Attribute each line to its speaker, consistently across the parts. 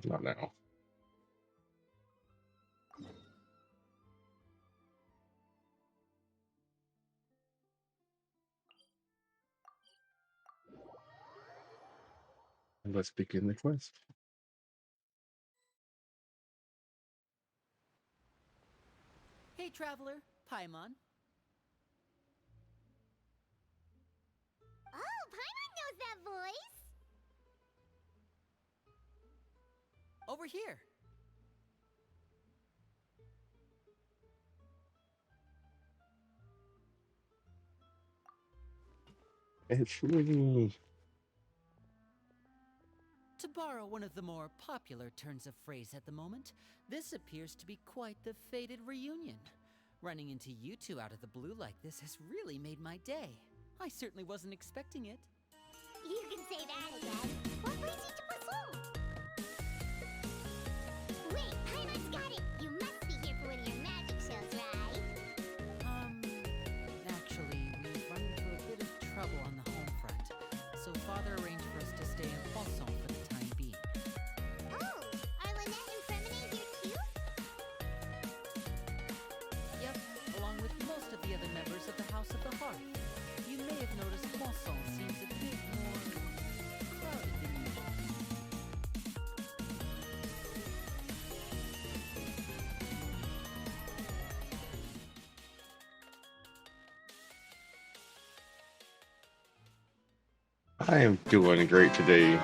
Speaker 1: Not now. Let's begin the quest.
Speaker 2: Hey, traveler, Paimon.
Speaker 3: Oh, Paimon knows that voice!
Speaker 2: Over here.
Speaker 1: It's me.
Speaker 2: To borrow one of the more popular turns of phrase at the moment, this appears to be quite the fated reunion. Running into you two out of the blue like this has really made my day. I certainly wasn't expecting it.
Speaker 3: You can say that again. What brings you to Poisson? Wait, Paimon's got it! You must be here for one of your magic shows, right?
Speaker 2: Actually, we've run into a bit of trouble on the home front, so Father arranged for us to stay in Poisson for the time being.
Speaker 3: Oh, are Lynette and Fremine here too?
Speaker 2: Yep, along with most of the other members of the House of the Hearth. You may have noticed Poisson seems a bit more crowded than usual.
Speaker 1: I am doing great today.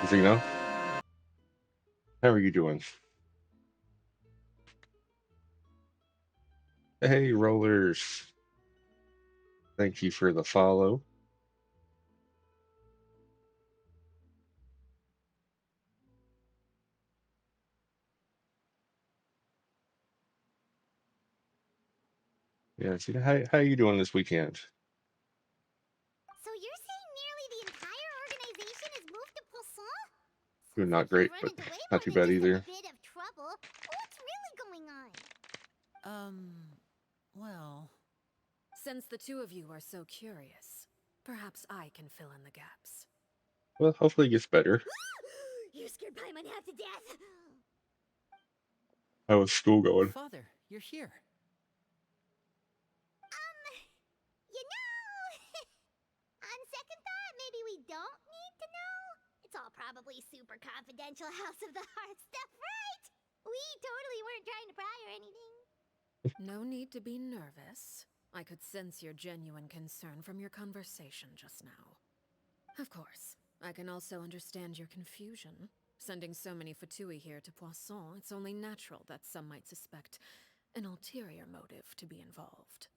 Speaker 1: Zeno, how are you doing? Hey, rollers. Thank you for the follow. Yeah, Zeno, how you doing this weekend?
Speaker 3: So you're saying nearly the entire organization has moved to Poisson?
Speaker 1: Doing
Speaker 3: Sounds
Speaker 1: not
Speaker 3: like you've
Speaker 1: great,
Speaker 3: run
Speaker 1: but
Speaker 3: into way
Speaker 1: not
Speaker 3: more
Speaker 1: too
Speaker 3: than
Speaker 1: bad
Speaker 3: just a
Speaker 1: either.
Speaker 3: bit of trouble. What's really going on?
Speaker 2: Well,
Speaker 4: Since the two of you are so curious, perhaps I can fill in the gaps.
Speaker 1: Well, hopefully it gets better.
Speaker 3: You scared Paimon half to death!
Speaker 1: How was school going?
Speaker 2: Father, you're here.
Speaker 3: You know, on second thought, maybe we don't need to know. It's all probably super confidential House of the Heart stuff, right? We totally weren't trying to pry or anything.
Speaker 4: No need to be nervous. I could sense your genuine concern from your conversation just now. Of course, I can also understand your confusion. Sending so many Fatui here to Poisson, it's only natural that some might suspect an ulterior motive to be involved.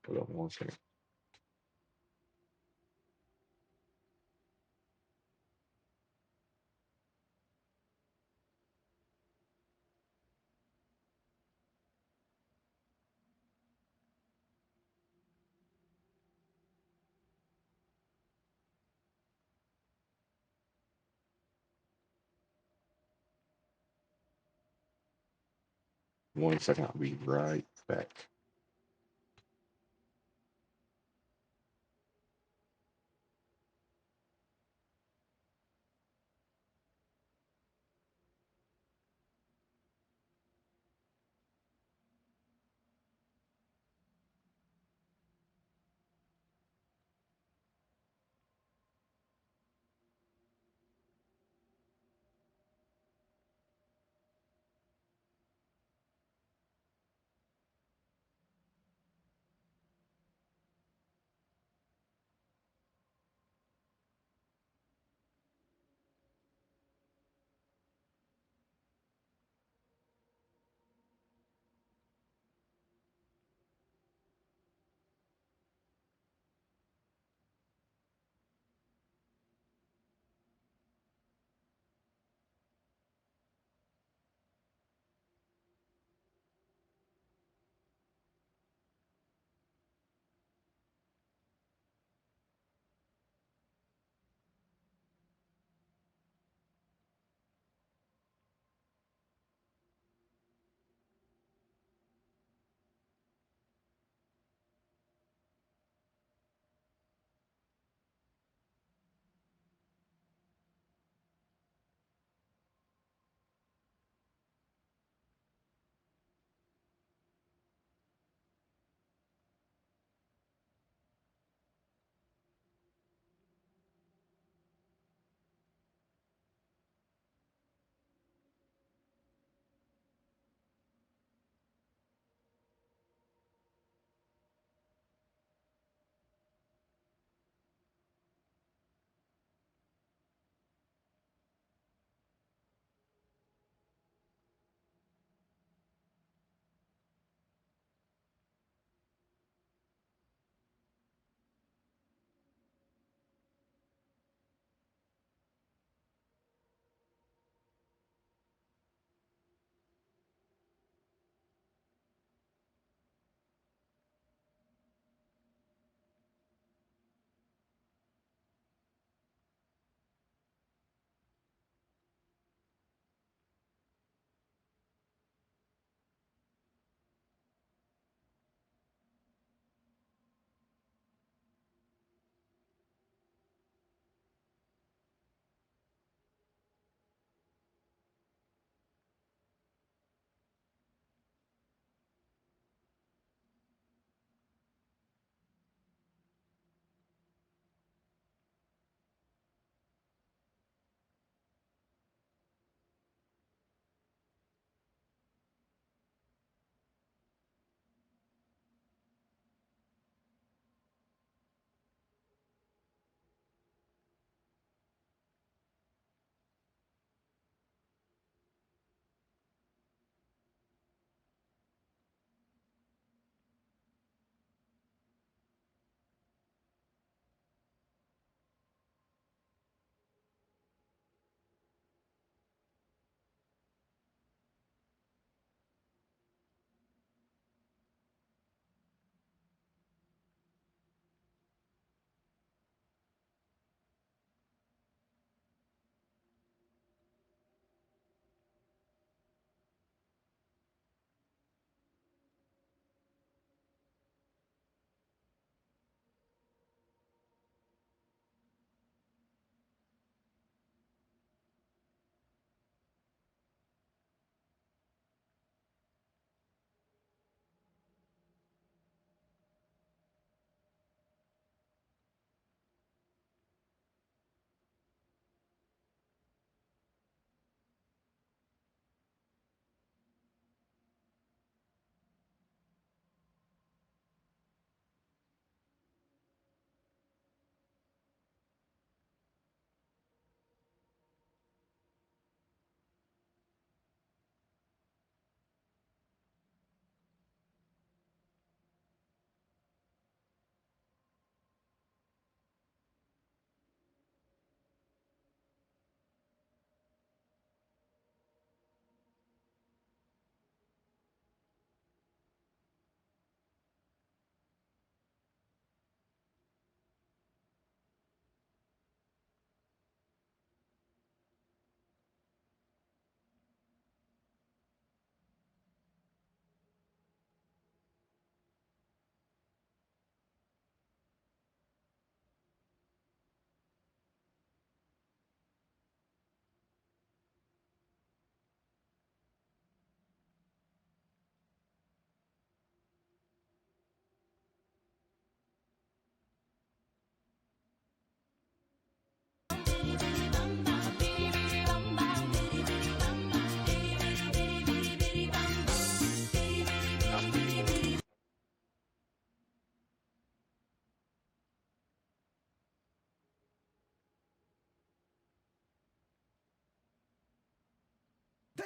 Speaker 1: Hold on one second. One second, I'll be right back.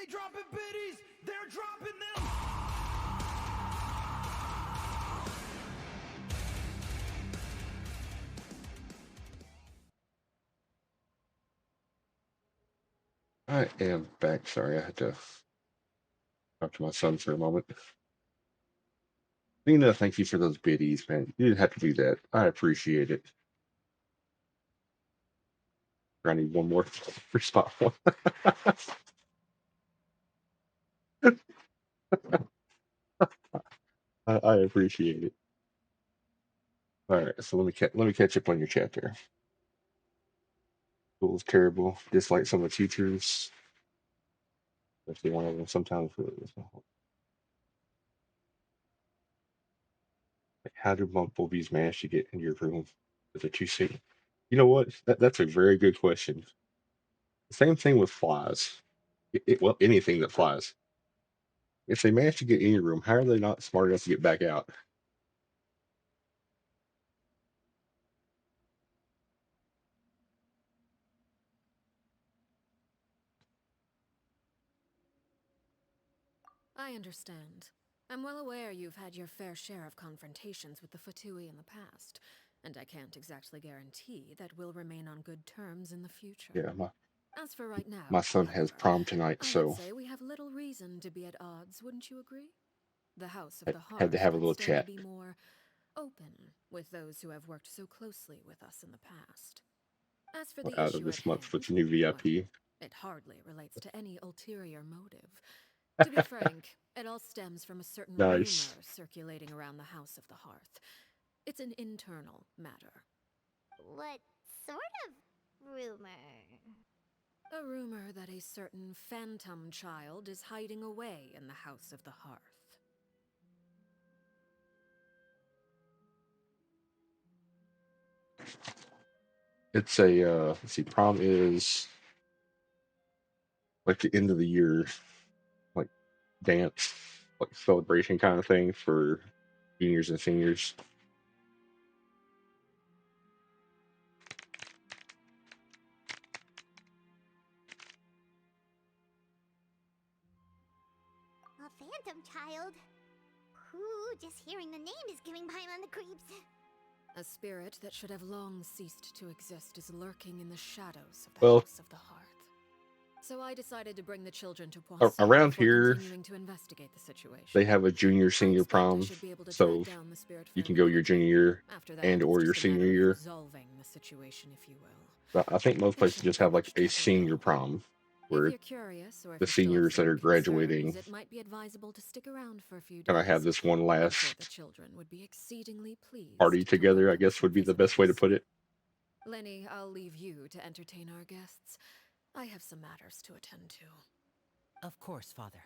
Speaker 5: They dropping biddies! They're dropping them!
Speaker 1: I am back. Sorry, I had to talk to my son for a moment. Nina, thank you for those biddies, man. You didn't have to do that. I appreciate it. I need one more spot one. I appreciate it. All right, so let me catch up on your chat there. School is terrible. Dislike some of the teachers, especially one of them. Sometimes like, how do bumblebees manage to get in your room? Is it too safe? You know what? That's a very good question. Same thing with flies. Well, anything that flies. If they manage to get in your room, how are they not smart enough to get back out?
Speaker 4: I understand. I'm well aware you've had your fair share of confrontations with the Fatui in the past, and I can't exactly guarantee that we'll remain on good terms in the future.
Speaker 1: Yeah,
Speaker 4: As for right now,
Speaker 1: my son has
Speaker 4: however,
Speaker 1: prom tonight,
Speaker 4: I would
Speaker 1: so
Speaker 4: say we have little reason to be at odds, wouldn't you agree? The House of
Speaker 1: I
Speaker 4: the
Speaker 1: had to
Speaker 4: Hearth
Speaker 1: have a
Speaker 4: would
Speaker 1: little
Speaker 4: stand to
Speaker 1: chat.
Speaker 4: be more open with those who have worked so closely with us in the past. As for the
Speaker 1: Out of
Speaker 4: issue at
Speaker 1: this month with
Speaker 4: hand,
Speaker 1: the new
Speaker 4: well,
Speaker 1: VIP.
Speaker 4: it hardly relates to any ulterior motive. To be frank, it all stems from a certain
Speaker 1: Nice.
Speaker 4: rumor circulating around the House of the Hearth. It's an internal matter.
Speaker 3: What sort of rumor?
Speaker 4: A rumor that a certain phantom child is hiding away in the House of the Hearth.
Speaker 1: It's a let's see, prom is like the end of the year, like dance, like celebration kind of thing for juniors and seniors.
Speaker 3: A phantom child? Ooh, just hearing the name is giving Paimon the creeps.
Speaker 4: A spirit that should have long ceased to exist is lurking in the shadows of the
Speaker 1: Well,
Speaker 4: House of the Hearth. So I decided to bring the children to Poisson
Speaker 1: around
Speaker 4: before
Speaker 1: here
Speaker 4: continuing to investigate the situation.
Speaker 1: they have a junior
Speaker 4: I
Speaker 1: senior
Speaker 4: expect I
Speaker 1: prom,
Speaker 4: should be able to
Speaker 1: so
Speaker 4: track down the spirit
Speaker 1: you can
Speaker 4: fairly
Speaker 1: go your
Speaker 4: quickly.
Speaker 1: junior year
Speaker 4: After that,
Speaker 1: and
Speaker 4: it's
Speaker 1: or your
Speaker 4: just a
Speaker 1: senior
Speaker 4: matter of
Speaker 1: year.
Speaker 4: resolving the situation, if you will.
Speaker 1: But I think most
Speaker 4: It
Speaker 1: places
Speaker 4: shouldn't
Speaker 1: just
Speaker 4: be
Speaker 1: have like
Speaker 4: much
Speaker 1: a
Speaker 4: trouble at
Speaker 1: senior
Speaker 4: all.
Speaker 1: prom
Speaker 4: If
Speaker 1: where
Speaker 4: you're curious, or if
Speaker 1: the
Speaker 4: you still have
Speaker 1: seniors that are
Speaker 4: certain
Speaker 1: graduating
Speaker 4: concerns, it might be advisable to stick around for a few
Speaker 1: kind of
Speaker 4: days.
Speaker 1: have this one
Speaker 4: I'm sure
Speaker 1: last
Speaker 4: the children would be exceedingly
Speaker 1: party
Speaker 4: pleased to
Speaker 1: together, I
Speaker 4: welcome
Speaker 1: guess
Speaker 4: some
Speaker 1: would be the best way to
Speaker 4: visitors.
Speaker 1: put it.
Speaker 4: Lenny, I'll leave you to entertain our guests. I have some matters to attend to.
Speaker 2: Of course, Father.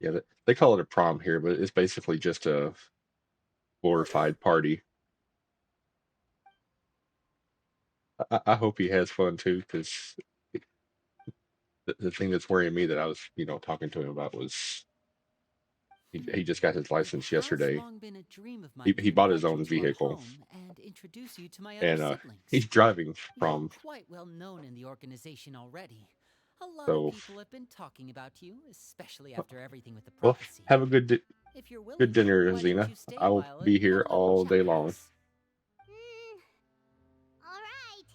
Speaker 1: Yeah, they call it a prom here, but it's basically just a glorified party. I hope he has fun too, because the thing that's worrying me that I was, talking to him about was he just got his
Speaker 2: It
Speaker 1: license
Speaker 2: has
Speaker 1: yesterday.
Speaker 2: long been a dream of
Speaker 1: He
Speaker 2: mine
Speaker 1: he
Speaker 2: to
Speaker 1: bought his
Speaker 2: invite you
Speaker 1: own
Speaker 2: to our
Speaker 1: vehicle,
Speaker 2: home and introduce you to my other
Speaker 1: and he's
Speaker 2: siblings.
Speaker 1: driving
Speaker 2: You're
Speaker 1: prom.
Speaker 2: quite well known in the organization already. A lot of
Speaker 1: So,
Speaker 2: people have been talking about you, especially after everything with the
Speaker 1: well,
Speaker 2: prophecy.
Speaker 1: have a
Speaker 2: If you're
Speaker 1: good
Speaker 2: willing,
Speaker 1: dinner,
Speaker 2: why don't
Speaker 1: Xena.
Speaker 2: you stay a
Speaker 1: I'll
Speaker 2: while
Speaker 1: be
Speaker 2: and have
Speaker 1: here
Speaker 2: a little
Speaker 1: all
Speaker 2: chat
Speaker 1: day
Speaker 2: with
Speaker 1: long.
Speaker 2: us?
Speaker 3: Alright.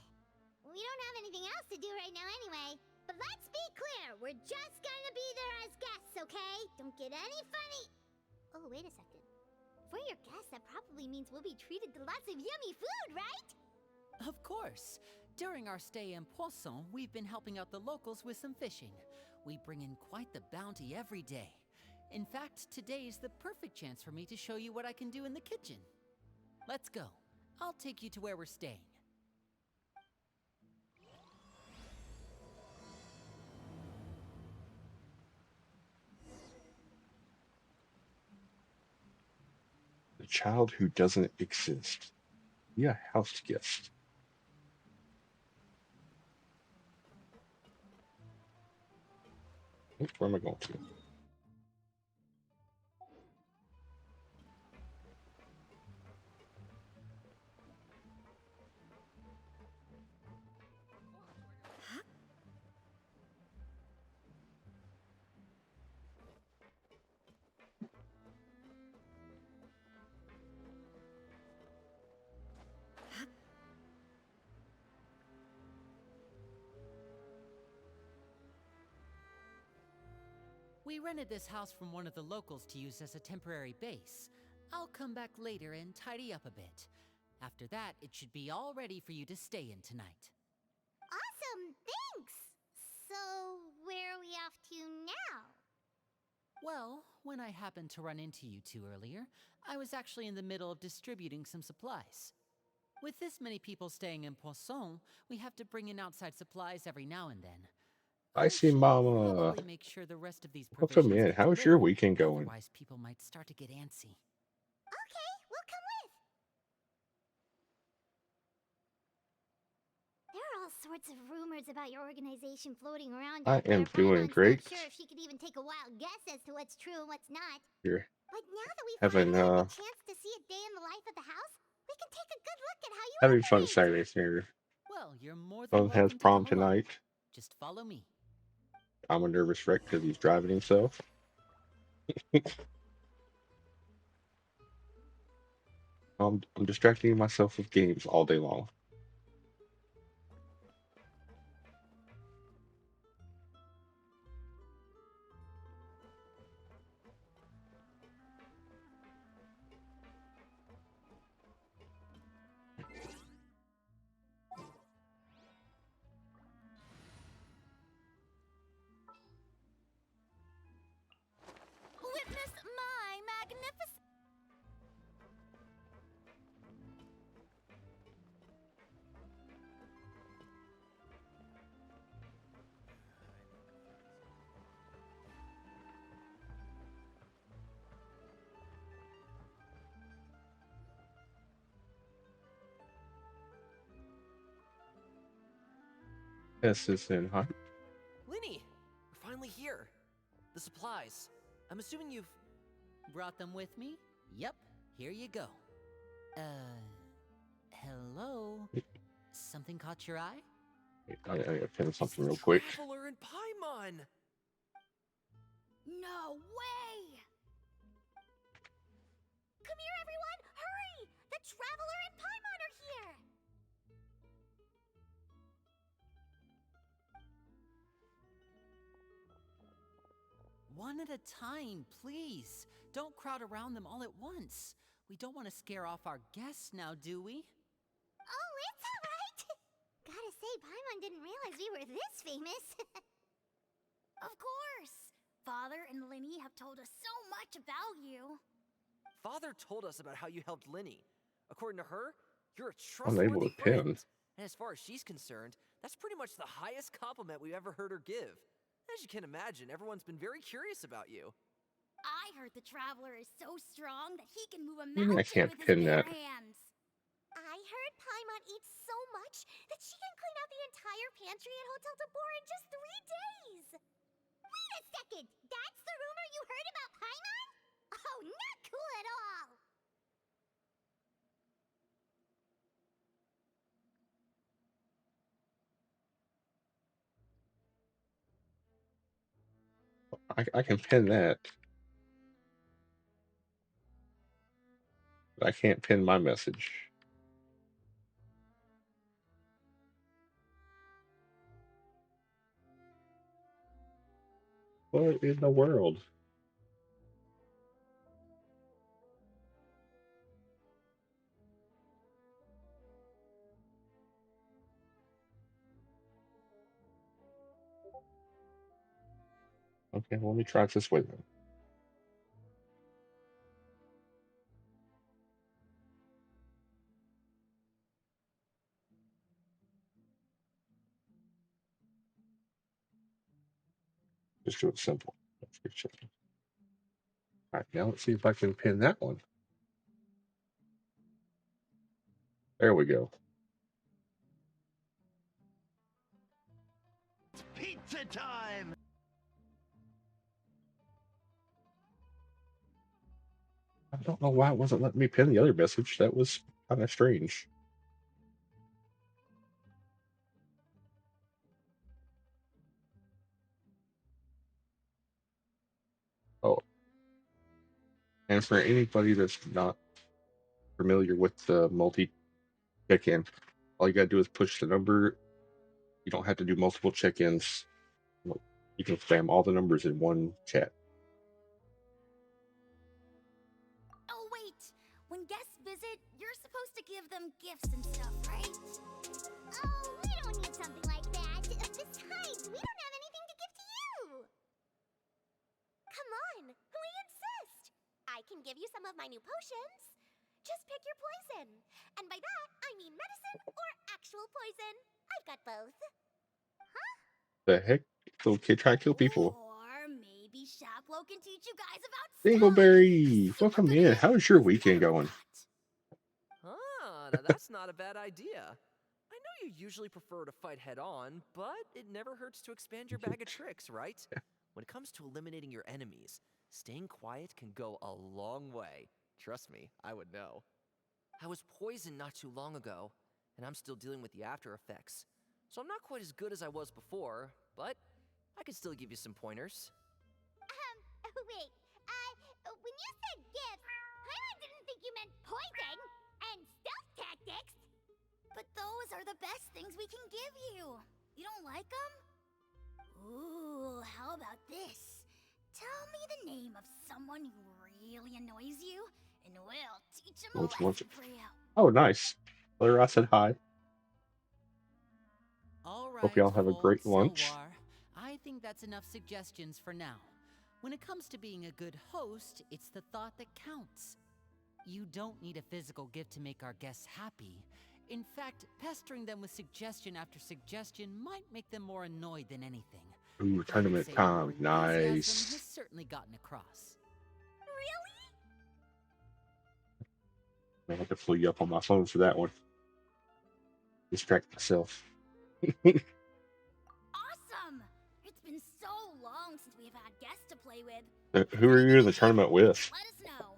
Speaker 3: We don't have anything else to do right now anyway. But let's be clear, we're just gonna be there as guests, okay? Don't get any funny. Oh, wait a second. For your guests, that probably means we'll be treated to lots of yummy food, right?
Speaker 2: Of course. During our stay in Poisson, we've been helping out the locals with some fishing. We bring in quite the bounty every day. In fact, today is the perfect chance for me to show you what I can do in the kitchen. Let's go. I'll take you to where we're staying.
Speaker 1: The child who doesn't exist. Yeah, house guest. Where am I going to?
Speaker 2: We rented this house from one of the locals to use as a temporary base. I'll come back later and tidy up a bit. After that, it should be all ready for you to stay in tonight.
Speaker 3: Awesome, thanks! So, where are we off to now?
Speaker 2: Well, when I happened to run into you two earlier, I was actually in the middle of distributing some supplies. With this many people staying in Poisson, we have to bring in outside supplies every now and then.
Speaker 1: I see,
Speaker 2: Should
Speaker 1: Mama.
Speaker 2: probably make sure the rest of these
Speaker 1: Welcome
Speaker 2: provisions
Speaker 1: in.
Speaker 2: get
Speaker 1: How's your
Speaker 2: delivered,
Speaker 1: weekend going?
Speaker 2: otherwise people might start to get antsy.
Speaker 3: Okay, we'll come with. There are all sorts of rumors about your organization floating around
Speaker 1: I
Speaker 3: out
Speaker 1: am
Speaker 3: there.
Speaker 1: doing
Speaker 3: Paimon's
Speaker 1: great.
Speaker 3: not sure if she could even take a wild guess as to what's true and what's not.
Speaker 1: You're
Speaker 3: But now that we
Speaker 1: having
Speaker 3: finally had the chance to see a day in the life of the house, we can take a good look at how you
Speaker 1: having fun
Speaker 3: operate.
Speaker 1: Saturday here.
Speaker 2: Well, you're more than
Speaker 1: Son has
Speaker 2: welcome to
Speaker 1: prom
Speaker 2: come along.
Speaker 1: tonight.
Speaker 2: Just follow me.
Speaker 1: I'm a nervous wreck because he's driving himself. I'm distracting myself with games all day long.
Speaker 3: Witness my magnificent.
Speaker 1: This is in hot.
Speaker 6: Linny, we're finally here. The supplies. I'm assuming you've...
Speaker 2: Brought them with me? Yep, here you go. Hello? Something caught your eye?
Speaker 1: I gotta pin
Speaker 6: It's
Speaker 1: something
Speaker 6: the
Speaker 1: real quick.
Speaker 6: Traveler in Paimon!
Speaker 3: No way! Come here, everyone! Hurry! The Traveler and Paimon are here!
Speaker 2: One at a time, please. Don't crowd around them all at once. We don't want to scare off our guests now, do we?
Speaker 3: Oh, it's alright! Gotta say, Paimon didn't realize we were this famous. Of course! Father and Linny have told us so much about you.
Speaker 6: Father told us about how you helped Linny. According to her, you're a
Speaker 1: Unable
Speaker 6: trustworthy
Speaker 1: to pin.
Speaker 6: friend. And as far as she's concerned, that's pretty much the highest compliment we've ever heard her give. As you can imagine, everyone's been very curious about you.
Speaker 3: I heard the Traveler is so strong that he can move a
Speaker 1: mean, I
Speaker 3: mountain
Speaker 1: can't
Speaker 3: with his
Speaker 1: pin
Speaker 3: bare
Speaker 1: that.
Speaker 3: hands. I heard Paimon eats so much that she can clean out the entire pantry at Hotel de Boer in just 3 days. Wait a second! That's the rumor you heard about Paimon? Oh, not cool at all!
Speaker 1: I can pin that, but I can't pin my message. What in the world? Okay, well, let me try it this way then. Just do it simple. That's good shit. All right, now let's see if I can pin that one. There we go.
Speaker 5: Pizza time!
Speaker 1: I don't know why it wasn't letting me pin the other message. That was kind of strange. Oh, and for anybody that's not familiar with the multi check-in, all you gotta do is push the number. You don't have to do multiple check-ins. You can spam all the numbers in one chat.
Speaker 3: visit, you're supposed to give them gifts and stuff, right? Oh, we don't need something like that. Besides, we don't have anything to give to you. Come on, we insist. I can give you some of my new potions. Just pick your poison. And by that, I mean medicine or actual poison. I've got both.
Speaker 1: The heck? Little kid trying to kill people.
Speaker 3: Or maybe Shaplo can teach you guys about stealth.
Speaker 1: Dingleberry,
Speaker 3: Super
Speaker 1: welcome
Speaker 3: good
Speaker 1: in.
Speaker 3: at it.
Speaker 1: How's your
Speaker 3: Who's
Speaker 1: weekend
Speaker 3: better at
Speaker 1: going?
Speaker 3: that?
Speaker 6: Ah, now that's not a bad idea. I know you usually prefer to fight head on, but it never hurts to expand your bag of tricks, right? When it comes to eliminating your enemies, staying quiet can go a long way. Trust me, I would know. I was poisoned not too long ago, and I'm still dealing with the after effects. So I'm not quite as good as I was before, but I can still give you some pointers.
Speaker 3: Wait, when you said gifts, I didn't think you meant poison and stealth tactics. But those are the best things we can give you. You don't like them? Ooh, how about this? Tell me the name of someone who really annoys you, and we'll teach him a
Speaker 1: What's
Speaker 3: lesson for you.
Speaker 1: Oh, nice. Larry, I said hi.
Speaker 2: All
Speaker 1: Hope
Speaker 2: right,
Speaker 1: y'all have a great
Speaker 2: folks,
Speaker 1: lunch.
Speaker 2: Elwar. I think that's enough suggestions for now. When it comes to being a good host, it's the thought that counts. You don't need a physical gift to make our guests happy. In fact, pestering them with suggestion after suggestion might make them more annoyed than anything.
Speaker 1: Ooh,
Speaker 2: But I'd
Speaker 1: tournament
Speaker 2: say
Speaker 1: time.
Speaker 2: your enthusiasm
Speaker 1: Nice.
Speaker 2: has certainly gotten across.
Speaker 1: I have to pull you up on my phone for that one. Distract myself.
Speaker 3: Awesome! It's been so long since we've had guests to play with.
Speaker 1: Who are you in the tournament with?
Speaker 3: Let us know.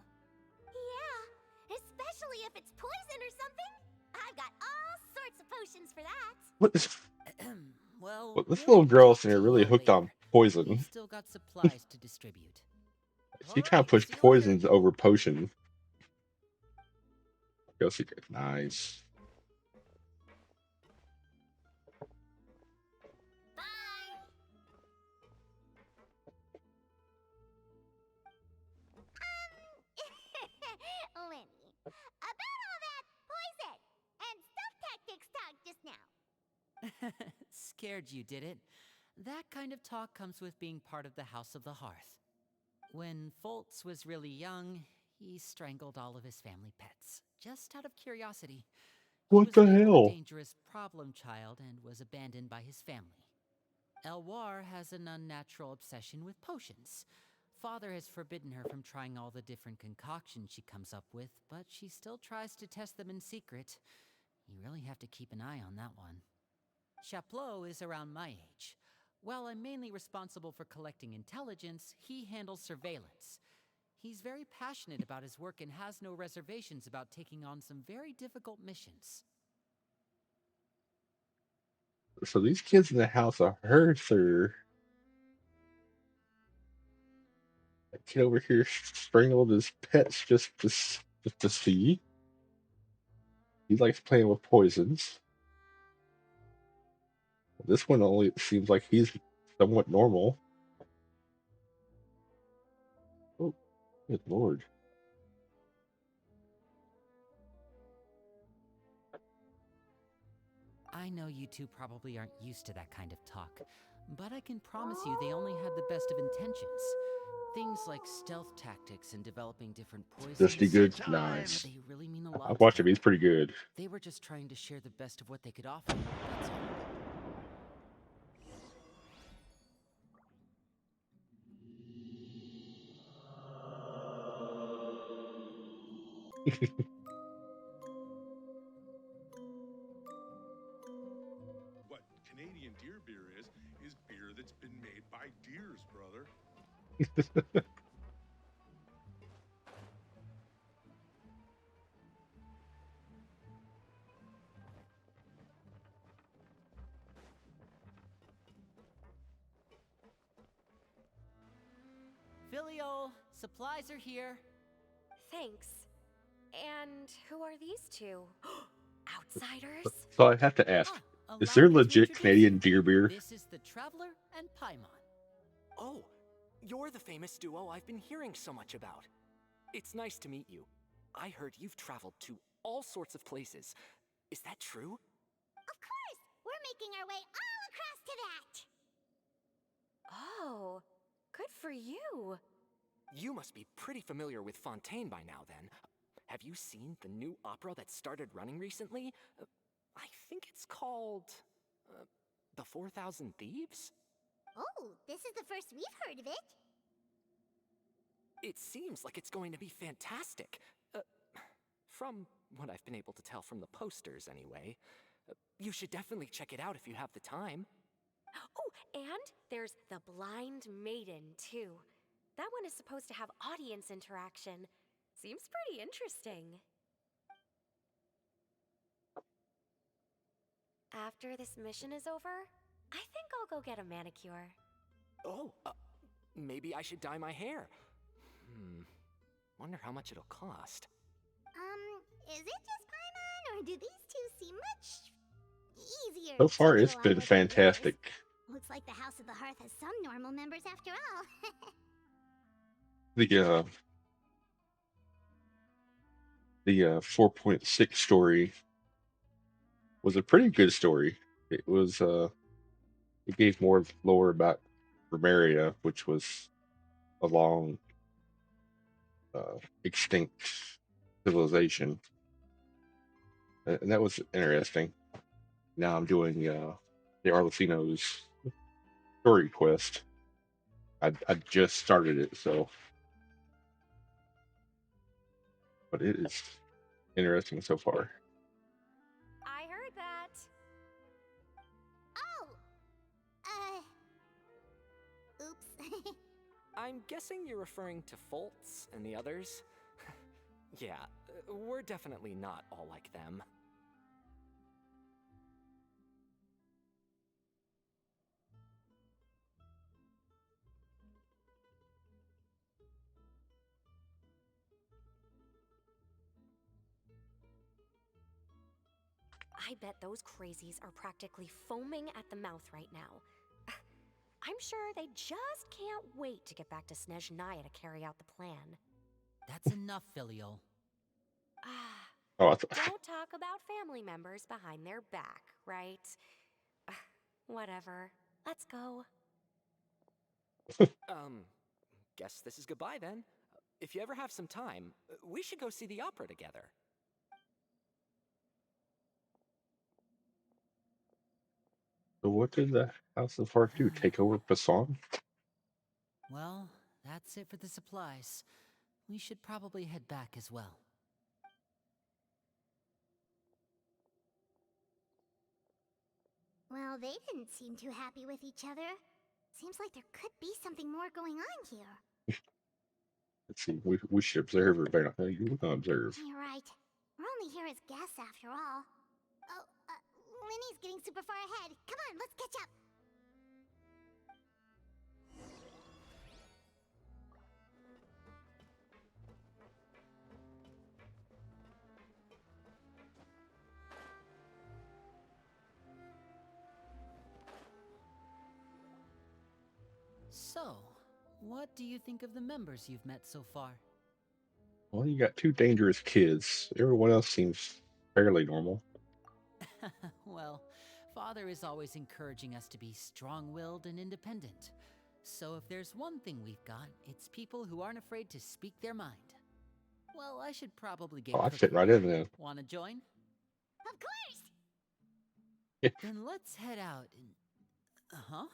Speaker 3: Yeah, especially if it's poison or something. I've got all sorts of potions for that.
Speaker 1: What is?
Speaker 2: Well,
Speaker 1: This
Speaker 2: we'll
Speaker 1: little girl
Speaker 2: talk
Speaker 1: is
Speaker 2: to you
Speaker 1: really
Speaker 2: all
Speaker 1: hooked on
Speaker 2: later.
Speaker 1: poison.
Speaker 2: We've still got supplies to distribute.
Speaker 1: She kind of
Speaker 6: Alright,
Speaker 1: pushed
Speaker 6: see you later.
Speaker 1: poisons over potion. Go secret. Nice.
Speaker 3: Bye! Lenny, about all that poison and stealth tactics talk just now.
Speaker 2: Scared you, did it? That kind of talk comes with being part of the House of the Hearth. When Foltz was really young, he strangled all of his family pets, just out of curiosity. He
Speaker 1: What
Speaker 2: was
Speaker 1: the
Speaker 2: labeled a
Speaker 1: hell?
Speaker 2: dangerous problem child and was abandoned by his family. Elwar has an unnatural obsession with potions. Father has forbidden her from trying all the different concoctions she comes up with, but she still tries to test them in secret. You really have to keep an eye on that one. Chaplot is around my age. While I'm mainly responsible for collecting intelligence, he handles surveillance. He's very passionate about his work and has no reservations about taking on some very difficult missions.
Speaker 1: So these kids in the House of Hearth are a kid over here strangled his pets just to see. He likes playing with poisons. This one only seems like he's somewhat normal. Oh, good lord.
Speaker 2: I know you two probably aren't used to that kind of talk, but I can promise you they only had the best of intentions. Things like stealth tactics and developing different
Speaker 1: Dusty
Speaker 2: poisons,
Speaker 1: good?
Speaker 5: Time.
Speaker 1: Nice.
Speaker 2: they really mean a lot
Speaker 1: I've
Speaker 2: to
Speaker 1: watched him.
Speaker 2: them.
Speaker 1: He's pretty good.
Speaker 2: They were just trying to share the best of what they could offer, that's all.
Speaker 7: What Canadian deer beer is beer that's been made by deers, brother.
Speaker 2: Filio, supplies are here.
Speaker 8: Thanks. And who are these two? Outsiders?
Speaker 1: So I have to ask, is
Speaker 2: Allow
Speaker 1: there
Speaker 2: me to
Speaker 1: legit
Speaker 2: introduce
Speaker 1: Canadian
Speaker 2: you.
Speaker 1: deer beer?
Speaker 2: This is the Traveler and Paimon.
Speaker 9: Oh, you're the famous duo I've been hearing so much about. It's nice to meet you. I heard you've traveled to all sorts of places. Is that true?
Speaker 3: Of course! We're making our way all across to that!
Speaker 8: Oh, good for you.
Speaker 9: You must be pretty familiar with Fontaine by now, then. Have you seen the new opera that started running recently? I think it's called. The 4,000 Thieves?
Speaker 3: Oh, this is the first we've heard of it.
Speaker 9: It seems like it's going to be fantastic. From what I've been able to tell from the posters, anyway. You should definitely check it out if you have the time.
Speaker 8: Oh, and there's The Blind Maiden, too. That one is supposed to have audience interaction. Seems pretty interesting. After this mission is over, I think I'll go get a manicure.
Speaker 9: Oh, maybe I should dye my hair. Wonder how much it'll cost.
Speaker 3: Is it just Paimon, or do these two seem much easier
Speaker 1: So
Speaker 3: to
Speaker 1: far,
Speaker 3: get
Speaker 1: it's
Speaker 3: along
Speaker 1: been
Speaker 3: with than the others?
Speaker 1: fantastic.
Speaker 3: Looks like the House of the Hearth has some normal members after all.
Speaker 1: The 4.6 story was a pretty good story. It was it gave more lore about Remeria, which was a long extinct civilization, and that was interesting. Now I'm doing the Arlecchino's story quest. I just started it, so but it is interesting so far.
Speaker 8: I heard that.
Speaker 3: Oh! Oops.
Speaker 9: I'm guessing you're referring to Foltz and the others? Yeah, we're definitely not all like them.
Speaker 8: I bet those crazies are practically foaming at the mouth right now. I'm sure they just can't wait to get back to Snezhnaya to carry out the plan.
Speaker 2: That's enough, Filial.
Speaker 8: Ah,
Speaker 1: Oh,
Speaker 8: don't talk about family members behind their back, right? Whatever. Let's go.
Speaker 9: Guess this is goodbye then. If you ever have some time, we should go see the opera together.
Speaker 1: so what did the House of Heart do? Take over Pasan?
Speaker 2: Well, that's it for the supplies. We should probably head back as well.
Speaker 3: Well, they didn't seem too happy with each other. Seems like there could be something more going on here.
Speaker 1: Let's see. We should observe or better. You would not observe.
Speaker 3: You're right. We're only here as guests after all. Oh, Linny's getting super far ahead. Come on, let's catch up.
Speaker 2: So, what do you think of the members you've met so far?
Speaker 1: Well, you got two dangerous kids. Everyone else seems fairly normal.
Speaker 2: Well, Father is always encouraging us to be strong-willed and independent. So if there's one thing we've got, it's people who aren't afraid to speak their mind. Well, I should probably get
Speaker 1: Oh, I fit
Speaker 2: cooking.
Speaker 1: right in there.
Speaker 2: Wanna join?
Speaker 3: Of course!
Speaker 2: Then let's head out and... Uh-huh.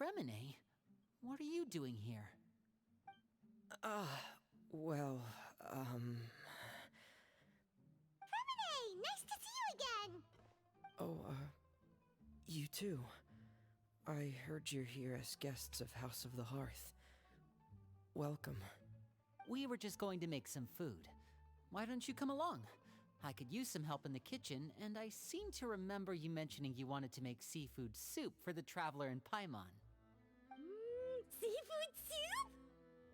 Speaker 2: Fremine, what are you doing here?
Speaker 6: Well,
Speaker 3: Hey, nice to see you again!
Speaker 6: Oh, you too. I heard you're here as guests of House of the Hearth. Welcome.
Speaker 2: We were just going to make some food. Why don't you come along? I could use some help in the kitchen, and I seem to remember you mentioning you wanted to make seafood soup for the traveler in Paimon.
Speaker 3: Seafood soup?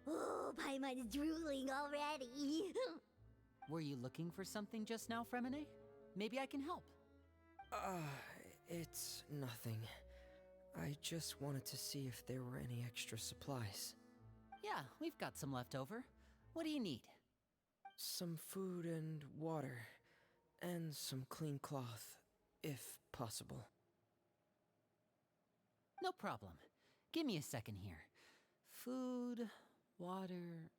Speaker 3: Oh, Paimon's drooling already.
Speaker 2: Were you looking for something just now, Fremine? Maybe I can help.
Speaker 6: It's nothing. I just wanted to see if there were any extra supplies.
Speaker 2: Yeah, we've got some left over. What do you need?
Speaker 6: Some food and water, and some clean cloth, if possible.
Speaker 2: No problem. Give me a second here. Food, water.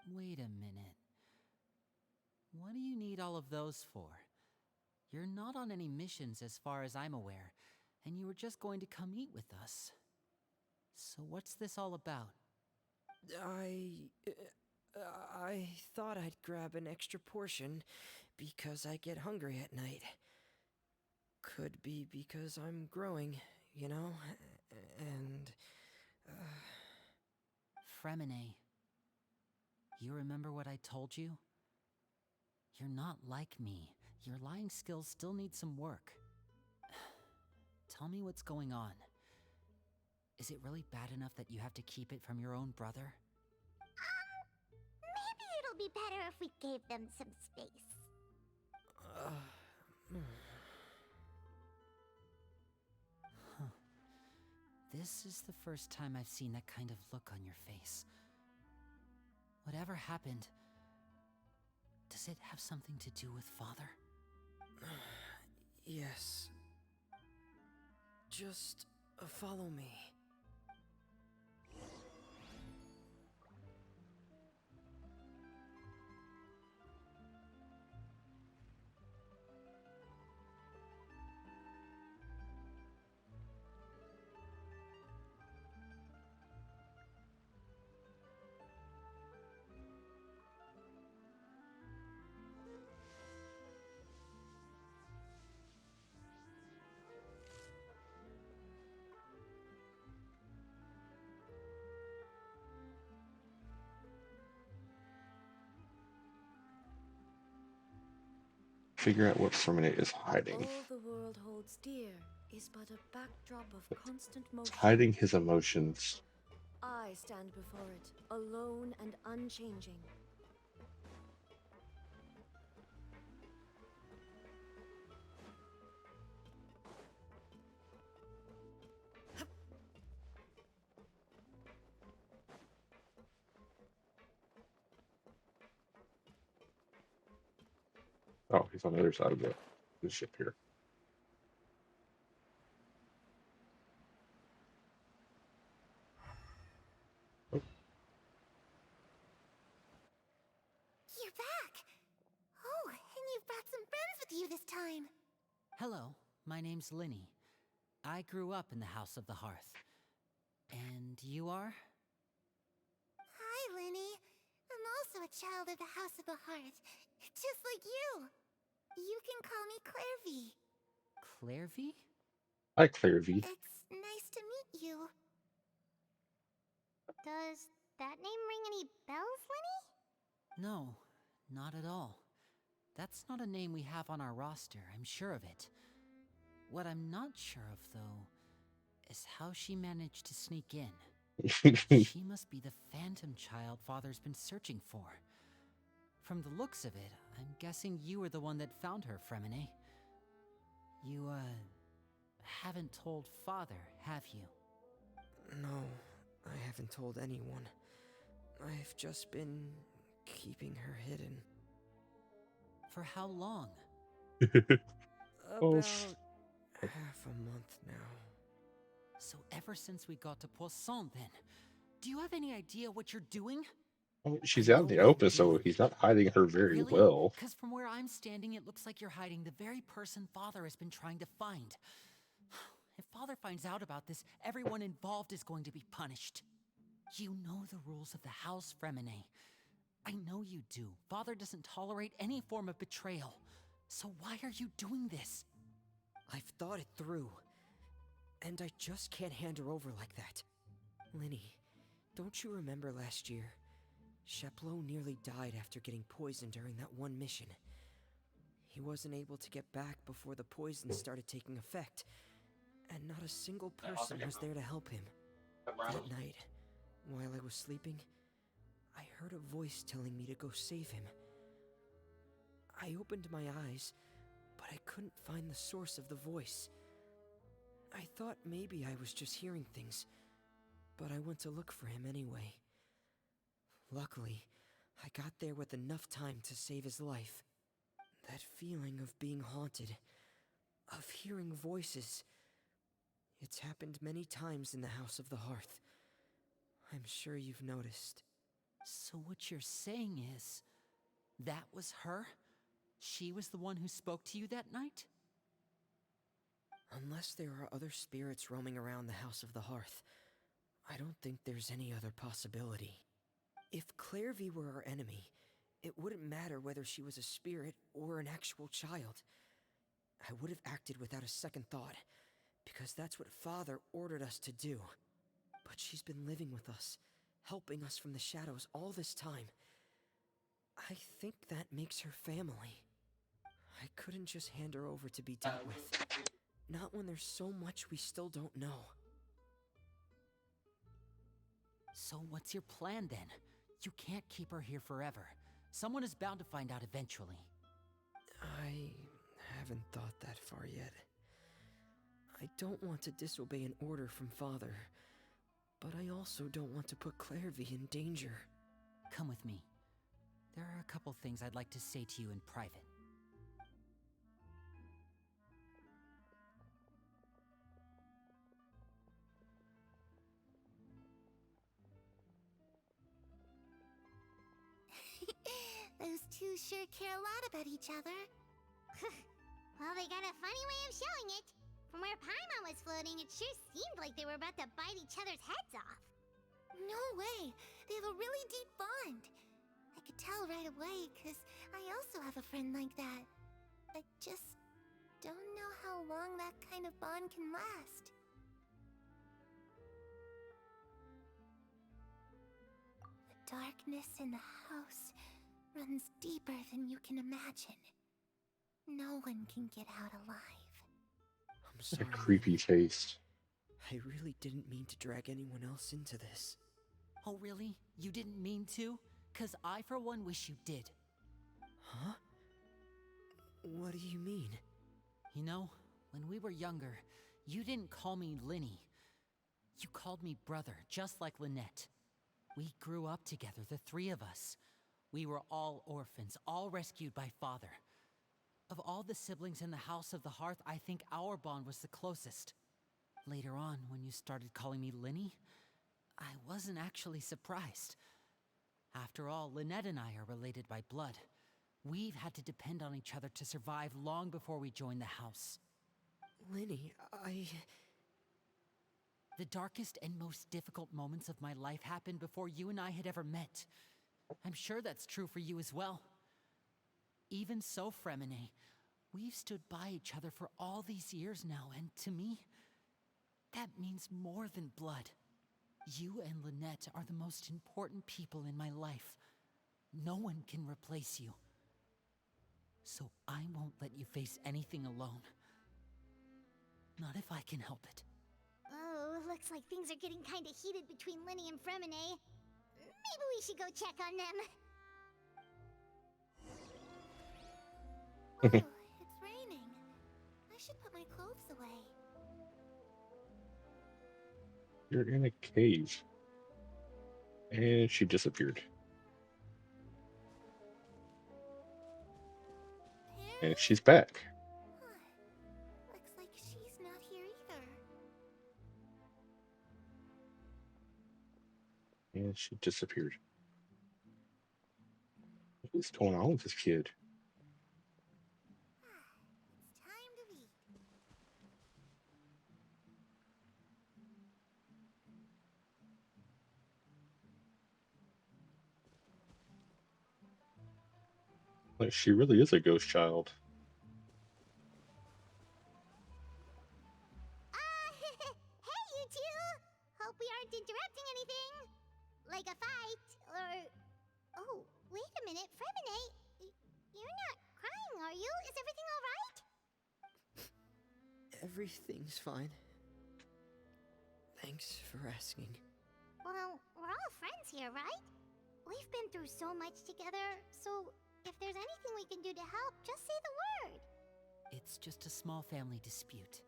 Speaker 2: Wait a minute. What do you need all of those for? You're not on any missions as far as I'm aware, and you were just going to come eat with us. So what's this all about?
Speaker 6: I thought I'd grab an extra portion because I get hungry at night. Could be because I'm growing, you know? And...
Speaker 2: Fremine. You remember what I told you? You're not like me. Your lying skills still need some work. Tell me what's going on. Is it really bad enough that you have to keep it from your own brother?
Speaker 3: Maybe it'll be better if we gave them some space.
Speaker 2: This is the first time I've seen that kind of look on your face. Whatever happened, does it have something to do with Father?
Speaker 6: Yes. Just follow me.
Speaker 1: Figure out what Ferminate is hiding.
Speaker 4: All the world holds dear is but a backdrop of constant
Speaker 1: It's
Speaker 4: motion.
Speaker 1: hiding his emotions.
Speaker 4: I stand before it, alone and unchanging.
Speaker 1: Oh, he's on the other side of the ship here. Oh,
Speaker 3: You're back! Oh, and you've brought some friends with you this time.
Speaker 2: Hello, my name's Linny. I grew up in the House of the Hearth. And you are?
Speaker 3: Hi, Linny. I'm also a child of the House of the Hearth, just like you. You can call me Clairvy.
Speaker 2: Clairvy?
Speaker 1: hi, Clairvy.
Speaker 3: It's nice to meet you. Does that name ring any bells, Linny?
Speaker 2: No, not at all. That's not a name we have on our roster, I'm sure of it. What I'm not sure of, though, is how she managed to sneak in. She must be the phantom child Father's been searching for. From the looks of it, I'm guessing you were the one that found her, Fremine. You, haven't told Father, have you?
Speaker 6: No, I haven't told anyone. I've just been keeping her hidden.
Speaker 2: For how long?
Speaker 1: Oh,
Speaker 6: About half a month now.
Speaker 2: So ever since we got to Poisson, then. Do you have any idea what you're doing?
Speaker 1: she's
Speaker 6: I
Speaker 1: out
Speaker 6: know
Speaker 1: in the
Speaker 6: what I'm
Speaker 1: open, so
Speaker 6: doing.
Speaker 1: he's not hiding her very
Speaker 2: Really?
Speaker 1: well.
Speaker 2: Because from where I'm standing, it looks like you're hiding the very person Father has been trying to find. If Father finds out about this, everyone involved is going to be punished. You know the rules of the house, Fremine. I know you do. Father doesn't tolerate any form of betrayal. So why are you doing this?
Speaker 6: I've thought it through. And I just can't hand her over like that. Linny, don't you remember last year? Sheplo nearly died after getting poisoned during that one mission. He wasn't able to get back before the poison started taking effect, and not a single person was there to help him. That night, while I was sleeping, I heard a voice telling me to go save him. I opened my eyes, but I couldn't find the source of the voice. I thought maybe I was just hearing things, but I went to look for him anyway. Luckily,
Speaker 10: I got there with enough time to save his life. That feeling of being haunted, of hearing voices, it's happened many times in the House of the Hearth. I'm sure you've noticed.
Speaker 2: So what you're saying is, that was her? She was the one who spoke to you that night?
Speaker 10: Unless there are other spirits roaming around the House of the Hearth, I don't think there's any other possibility. If Clairvy were our enemy, it wouldn't matter whether she was a spirit or an actual child. I would have acted without a second thought, because that's what Father ordered us to do. But she's been living with us, helping us from the shadows all this time. I think that makes her family. I couldn't just hand her over to be dealt with. Not when there's so much we still don't know.
Speaker 2: So what's your plan then? You can't keep her here forever. Someone is bound to find out eventually.
Speaker 10: I haven't thought that far yet. I don't want to disobey an order from Father, but I also don't want to put Clairvy in danger.
Speaker 2: Come with me. There are a couple things I'd like to say to you in private.
Speaker 3: Those two sure care a lot about each other. Well, they got a funny way of showing it. From where Paimon was floating, it sure seemed like they were about to bite each other's heads off. No way! They have a really deep bond. I could tell right away, because I also have a friend like that. I just don't know how long that kind of bond can last. The darkness in the house runs deeper than you can imagine. No one can get out alive.
Speaker 10: I'm
Speaker 1: A
Speaker 10: sorry.
Speaker 1: creepy face.
Speaker 10: I really didn't mean to drag anyone else into this.
Speaker 2: Oh really? You didn't mean to? 'Cause I for one wish you did.
Speaker 10: Huh? What do you mean?
Speaker 2: You know, when we were younger, you didn't call me Linny. You called me brother, just like Lynette. We grew up together, the three of us. We were all orphans, all rescued by Father. Of all the siblings in the House of the Hearth, I think our bond was the closest. Later on, when you started calling me Linny, I wasn't actually surprised. After all, Lynette and I are related by blood. We've had to depend on each other to survive long before we joined the house.
Speaker 10: Linny,
Speaker 2: The darkest and most difficult moments of my life happened before you and I had ever met. I'm sure that's true for you as well. Even so, Fremine, we've stood by each other for all these years now, and to me, that means more than blood. You and Lynette are the most important people in my life. No one can replace you. So I won't let you face anything alone. Not if I can help it.
Speaker 3: Oh, looks like things are getting kinda heated between Linny and Fremine. Maybe we should go check on them. Oh, it's raining. I should put my clothes away.
Speaker 1: You're in a cave. And she disappeared. And she's back.
Speaker 3: Huh. Looks like she's not here either.
Speaker 1: And she disappeared. What is going on with this kid?
Speaker 3: It's time to eat.
Speaker 1: Like, she really is a ghost child.
Speaker 3: Hey, you two! Hope we aren't interrupting anything. Like a fight, or... Oh, wait a minute, Fremine. You're not crying, are you? Is everything alright?
Speaker 10: everything's fine. Thanks for asking.
Speaker 3: Well, we're all friends here, right? We've been through so much together, so if there's anything we can do to help, just say the word.
Speaker 2: It's just a small family dispute.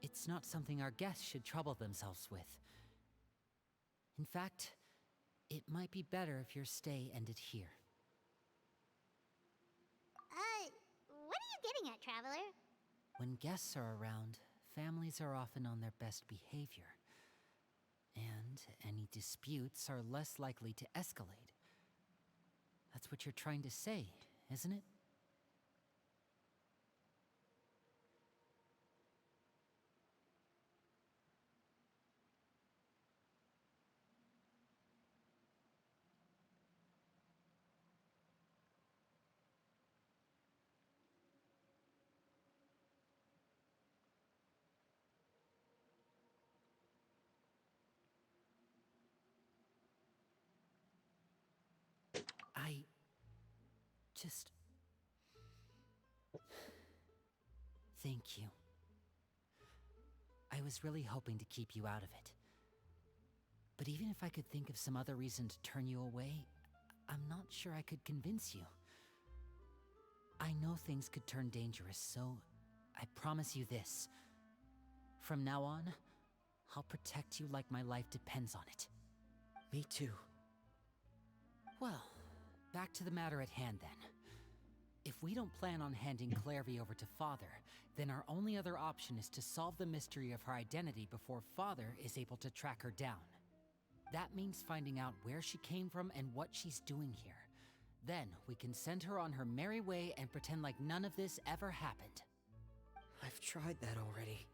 Speaker 2: It's not something our guests should trouble themselves with. In fact, It might be better if your stay ended here.
Speaker 3: What are you getting at, Traveler?
Speaker 2: When guests are around, families are often on their best behavior. And any disputes are less likely to escalate. That's what you're trying to say, isn't it? I just... Thank you. I was really hoping to keep you out of it. But even if I could think of some other reason to turn you away, I'm not sure I could convince you. I know things could turn dangerous, so I promise you this. From now on, I'll protect you like my life depends on it.
Speaker 10: Me too.
Speaker 2: Well, back to the matter at hand then. If we don't plan on handing Clairvy over to Father, then our only other option is to solve the mystery of her identity before Father is able to track her down. That means finding out where she came from and what she's doing here. Then we can send her on her merry way and pretend like none of this ever happened.
Speaker 10: I've tried that already.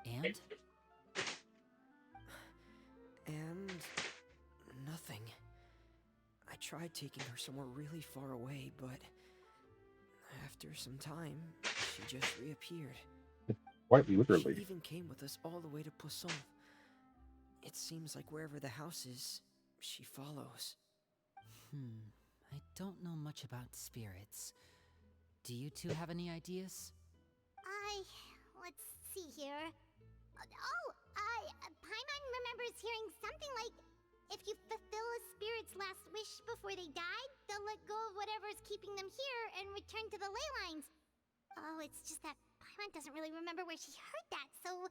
Speaker 2: And?
Speaker 10: And... nothing. I tried taking her somewhere really far away, but... after some time, she just reappeared.
Speaker 1: Quite
Speaker 10: She
Speaker 1: literally.
Speaker 10: even came with us all the way to Poisson. It seems like wherever the house is, she follows.
Speaker 2: I don't know much about spirits. Do you two have any ideas?
Speaker 3: Let's see here. Paimon remembers hearing something like, if you fulfill a spirit's last wish before they died, they'll let go of whatever is keeping them here and return to the ley lines. Oh, it's just that Paimon doesn't really remember where she heard that, so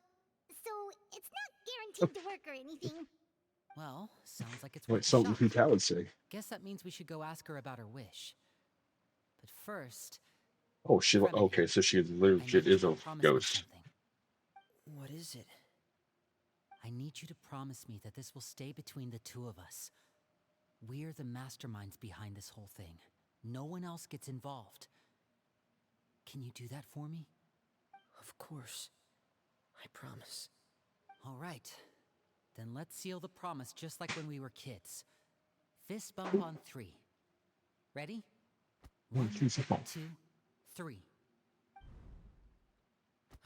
Speaker 3: it's not guaranteed to work or anything.
Speaker 2: Well, sounds like it's
Speaker 1: Like
Speaker 2: worth a
Speaker 1: something
Speaker 2: shot.
Speaker 1: Hutal would say.
Speaker 2: Guess that means we should go ask her about her wish. But first,
Speaker 1: Oh, she.
Speaker 2: Fremen,
Speaker 1: Okay, so she
Speaker 2: I
Speaker 1: legit
Speaker 2: need you
Speaker 1: is
Speaker 2: to
Speaker 1: a
Speaker 2: promise me
Speaker 1: ghost.
Speaker 2: something.
Speaker 10: What is it?
Speaker 2: I need you to promise me that this will stay between the two of us. We're the masterminds behind this whole thing. No one else gets involved. Can you do that for me?
Speaker 10: Of course. I promise.
Speaker 2: All right. Then let's seal the promise just like when we were kids. Fist bump on 3. Ready? 1, 2, 3.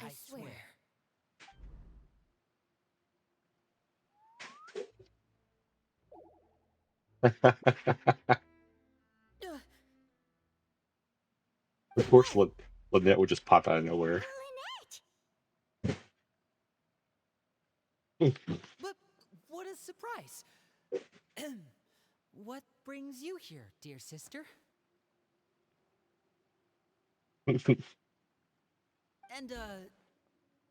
Speaker 4: I swear.
Speaker 1: Of course, Lynette would just pop out of nowhere.
Speaker 2: But what a surprise! What brings you here, dear sister? And,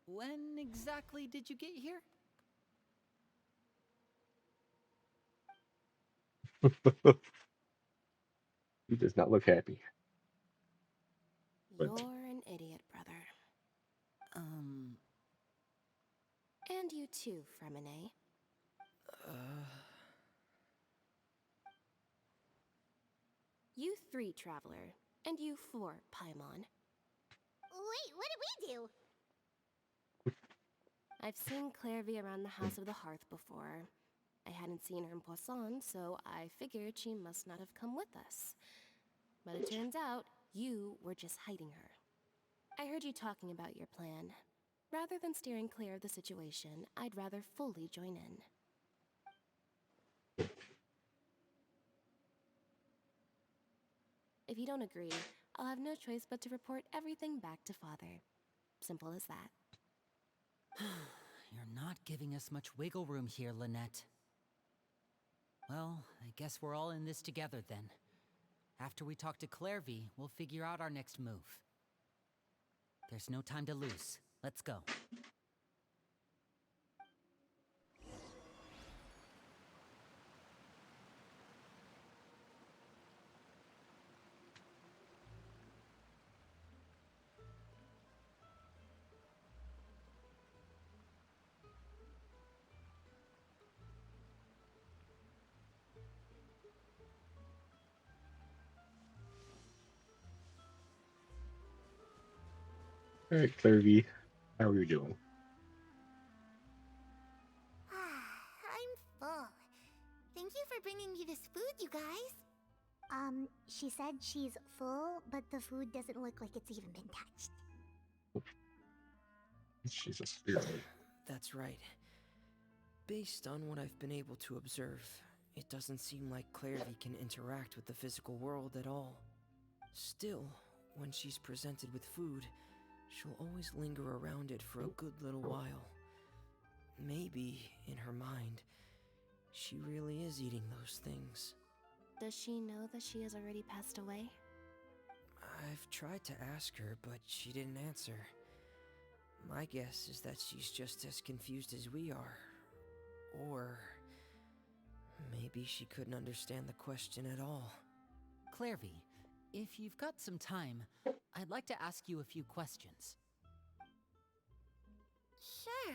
Speaker 2: when exactly did you get here?
Speaker 1: He does not look happy. But
Speaker 8: You're an idiot, brother. And you too, Fremine. You 3, Traveler. And you 4, Paimon.
Speaker 3: Wait, what did we do?
Speaker 8: I've seen Clairvy around the House of the Hearth before. I hadn't seen her in Poisson, so I figured she must not have come with us. But it turns out, you were just hiding her. I heard you talking about your plan. Rather than steering clear of the situation, I'd rather fully join in. If you don't agree, I'll have no choice but to report everything back to Father. Simple as that.
Speaker 2: You're not giving us much wiggle room here, Lynette. Well, I guess we're all in this together then. After we talk to Clairvy, we'll figure out our next move. There's no time to lose. Let's go.
Speaker 1: All right, Clairvy, how are you doing?
Speaker 3: I'm full. Thank you for bringing me this food, you guys. She said she's full, but the food doesn't look like it's even been touched.
Speaker 1: She's a spirit.
Speaker 10: That's right. Based on what I've been able to observe, it doesn't seem like Clairvy can interact with the physical world at all. Still, when she's presented with food, she'll always linger around it for a good little while. Maybe, in her mind, she really is eating those things.
Speaker 8: Does she know that she has already passed away?
Speaker 10: I've tried to ask her, but she didn't answer. My guess is that she's just as confused as we are. Or maybe she couldn't understand the question at all.
Speaker 2: Clairvy, if you've got some time, I'd like to ask you a few questions.
Speaker 3: Sure.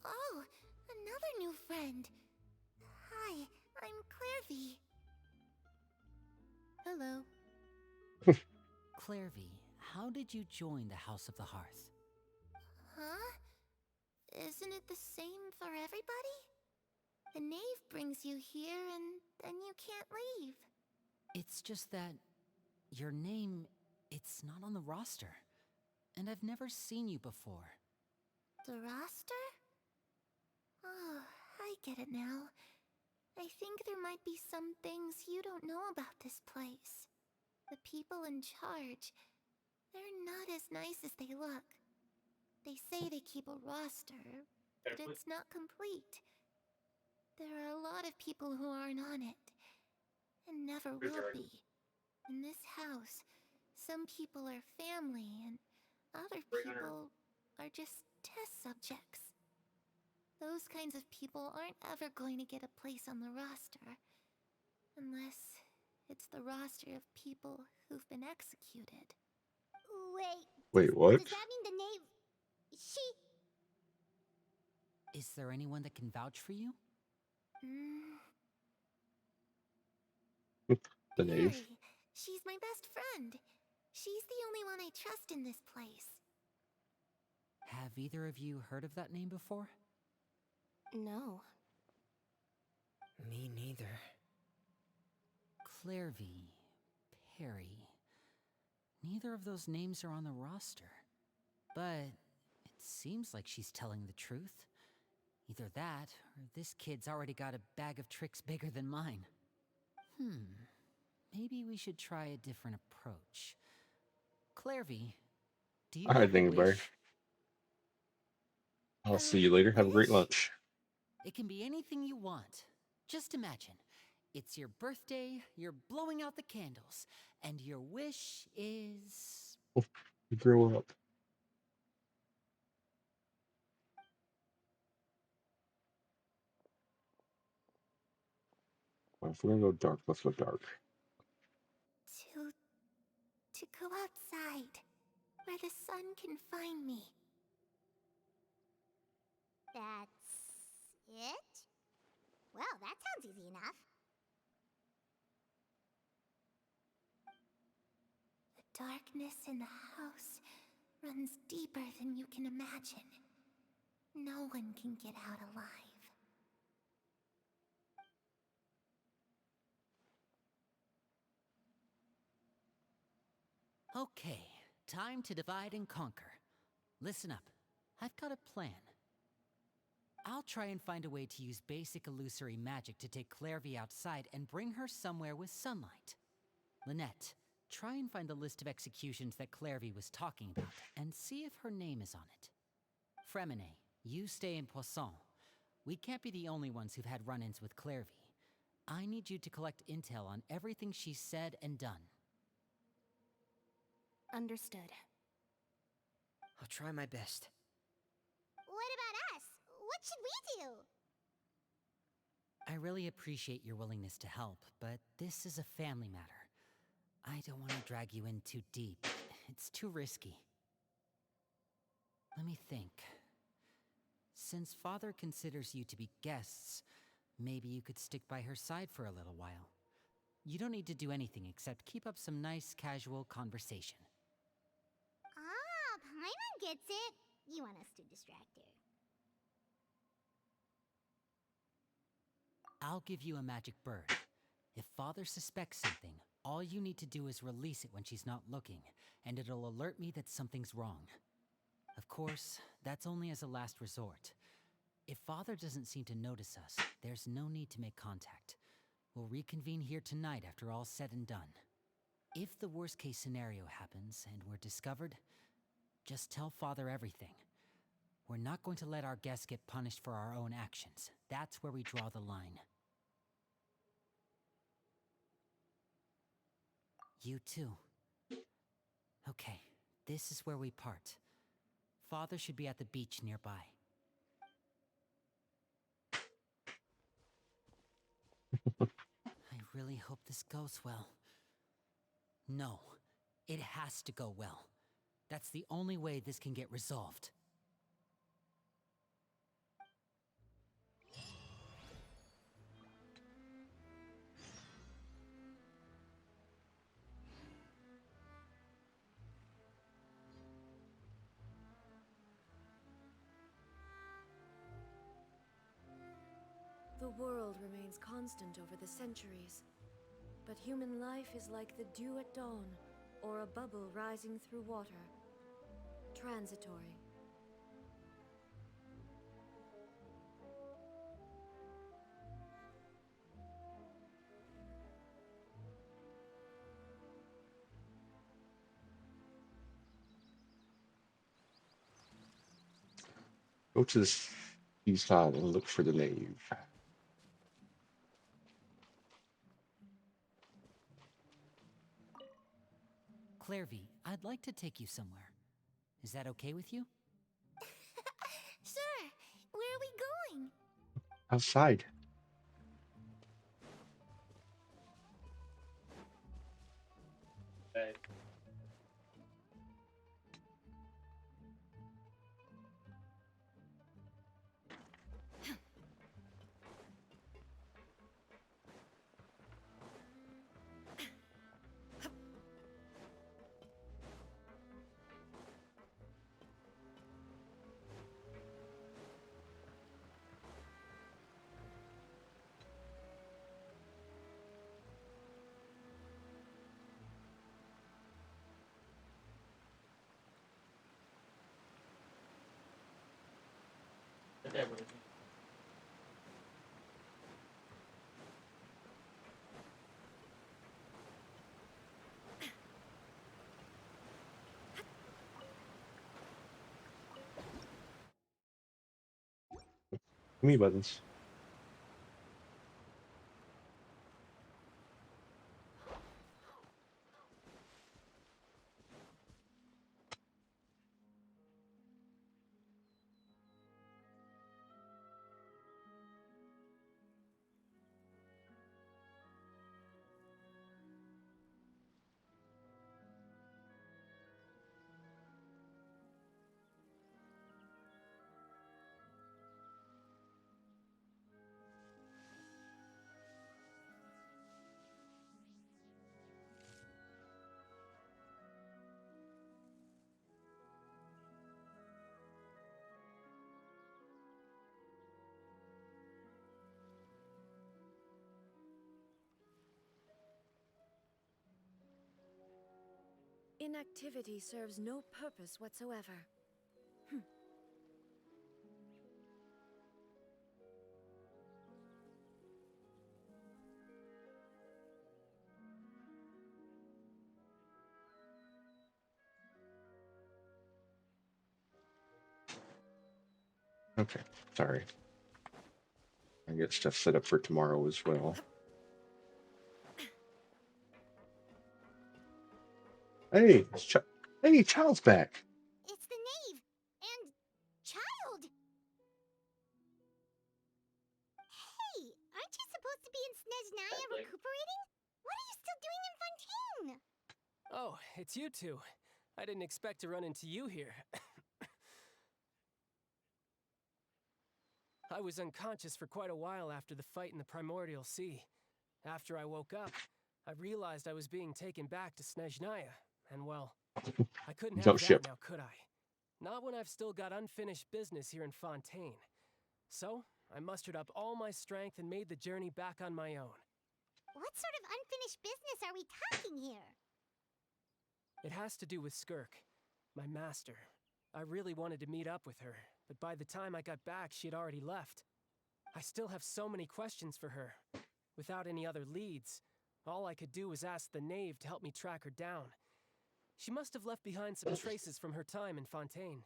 Speaker 3: Oh, another new friend. Hi, I'm Clairvy.
Speaker 8: Hello.
Speaker 2: Clairvy, how did you join the House of the Hearth?
Speaker 3: Huh? Isn't it the same for everybody? The knave brings you here and then you can't leave.
Speaker 2: It's just that your name, it's not on the roster. And I've never seen you before.
Speaker 3: The roster? Oh, I get it now. I think there might be some things you don't know about this place. The people in charge, they're not as nice as they look. They say they keep a roster, but it's not complete. There are a lot of people who aren't on it, and never will be. In this house, some people are family, and other people are just test subjects. Those kinds of people aren't ever going to get a place on the roster, unless it's the roster of people who've been executed. Wait,
Speaker 1: Wait, what?
Speaker 3: does that mean the knave... She...
Speaker 2: Is there anyone that can vouch for you?
Speaker 1: The knave.
Speaker 3: Barry. She's my best friend. She's the only one I trust in this place.
Speaker 2: Have either of you heard of that name before?
Speaker 8: No.
Speaker 10: Me neither.
Speaker 2: Clairvy, Perry. Neither of those names are on the roster. But it seems like she's telling the truth. Either that, or this kid's already got a bag of tricks bigger than mine. Maybe we should try a different approach. Clairvy, do you
Speaker 1: All right,
Speaker 2: have a
Speaker 1: thank you, Barry.
Speaker 2: wish?
Speaker 1: I'll see you later. Have a great
Speaker 3: Wish?
Speaker 1: lunch.
Speaker 2: It can be anything you want. Just imagine. It's your birthday, you're blowing out the candles, and your wish is...
Speaker 1: You grow up. Well, if we're gonna go dark, let's go dark.
Speaker 3: To go outside, where the sun can find me. That's it? Well, that sounds easy enough. The darkness in the house runs deeper than you can imagine. No one can get out alive.
Speaker 2: Okay, time to divide and conquer. Listen up, I've got a plan. I'll try and find a way to use basic illusory magic to take Clairvy outside and bring her somewhere with sunlight. Lynette, try and find the list of executions that Clairvy was talking about, and see if her name is on it. Fremine, you stay in Poisson. We can't be the only ones who've had run-ins with Clairvy. I need you to collect intel on everything she's said and done.
Speaker 8: Understood.
Speaker 10: I'll try my best.
Speaker 3: What about us? What should we do?
Speaker 2: I really appreciate your willingness to help, but this is a family matter. I don't want to drag you in too deep. It's too risky. Let me think. Since Father considers you to be guests, maybe you could stick by her side for a little while. You don't need to do anything except keep up some nice, casual conversation.
Speaker 3: Claire gets it. You want us to distract her.
Speaker 2: I'll give you a magic bird. If Father suspects something, all you need to do is release it when she's not looking, and it'll alert me that something's wrong. Of course, that's only as a last resort. If Father doesn't seem to notice us, there's no need to make contact. We'll reconvene here tonight after all's said and done. If the worst case scenario happens and we're discovered, just tell Father everything. We're not going to let our guests get punished for our own actions. That's where we draw the line. You too. Okay, this is where we part. Father should be at the beach nearby. I really hope this goes well. No, it has to go well. That's the only way this can get resolved.
Speaker 4: The world remains constant over the centuries, but human life is like the dew at dawn, or a bubble rising through water. Transitory.
Speaker 1: Go to the east side and look for the nave.
Speaker 2: Clairvy, I'd like to take you somewhere. Is that okay with you?
Speaker 3: Sure. Where are we going?
Speaker 1: Outside. Me buttons.
Speaker 4: Inactivity serves no purpose whatsoever.
Speaker 1: Okay, sorry. I get stuff set up for tomorrow as well. Hey, hey, Child's back.
Speaker 3: It's the knave. And child. Hey, aren't you supposed to be in Snezhnaya recuperating? What are you still doing in Fontaine?
Speaker 11: Oh, it's you two. I didn't expect to run into you here. I was unconscious for quite a while after the fight in the Primordial Sea. After I woke up, I realized I was being taken back to Snezhnaya, and well, I couldn't have
Speaker 1: Jump
Speaker 11: that
Speaker 1: ship.
Speaker 11: now, could I? Not when I've still got unfinished business here in Fontaine. So, I mustered up all my strength and made the journey back on my own.
Speaker 3: What sort of unfinished business are we talking here?
Speaker 11: It has to do with Skirk, my master. I really wanted to meet up with her, but by the time I got back, she had already left. I still have so many questions for her. Without any other leads, all I could do was ask the knave to help me track her down. She must have left behind some traces from her time in Fontaine.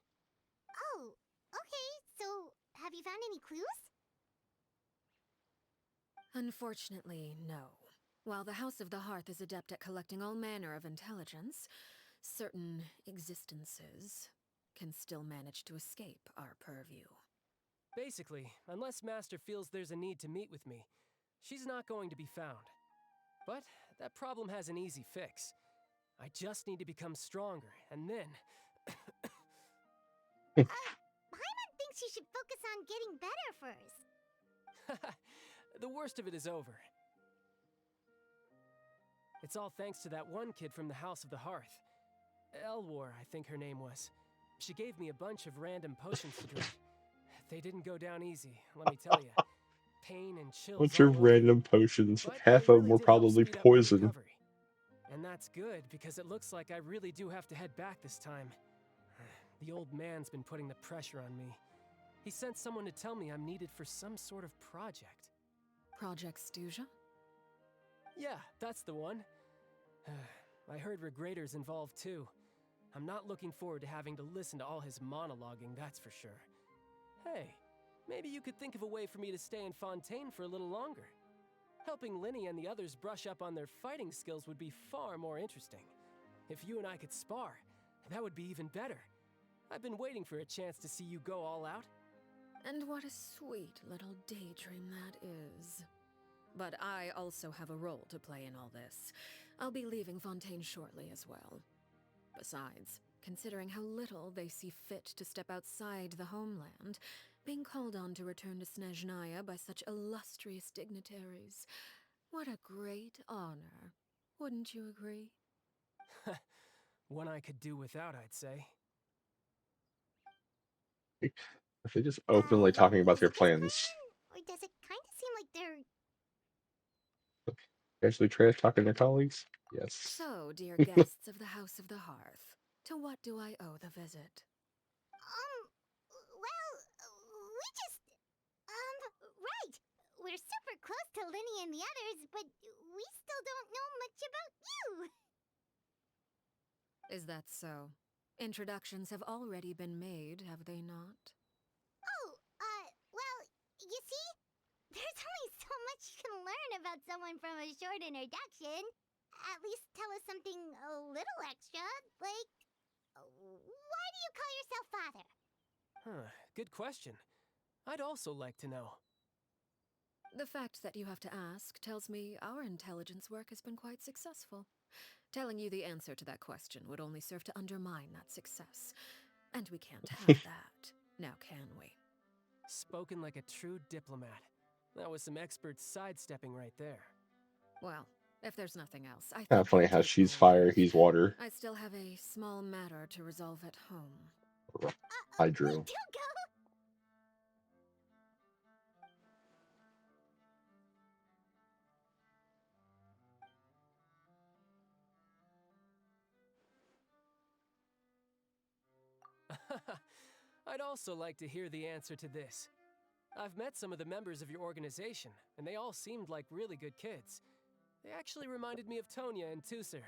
Speaker 3: Oh, okay, so have you found any clues?
Speaker 4: Unfortunately, no. While the House of the Hearth is adept at collecting all manner of intelligence, certain existences can still manage to escape our purview.
Speaker 11: Basically, unless Master feels there's a need to meet with me, she's not going to be found. But that problem has an easy fix. I just need to become stronger, and then...
Speaker 3: Paimon thinks you should focus on getting better first.
Speaker 11: The worst of it is over. It's all thanks to that one kid from the House of the Hearth. Elwar, I think her name was. She gave me a bunch of random potions to drink. They didn't go down easy, let me tell you. Pain and chills
Speaker 1: Bunch
Speaker 11: all
Speaker 1: of
Speaker 11: over.
Speaker 1: random potions.
Speaker 11: But
Speaker 1: Half
Speaker 11: they
Speaker 1: of them
Speaker 11: really
Speaker 1: were
Speaker 11: did help
Speaker 1: probably
Speaker 11: speed up my
Speaker 1: poison.
Speaker 11: recovery. And that's good, because it looks like I really do have to head back this time. The old man's been putting the pressure on me. He sent someone to tell me I'm needed for some sort of project.
Speaker 4: Project Stuja?
Speaker 11: Yeah, that's the one. I heard Regrader's involved too. I'm not looking forward to having to listen to all his monologuing, that's for sure. Hey, maybe you could think of a way for me to stay in Fontaine for a little longer. Helping Linny and the others brush up on their fighting skills would be far more interesting. If you and I could spar, that would be even better. I've been waiting for a chance to see you go all out.
Speaker 4: And what a sweet little daydream that is. But I also have a role to play in all this. I'll be leaving Fontaine shortly as well. Besides, considering how little they see fit to step outside the homeland, being called on to return to Snezhnaya by such illustrious dignitaries, what a great honor. Wouldn't you agree?
Speaker 11: One I could do without, I'd say.
Speaker 1: If they just openly talking about
Speaker 3: Is
Speaker 1: their
Speaker 3: it this
Speaker 1: plans.
Speaker 3: person, or does it kind of seem like they're...
Speaker 1: Actually trash talking their colleagues? Yes.
Speaker 4: So, dear guests of the House of the Hearth, to what do I owe the visit?
Speaker 3: Well, we just... right. We're super close to Linny and the others, but we still don't know much about you.
Speaker 4: Is that so? Introductions have already been made, have they not?
Speaker 3: Oh, well, you see, there's only so much you can learn about someone from a short introduction. At least tell us something a little extra, like, why do you call yourself father?
Speaker 11: Huh, good question. I'd also like to know.
Speaker 4: The fact that you have to ask tells me our intelligence work has been quite successful. Telling you the answer to that question would only serve to undermine that success. And we can't have that, now can we?
Speaker 11: Spoken like a true diplomat. That was some expert sidestepping right there.
Speaker 4: Well, if there's nothing else, I
Speaker 1: Kind of
Speaker 4: think
Speaker 1: funny
Speaker 4: I'll
Speaker 1: how
Speaker 4: take
Speaker 1: she's
Speaker 4: my
Speaker 1: fire,
Speaker 4: leave.
Speaker 1: he's water.
Speaker 4: I still have a small matter to resolve at home.
Speaker 1: Hydro.
Speaker 3: Wait, don't go!
Speaker 11: I'd also like to hear the answer to this. I've met some of the members of your organization, and they all seemed like really good kids. They actually reminded me of Tonya and Tusser.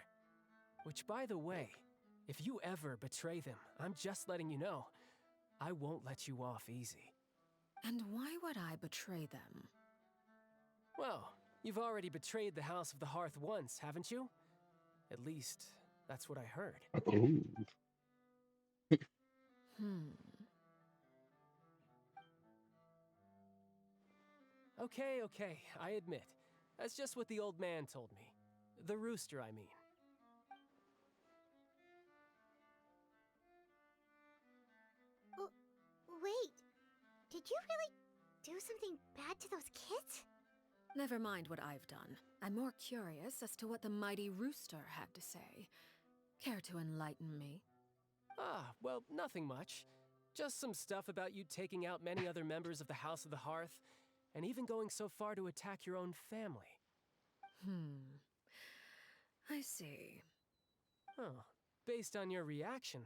Speaker 11: Which, by the way, if you ever betray them, I'm just letting you know, I won't let you off easy.
Speaker 4: And why would I betray them?
Speaker 11: Well, you've already betrayed the House of the Hearth once, haven't you? At least, that's what I heard.
Speaker 1: Ooh.
Speaker 11: Okay, I admit. That's just what the old man told me. The rooster, I mean.
Speaker 3: Wait, did you really do something bad to those kids?
Speaker 4: Never mind what I've done. I'm more curious as to what the mighty rooster had to say. Care to enlighten me?
Speaker 11: Ah, well, nothing much. Just some stuff about you taking out many other members of the House of the Hearth, and even going so far to attack your own family.
Speaker 4: Hmm. I see.
Speaker 11: Oh, based on your reaction,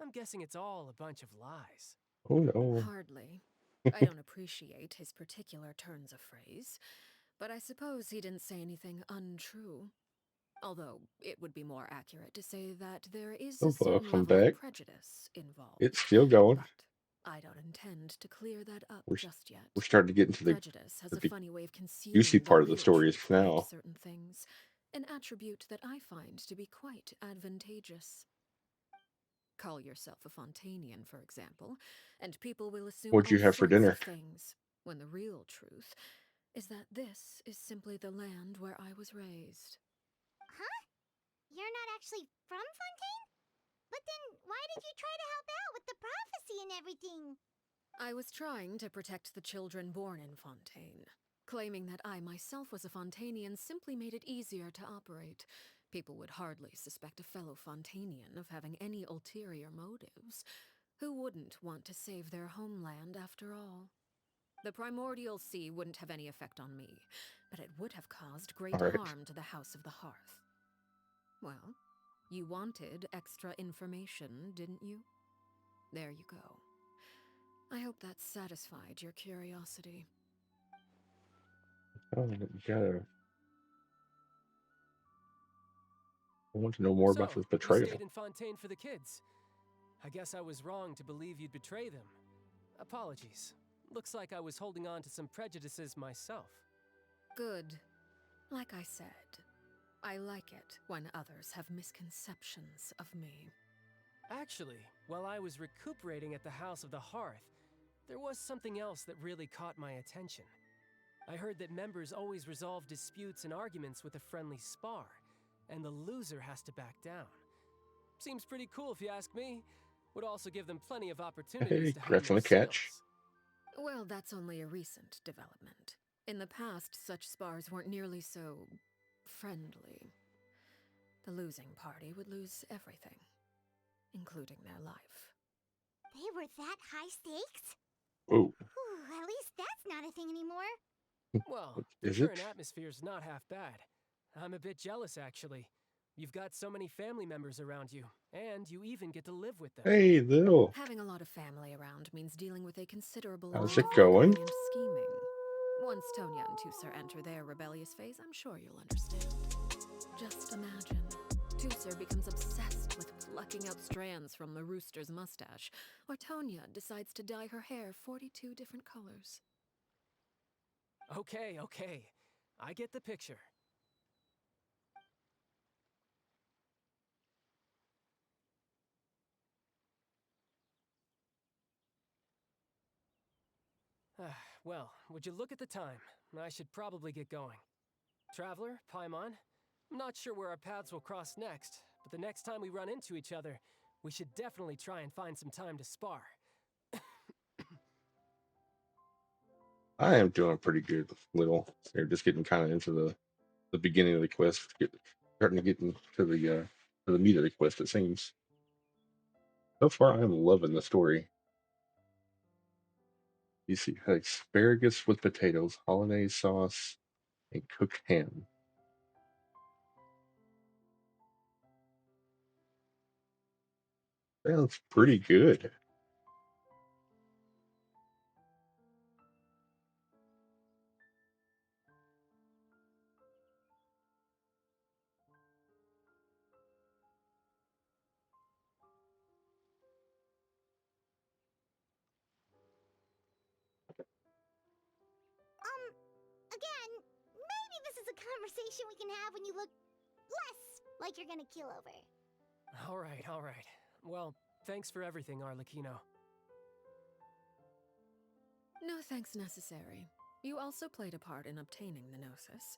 Speaker 11: I'm guessing it's all a bunch of lies.
Speaker 1: Oh no.
Speaker 4: Hardly. I don't appreciate his particular turns of phrase, but I suppose he didn't say anything untrue. Although it would be more accurate to say that there is a
Speaker 1: Oh,
Speaker 4: certain
Speaker 1: welcome
Speaker 4: level of
Speaker 1: back.
Speaker 4: prejudice
Speaker 1: It's
Speaker 4: involved.
Speaker 1: still going.
Speaker 4: But I don't intend to clear that up
Speaker 1: We're
Speaker 4: just
Speaker 1: we're
Speaker 4: yet.
Speaker 1: starting to get into
Speaker 4: Prejudice has
Speaker 1: the
Speaker 4: a
Speaker 1: big
Speaker 4: funny way of
Speaker 1: juicy
Speaker 4: concealing the
Speaker 1: part of the
Speaker 4: real
Speaker 1: story is
Speaker 4: truth behind
Speaker 1: now.
Speaker 4: certain things, an attribute that I find to be quite advantageous. Call yourself a Fontanian, for example, and people will assume
Speaker 1: What'd you
Speaker 4: all
Speaker 1: have for
Speaker 4: sorts of
Speaker 1: dinner?
Speaker 4: things, when the real truth is that this is simply the land where I was raised.
Speaker 3: Huh? You're not actually from Fontaine? But then why did you try to help out with the prophecy and everything?
Speaker 4: I was trying to protect the children born in Fontaine. Claiming that I myself was a Fontanian simply made it easier to operate. People would hardly suspect a fellow Fontanian of having any ulterior motives. Who wouldn't want to save their homeland after all? The primordial sea wouldn't have any effect on me, but it would have caused
Speaker 1: All
Speaker 4: great
Speaker 1: right.
Speaker 4: harm to the House of the Hearth. Well, you wanted extra information, didn't you? There you go. I hope that satisfied your curiosity.
Speaker 1: Oh, you gotta. I want to know more about
Speaker 11: So,
Speaker 1: this
Speaker 11: you stayed
Speaker 1: betrayal.
Speaker 11: in Fontaine for the kids. I guess I was wrong to believe you'd betray them. Apologies. Looks like I was holding on to some prejudices myself.
Speaker 4: Good. Like I said, I like it when others have misconceptions of me.
Speaker 11: Actually, while I was recuperating at the House of the Hearth, there was something else that really caught my attention. I heard that members always resolve disputes and arguments with a friendly spar, and the loser has to back down. Seems pretty cool if you ask me. Would also give them plenty of opportunities
Speaker 1: Hey,
Speaker 11: to hone
Speaker 1: correcting
Speaker 11: their
Speaker 1: the catch.
Speaker 11: skills.
Speaker 4: Well, that's only a recent development. In the past, such spars weren't nearly so friendly. The losing party would lose everything, including their life.
Speaker 3: They were that high stakes?
Speaker 1: Oh,
Speaker 3: Whew, at least that's not a thing anymore.
Speaker 11: Well, the
Speaker 1: is
Speaker 11: current
Speaker 1: it?
Speaker 11: atmosphere's not half bad. I'm a bit jealous, actually. You've got so many family members around you, and you even get to live with them.
Speaker 1: Hey, Lil.
Speaker 4: Having a lot of family around means dealing with a considerable
Speaker 1: How's
Speaker 4: amount
Speaker 1: it
Speaker 4: of
Speaker 1: going?
Speaker 4: bickering and scheming. Once Tonya and Tusser enter their rebellious phase, I'm sure you'll understand. Just imagine. Tusser becomes obsessed with plucking out strands from the rooster's mustache, or Tonya decides to dye her hair 42 different colors.
Speaker 11: Okay, okay. I get the picture. Well, would you look at the time? I should probably get going. Traveler, Paimon, I'm not sure where our paths will cross next, but the next time we run into each other, we should definitely try and find some time to spar.
Speaker 1: I am doing pretty good, Lil. They're just getting kind of into the beginning of the quest, starting to get into the meat of the quest. It seems. So far, I'm loving the story. You see asparagus with potatoes, hollandaise sauce, and cooked ham. Sounds pretty good.
Speaker 3: Again, maybe this is a conversation we can have when you look less like you're gonna kill over.
Speaker 11: Alright, alright. Well, thanks for everything, Arlecchino.
Speaker 4: No thanks necessary. You also played a part in obtaining the Gnosis.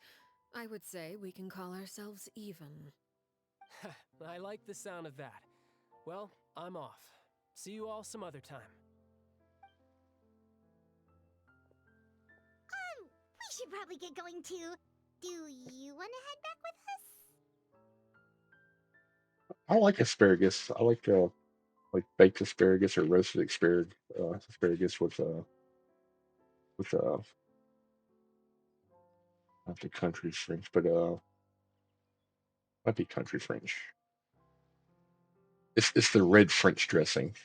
Speaker 4: I would say we can call ourselves even.
Speaker 11: I like the sound of that. Well, I'm off. See you all some other time.
Speaker 3: We should probably get going too. Do you wanna head back with us?
Speaker 1: I like asparagus. I like like baked asparagus or roasted asparagus with not the country French, but might be country French. It's the red French dressing.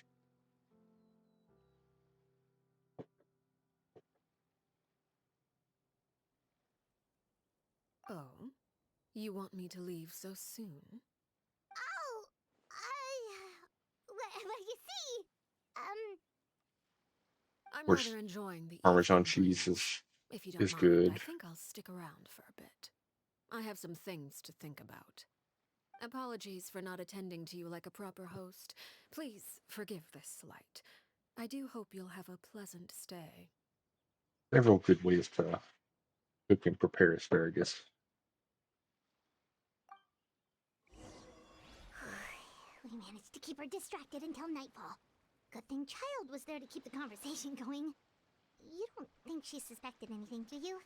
Speaker 4: Oh? You want me to leave so soon?
Speaker 3: Oh, well, you see,
Speaker 4: I'm
Speaker 1: Of course,
Speaker 4: rather enjoying the
Speaker 1: Parmesan
Speaker 4: evening
Speaker 1: cheese
Speaker 4: breeze. If you don't
Speaker 1: is
Speaker 4: mind,
Speaker 1: good.
Speaker 4: I think I'll stick around for a bit. I have some things to think about. Apologies for not attending to you like a proper host. Please forgive this slight. I do hope you'll have a pleasant stay.
Speaker 1: Several good ways to cook and prepare asparagus.
Speaker 3: we managed to keep her distracted until nightfall. Good thing Child was there to keep the conversation going. You don't think she suspected anything, do you?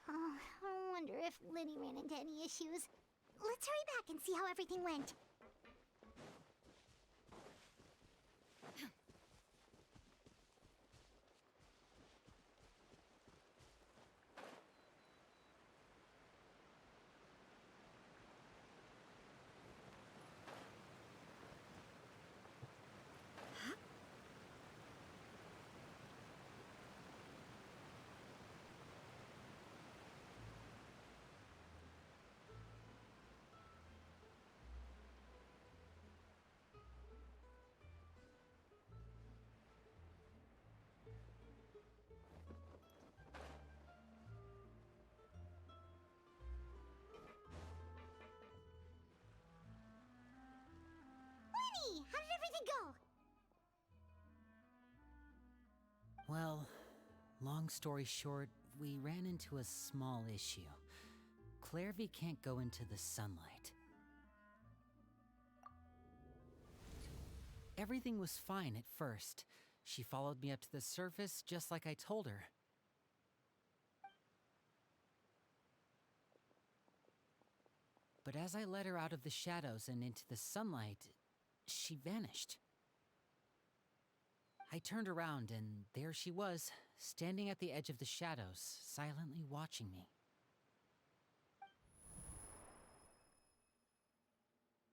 Speaker 3: Oh, I wonder if Liddy ran into any issues. Let's hurry back and see how everything went. Winnie, how did everything go?
Speaker 2: Well, long story short, we ran into a small issue. Clairvy can't go into the sunlight. Everything was fine at first. She followed me up to the surface just like I told her. But as I led her out of the shadows and into the sunlight, she vanished. I turned around and there she was, standing at the edge of the shadows, silently watching me.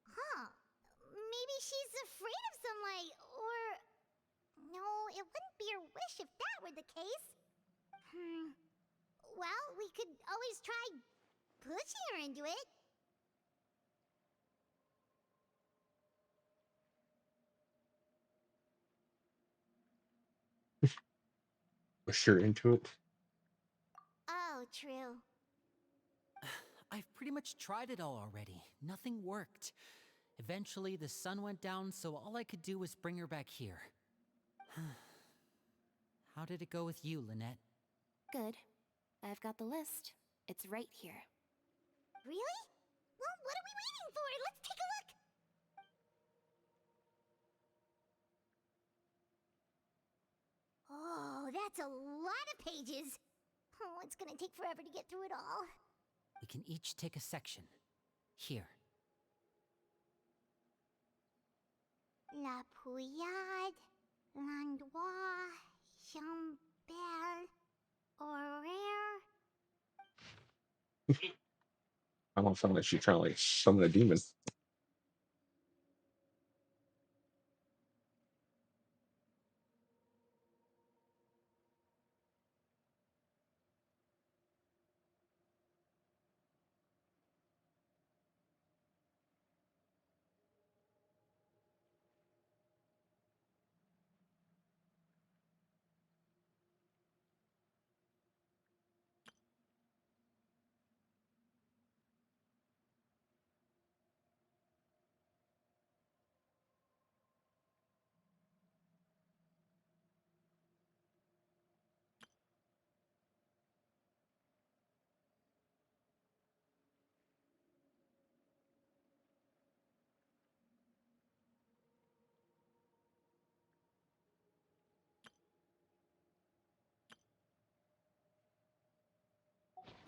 Speaker 3: Huh. Maybe she's afraid of sunlight, or... No, it wouldn't be her wish if that were the case. Well, we could always try pushing her into it.
Speaker 1: Push her into it.
Speaker 3: Oh, true.
Speaker 2: I've pretty much tried it all already. Nothing worked. Eventually, the sun went down, so all I could do was bring her back here. How did it go with you, Lynette?
Speaker 8: Good. I've got the list. It's right here.
Speaker 3: Really? Well, what are we waiting for? Let's take a look! Oh, that's a lot of pages. Oh, it's gonna take forever to get through it all.
Speaker 2: We can each take a section. Here.
Speaker 3: La Pouillade, L'Endroit, Chambel, Horaire.
Speaker 1: I don't sound like she's trying to like summon a demon.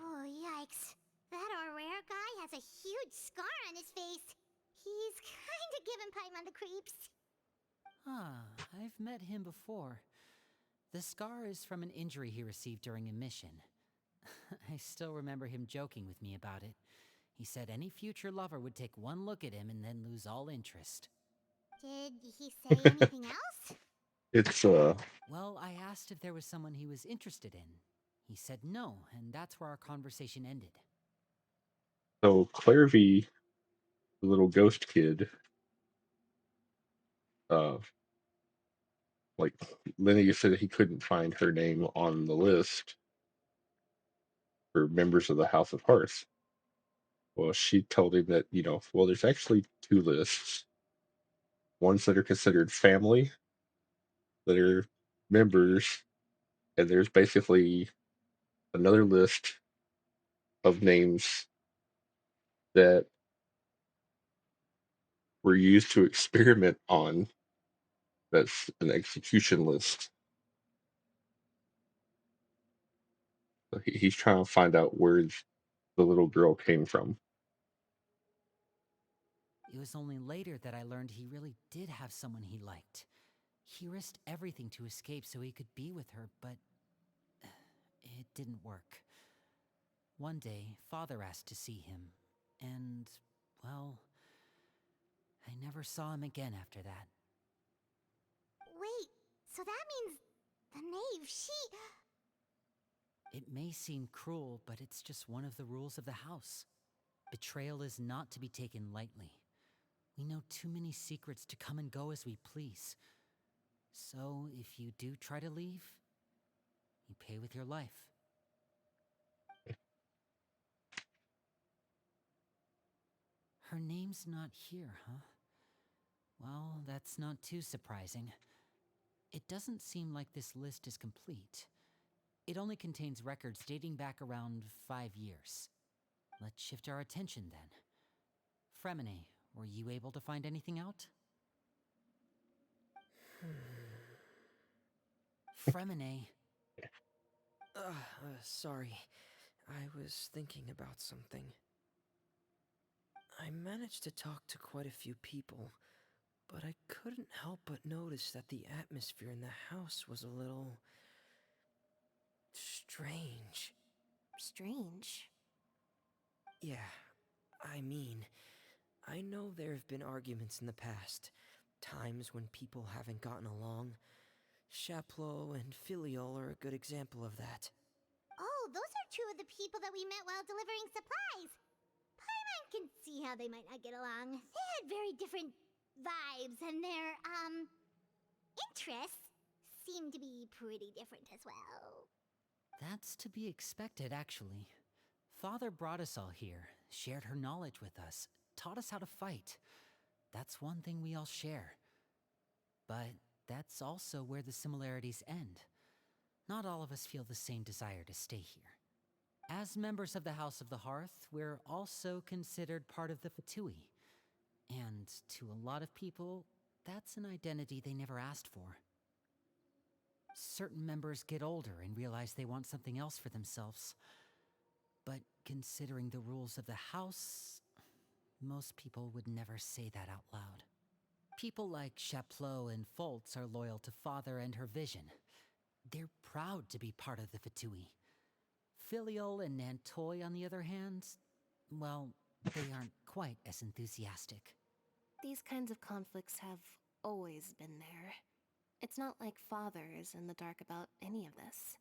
Speaker 3: Oh, yikes. That Horaire guy has a huge scar on his face. He's kinda giving Paimon the creeps.
Speaker 2: Ah, I've met him before. The scar is from an injury he received during a mission. I still remember him joking with me about it. He said any future lover would take one look at him and then lose all interest.
Speaker 3: Did he say anything else?
Speaker 1: It's
Speaker 2: Well, I asked if there was someone he was interested in. He said no, and that's where our conversation ended.
Speaker 1: so Clairvy, the little ghost kid, uh, like Lenny said he couldn't find her name on the list for members of the House of Hearth. Well, she told him that, well, there's actually two lists. Ones that are considered family, that are members, and there's basically another list of names that were used to experiment on. That's an execution list. So he's trying to find out where the little girl came from.
Speaker 2: It was only later that I learned he really did have someone he liked. He risked everything to escape so he could be with her, but it didn't work. One day, Father asked to see him, and, well, I never saw him again after that.
Speaker 3: Wait, so that means the knave, she...
Speaker 2: It may seem cruel, but it's just one of the rules of the house. Betrayal is not to be taken lightly. We know too many secrets to come and go as we please. So, if you do try to leave, you pay with your life. Her name's not here, huh? Well, that's not too surprising. It doesn't seem like this list is complete. It only contains records dating back around 5 years. Let's shift our attention then. Fremine, were you able to find anything out? Fremine.
Speaker 10: Sorry. I was thinking about something. I managed to talk to quite a few people, but I couldn't help but notice that the atmosphere in the house was a little... strange.
Speaker 8: Strange.
Speaker 10: Yeah, I mean, I know there have been arguments in the past, times when people haven't gotten along. Chaplot and Filial are a good example of that.
Speaker 3: Oh, those are two of the people that we met while delivering supplies. Paimon can see how they might not get along. They had very different vibes, and their, interests seem to be pretty different as well.
Speaker 2: That's to be expected, actually. Father brought us all here, shared her knowledge with us, taught us how to fight. That's one thing we all share. But that's also where the similarities end. Not all of us feel the same desire to stay here. As members of the House of the Hearth, we're also considered part of the Fatui. And to a lot of people, that's an identity they never asked for. Certain members get older and realize they want something else for themselves. But considering the rules of the house, most people would never say that out loud. People like Chaplot and Foltz are loyal to Father and her vision. They're proud to be part of the Fatui. Filial and Nantoy, on the other hand, well, they aren't quite as enthusiastic.
Speaker 8: These kinds of conflicts have always been there. It's not like Father is in the dark about any of this.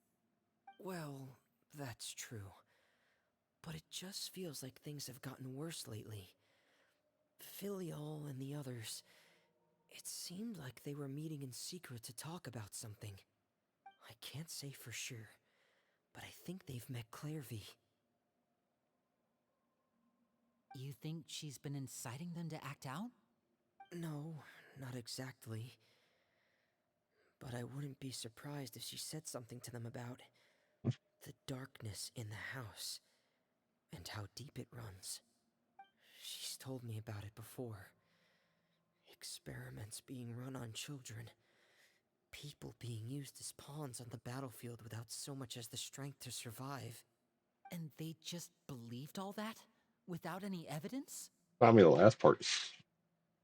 Speaker 10: Well, that's true. But it just feels like things have gotten worse lately. Filial and the others, it seemed like they were meeting in secret to talk about something. I can't say for sure, but I think they've met Clairvy.
Speaker 2: You think she's been inciting them to act out?
Speaker 10: No, not exactly. But I wouldn't be surprised if she said something to them about the darkness in the house and how deep it runs. She's told me about it before. Experiments being run on children. People being used as pawns on the battlefield without so much as the strength to survive.
Speaker 2: And they just believed all that? Without any evidence?
Speaker 1: I mean, the last part's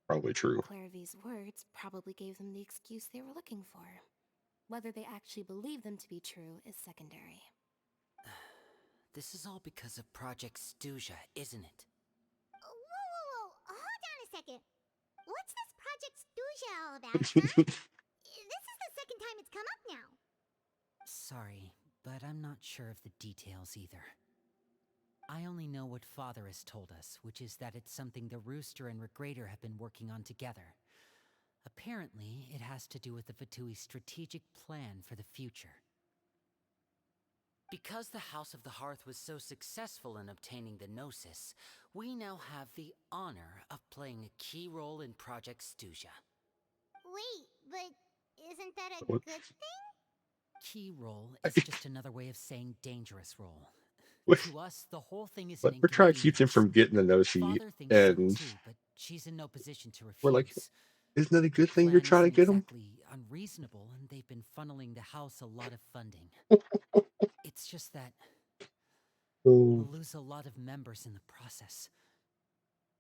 Speaker 1: Probably true.
Speaker 8: Clairvy's words probably gave them the excuse they were looking for. Whether they actually believe them to be true is secondary.
Speaker 2: This is all because of Project Stuja, isn't it?
Speaker 3: Whoa, whoa, whoa! Hold on a second. What's this Project Stuja all about, huh? This is the second time it's come up now.
Speaker 2: Sorry, but I'm not sure of the details either. I only know what Father has told us, which is that it's something the Rooster and Regrader have been working on together. Apparently, it has to do with the Fatui's strategic plan for the future. Because the House of the Hearth was so successful in obtaining the Gnosis, we now have the honor of playing a key role in Project Stuja.
Speaker 3: Wait, but isn't that a
Speaker 1: What?
Speaker 3: good thing?
Speaker 2: Key role is just another way of saying dangerous role.
Speaker 1: What?
Speaker 2: To us, the whole thing is an
Speaker 1: Like, we're trying to keep them
Speaker 2: inconvenience.
Speaker 1: from getting the Nosy,
Speaker 2: Father thinks so
Speaker 1: and
Speaker 2: too, but she's in no position to
Speaker 1: we're like,
Speaker 2: refuse.
Speaker 1: isn't that a
Speaker 2: The
Speaker 1: good thing you're
Speaker 2: plan
Speaker 1: trying to
Speaker 2: isn't
Speaker 1: get them?
Speaker 2: exactly unreasonable, and they've been funneling the house a lot of funding. It's just that
Speaker 1: Oh,
Speaker 2: we'll lose a lot of members in the process.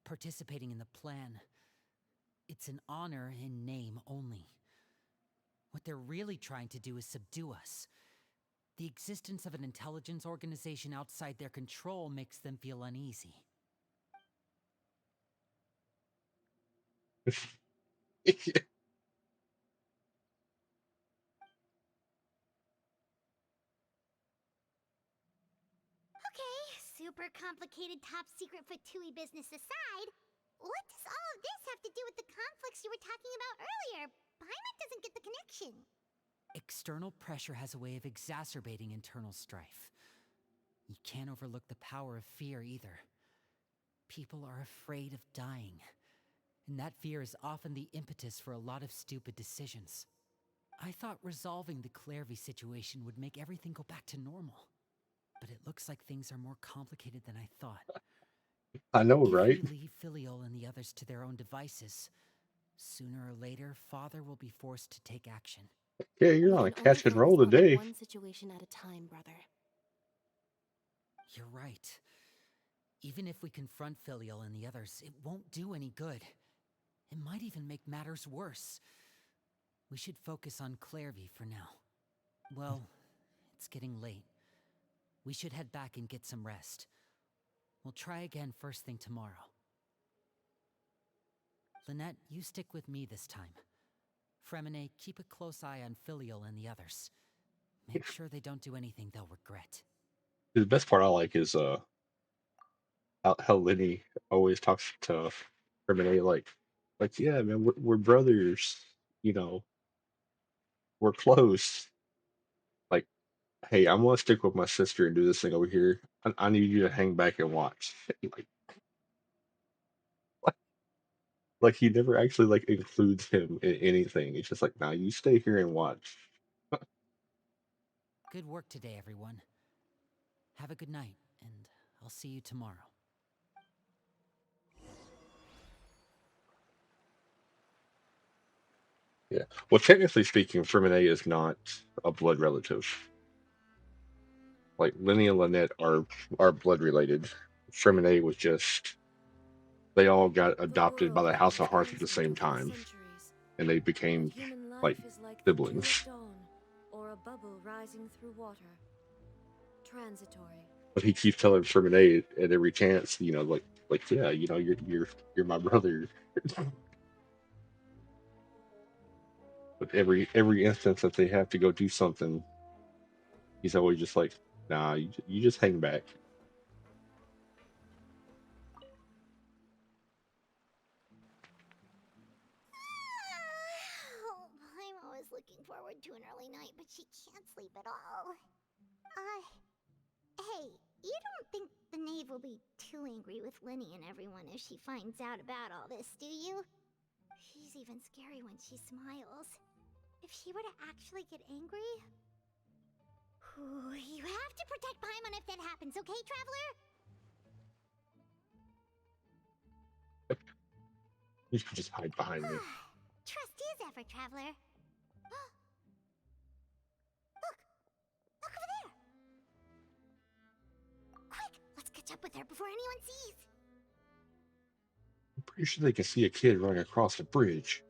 Speaker 2: Participating in the plan, it's an honor in name only. What they're really trying to do is subdue us. The existence of an intelligence organization outside their control makes them feel uneasy.
Speaker 3: Okay, super complicated top secret Fatui business aside, what does all of this have to do with the conflicts you were talking about earlier? Paimon doesn't get the connection.
Speaker 2: External pressure has a way of exacerbating internal strife. You can't overlook the power of fear either. People are afraid of dying, and that fear is often the impetus for a lot of stupid decisions. I thought resolving the Clairvy situation would make everything go back to normal. But it looks like things are more complicated than I thought.
Speaker 1: I know,
Speaker 2: If
Speaker 1: right?
Speaker 2: we leave Filial and the others to their own devices, sooner or later, Father will be forced to take action.
Speaker 1: Yeah, you're
Speaker 8: We
Speaker 1: on a
Speaker 8: can only
Speaker 1: catch and
Speaker 8: focus
Speaker 1: roll
Speaker 8: on
Speaker 1: today.
Speaker 8: one situation at a time, brother.
Speaker 2: You're right. Even if we confront Filial and the others, it won't do any good. It might even make matters worse. We should focus on Clairvy for now. Well, it's getting late. We should head back and get some rest. We'll try again first thing tomorrow. Lynette, you stick with me this time. Fremine, keep a close eye on Filial and the others. Make sure they don't do anything they'll regret.
Speaker 1: The best part I like is how Lenny always talks to Renee like yeah, man, we're brothers, you know, we're close. Like, hey, I'm gonna stick with my sister and do this thing over here. I need you to hang back and watch. like, like he never actually like includes him in anything. It's just like, now you stay here and watch.
Speaker 2: Good work today, everyone. Have a good night, and I'll see you tomorrow.
Speaker 1: Yeah. Well, technically speaking, Ferminet is not a blood relative. Like Lenny and Lynette are blood related. Ferminet was just they all got
Speaker 4: The
Speaker 1: adopted by
Speaker 4: world
Speaker 1: the
Speaker 4: may
Speaker 1: House
Speaker 4: have
Speaker 1: of Hearth at the
Speaker 4: transferred
Speaker 1: same
Speaker 4: over the
Speaker 1: time,
Speaker 4: centuries,
Speaker 1: and they
Speaker 4: but
Speaker 1: became
Speaker 4: human
Speaker 1: like
Speaker 4: life is like the dew
Speaker 1: siblings.
Speaker 4: at dawn, or a bubble rising through water. Transitory.
Speaker 1: But he keeps telling Ferminet at every chance, like yeah, you're my brother. But every instance that they have to go do something, he's always just like, nah, you just hang back.
Speaker 3: Oh, Paimon was looking forward to an early night, but she can't sleep at all. Hey, you don't think the knave will be too angry with Lenny and everyone if she finds out about all this, do you? She's even scary when she smiles. If she were to actually get angry... You have to protect Paimon if that happens, okay, Traveler?
Speaker 1: You can just hide behind me.
Speaker 3: Trust is ever, Traveler. Look! Look over there! Quick! Let's catch up with her before anyone sees!
Speaker 1: Pretty sure they can see a kid running across the bridge.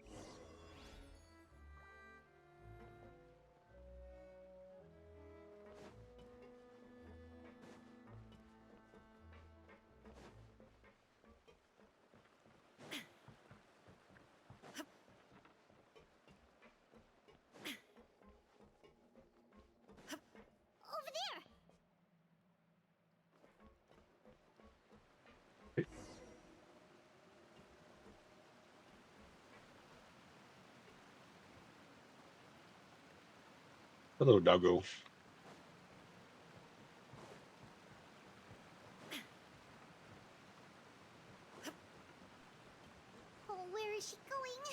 Speaker 3: Over there!
Speaker 1: Hello, doggo.
Speaker 3: Oh, where is she going?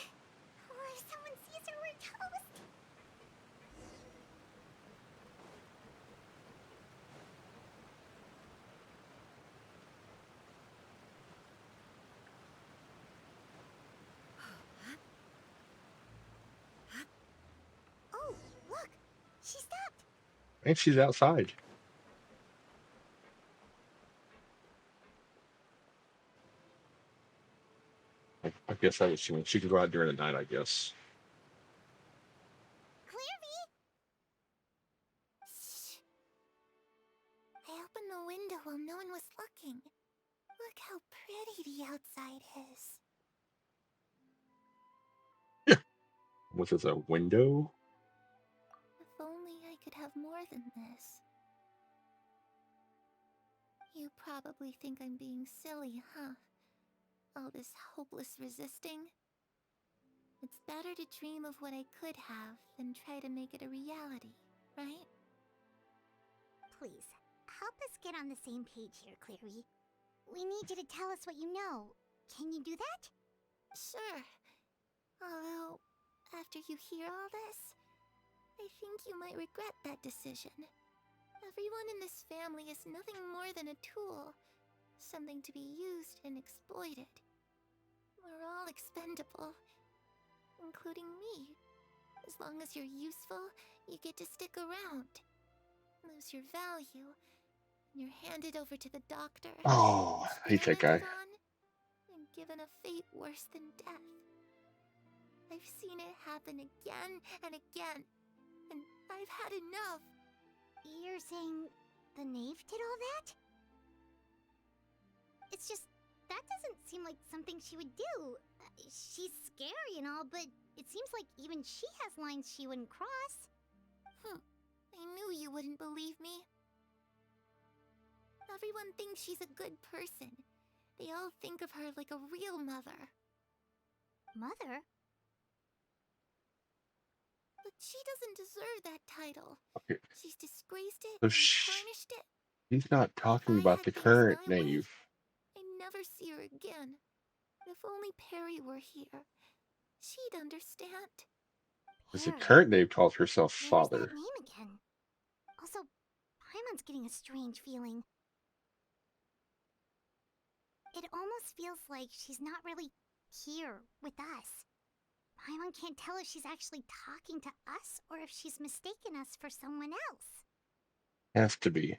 Speaker 3: Oh, if someone sees her, we're toast! Oh, look! She stopped!
Speaker 1: And she's outside. I guess that was she meant. She can go out during the night, I guess.
Speaker 3: Clearly! Shh. I opened the window while no one was looking. Look how pretty the outside is.
Speaker 1: Was this a window?
Speaker 3: If only I could have more than this. You probably think I'm being silly, huh? All this hopeless resisting? It's better to dream of what I could have than try to make it a reality, right? Please, help us get on the same page here, Clary. We need you to tell us what you know. Can you do that? Sure. Although, after you hear all this, I think you might regret that decision. Everyone in this family is nothing more than a tool. Something to be used and exploited. We're all expendable. Including me. As long as you're useful, you get to stick around. Lose your value, and you're handed over to the doctor.
Speaker 1: Oh, I hate that guy.
Speaker 3: Experimented on, and given a fate worse than death. I've seen it happen again and again, and I've had enough. You're saying the knave did all that? It's just, that doesn't seem like something she would do. She's scary and all, but it seems like even she has lines she wouldn't cross. I knew you wouldn't believe me. Everyone thinks she's a good person. They all think of her like a real mother. Mother? But she doesn't deserve that title.
Speaker 1: Okay,
Speaker 3: She's disgraced it
Speaker 1: so
Speaker 3: and tarnished it.
Speaker 1: he's not
Speaker 3: If
Speaker 1: talking
Speaker 3: I
Speaker 1: about
Speaker 3: had
Speaker 1: the
Speaker 3: things
Speaker 1: current
Speaker 3: my way,
Speaker 1: knave.
Speaker 3: I'd never see her again. If only Perry were here, she'd understand.
Speaker 1: Because the
Speaker 3: Perry?
Speaker 1: current knave calls herself
Speaker 3: Where's that
Speaker 1: father.
Speaker 3: name again? Also, Paimon's getting a strange feeling. It almost feels like she's not really here with us. Paimon can't tell if she's actually talking to us or if she's mistaken us for someone else.
Speaker 1: Has to be.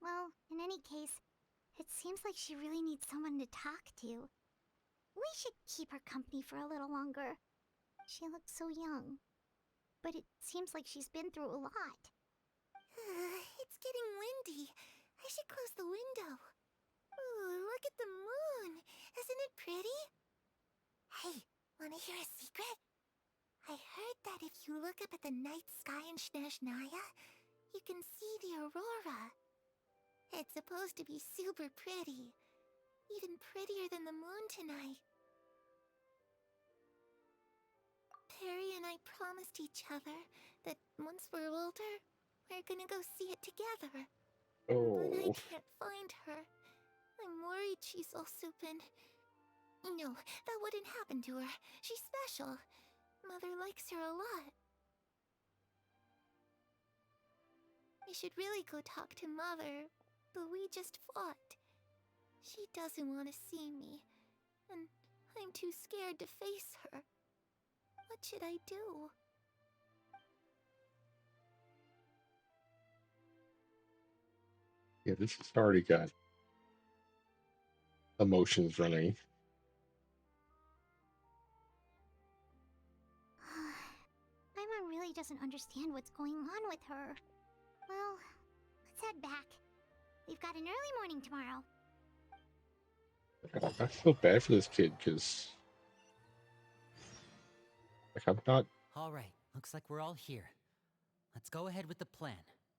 Speaker 3: Well, in any case, it seems like she really needs someone to talk to. We should keep her company for a little longer. She looks so young. But it seems like she's been through a lot. It's getting windy. I should close the window. Ooh, look at the moon. Isn't it pretty? Hey, wanna hear a secret? I heard that if you look up at the night sky in Snezhnaya, you can see the aurora. It's supposed to be super pretty. Even prettier than the moon tonight. Perry and I promised each other that once we're older, we're gonna go see it together. But I
Speaker 1: Oh,
Speaker 3: can't find her. I'm worried she's also been... No, that wouldn't happen to her. She's special. Mother likes her a lot. I should really go talk to Mother, but we just fought. She doesn't want to see me, and I'm too scared to face her. What should I do?
Speaker 1: Yeah, this has already got emotions running.
Speaker 3: Paimon really doesn't understand what's going on with her. Well, let's head back. We've got an early morning tomorrow.
Speaker 1: I feel bad for this kid because, like, I'm not.
Speaker 2: All right, looks like we're all here. Let's go ahead with the plan.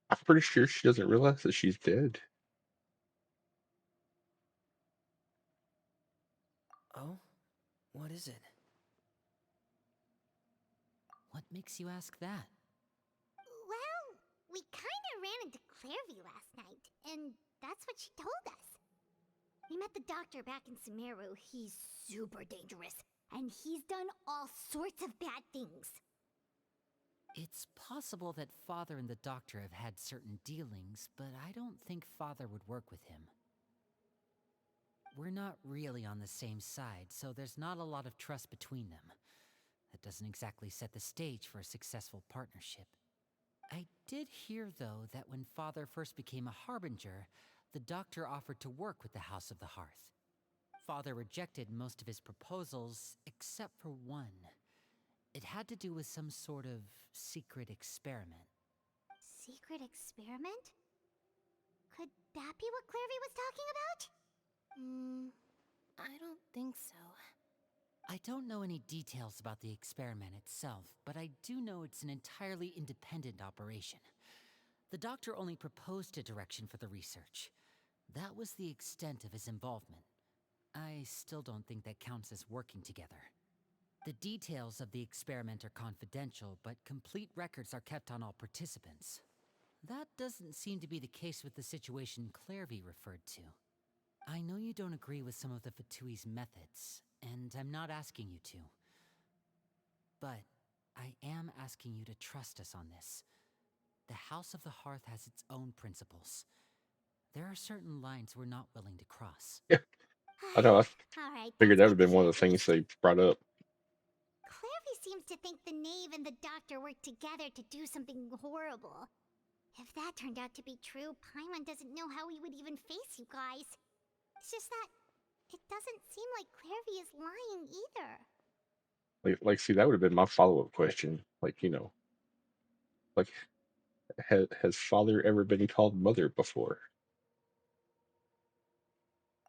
Speaker 1: I'm pretty sure she doesn't realize that she's dead.
Speaker 10: Oh? What is it?
Speaker 2: What makes you ask that?
Speaker 3: Well, we kinda ran into Clairvy last night, and that's what she told us. We met the doctor back in Sumeru. He's super dangerous, and he's done all sorts of bad things.
Speaker 2: It's possible that Father and the Doctor have had certain dealings, but I don't think Father would work with him. We're not really on the same side, so there's not a lot of trust between them. That doesn't exactly set the stage for a successful partnership. I did hear, though, that when Father first became a Harbinger, the Doctor offered to work with the House of the Hearth. Father rejected most of his proposals, except for one. It had to do with some sort of secret experiment.
Speaker 3: Secret experiment? Could that be what Clairvy was talking about?
Speaker 8: I don't think so.
Speaker 2: I don't know any details about the experiment itself, but I do know it's an entirely independent operation. The Doctor only proposed a direction for the research. That was the extent of his involvement. I still don't think that counts as working together. The details of the experiment are confidential, but complete records are kept on all participants. That doesn't seem to be the case with the situation Clairvy referred to. I know you don't agree with some of the Fatui's methods, and I'm not asking you to. But I am asking you to trust us on this. The House of the Hearth has its own principles. There are certain lines we're not willing to cross.
Speaker 1: Yeah, I know. I
Speaker 3: Alright,
Speaker 1: figured
Speaker 3: that's
Speaker 1: that would
Speaker 3: good
Speaker 1: have
Speaker 3: to
Speaker 1: been one
Speaker 3: hear
Speaker 1: of
Speaker 3: at
Speaker 1: the things
Speaker 3: least.
Speaker 1: they brought up.
Speaker 3: Clairvy seems to think the Knave and the Doctor worked together to do something horrible. If that turned out to be true, Paimon doesn't know how he would even face you guys. It's just that it doesn't seem like Clairvy is lying either.
Speaker 1: See, that would have been my follow-up question. Like, has Father ever been called Mother before?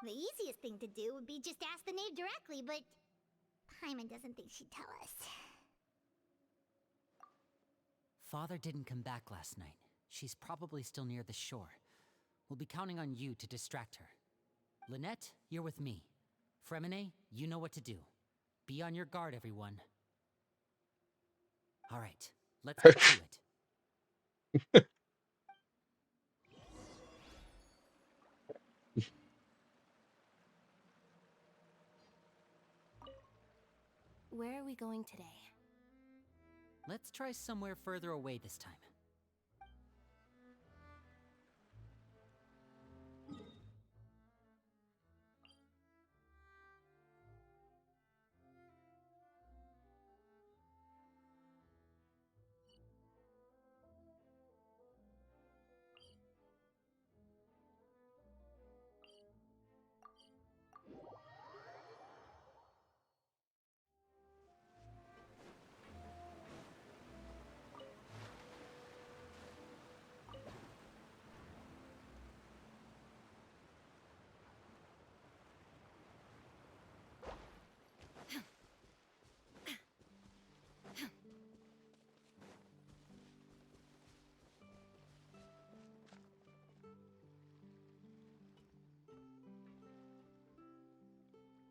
Speaker 3: The easiest thing to do would be just ask the Knave directly, but Paimon doesn't think she'd tell us.
Speaker 2: Father didn't come back last night. She's probably still near the shore. We'll be counting on you to distract her. Lynette, you're with me. Fremine, you know what to do. Be on your guard, everyone. All right, let's get to it.
Speaker 8: Where are we going today?
Speaker 2: Let's try somewhere further away this time.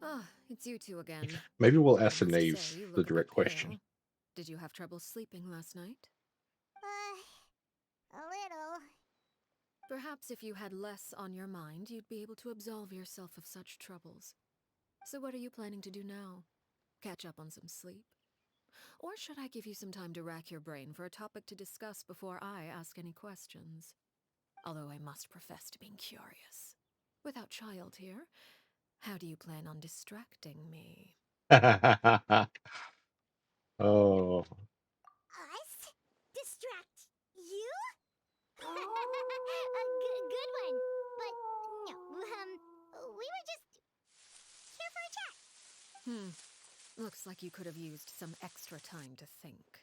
Speaker 4: Ah, it's you two again.
Speaker 1: Maybe we'll
Speaker 4: I
Speaker 1: ask the
Speaker 4: must
Speaker 1: knave
Speaker 4: say, you
Speaker 1: the
Speaker 4: look a bit
Speaker 1: direct question.
Speaker 4: pale. Did you have trouble sleeping last night?
Speaker 3: A little.
Speaker 4: Perhaps if you had less on your mind, you'd be able to absolve yourself of such troubles. So what are you planning to do now? Catch up on some sleep? Or should I give you some time to rack your brain for a topic to discuss before I ask any questions? Although I must profess to being curious. Without child here, how do you plan on distracting me?
Speaker 1: Oh,
Speaker 3: Us? Distract you? A good one. But no, we were just here for a chat.
Speaker 4: Hmm. Looks like you could have used some extra time to think.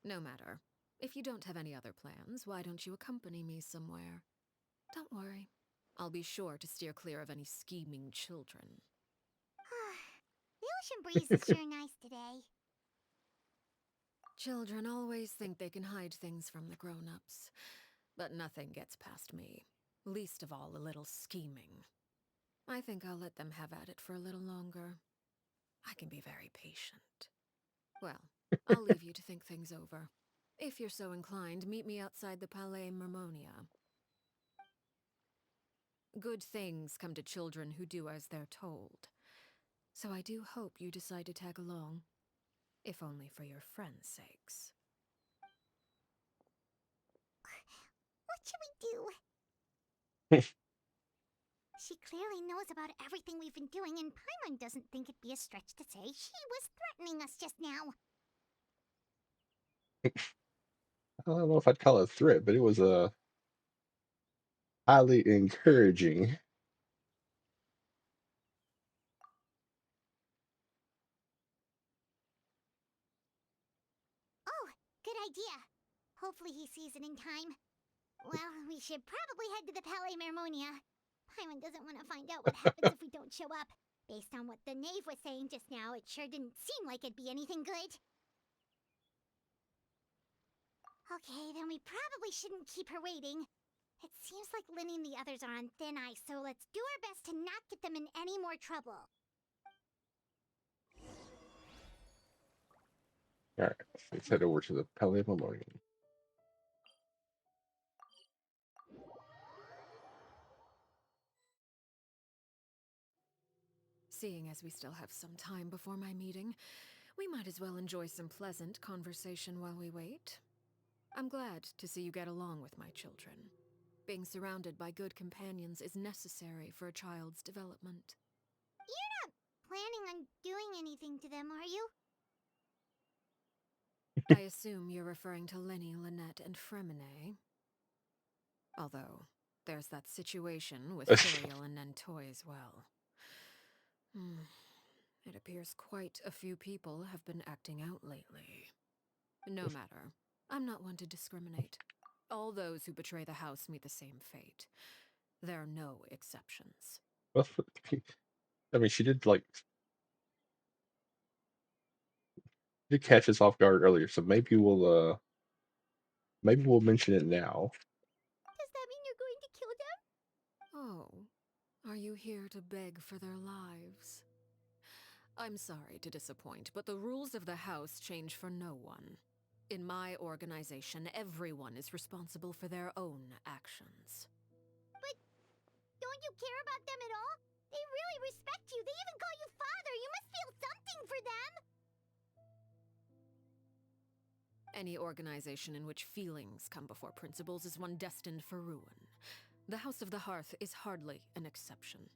Speaker 4: No matter. If you don't have any other plans, why don't you accompany me somewhere? Don't worry. I'll be sure to steer clear of any scheming children.
Speaker 3: The ocean breeze is sure nice today.
Speaker 4: Children always think they can hide things from the grown-ups. But nothing gets past me. Least of all a little scheming. I think I'll let them have at it for a little longer. I can be very patient. Well, I'll leave you to think things over. If you're so inclined, meet me outside the Palais Mermonia. Good things come to children who do as they're told. So I do hope you decide to tag along. If only for your friends' sakes.
Speaker 3: What should we do? She clearly knows about everything we've been doing, and Paimon doesn't think it'd be a stretch to say she was threatening us just now.
Speaker 1: I don't know if I'd call it a threat, but it was a highly encouraging.
Speaker 3: Oh, good idea. Hopefully he sees it in time. Well, we should probably head to the Palais Mermonia. Paimon doesn't want to find out what happens if we don't show up. Based on what the knave was saying just now, it sure didn't seem like it'd be anything good. Okay, then we probably shouldn't keep her waiting. It seems like Linny and the others are on thin ice, so let's do our best to not get them in any more trouble.
Speaker 1: All right, let's head over to the Palais Memorial.
Speaker 4: Seeing as we still have some time before my meeting, we might as well enjoy some pleasant conversation while we wait. I'm glad to see you get along with my children. Being surrounded by good companions is necessary for a child's development.
Speaker 3: You're not planning on doing anything to them, are you?
Speaker 4: I assume you're referring to Lenny, Lynette, and Fremine. Although, there's that situation with Filial and Nentoy as well. It appears quite a few people have been acting out lately. No matter. I'm not one to discriminate. All those who betray the house meet the same fate. There are no exceptions.
Speaker 1: Well, I mean, she did catch us off guard earlier, so maybe we'll mention it now.
Speaker 3: Does that mean you're going to kill them?
Speaker 4: Oh, are you here to beg for their lives? I'm sorry to disappoint, but the rules of the house change for no one. In my organization, everyone is responsible for their own actions.
Speaker 3: But don't you care about them at all? They really respect you. They even call you father. You must feel something for them.
Speaker 4: Any organization in which feelings come before principles is one destined for ruin. The House of the Hearth is hardly an exception.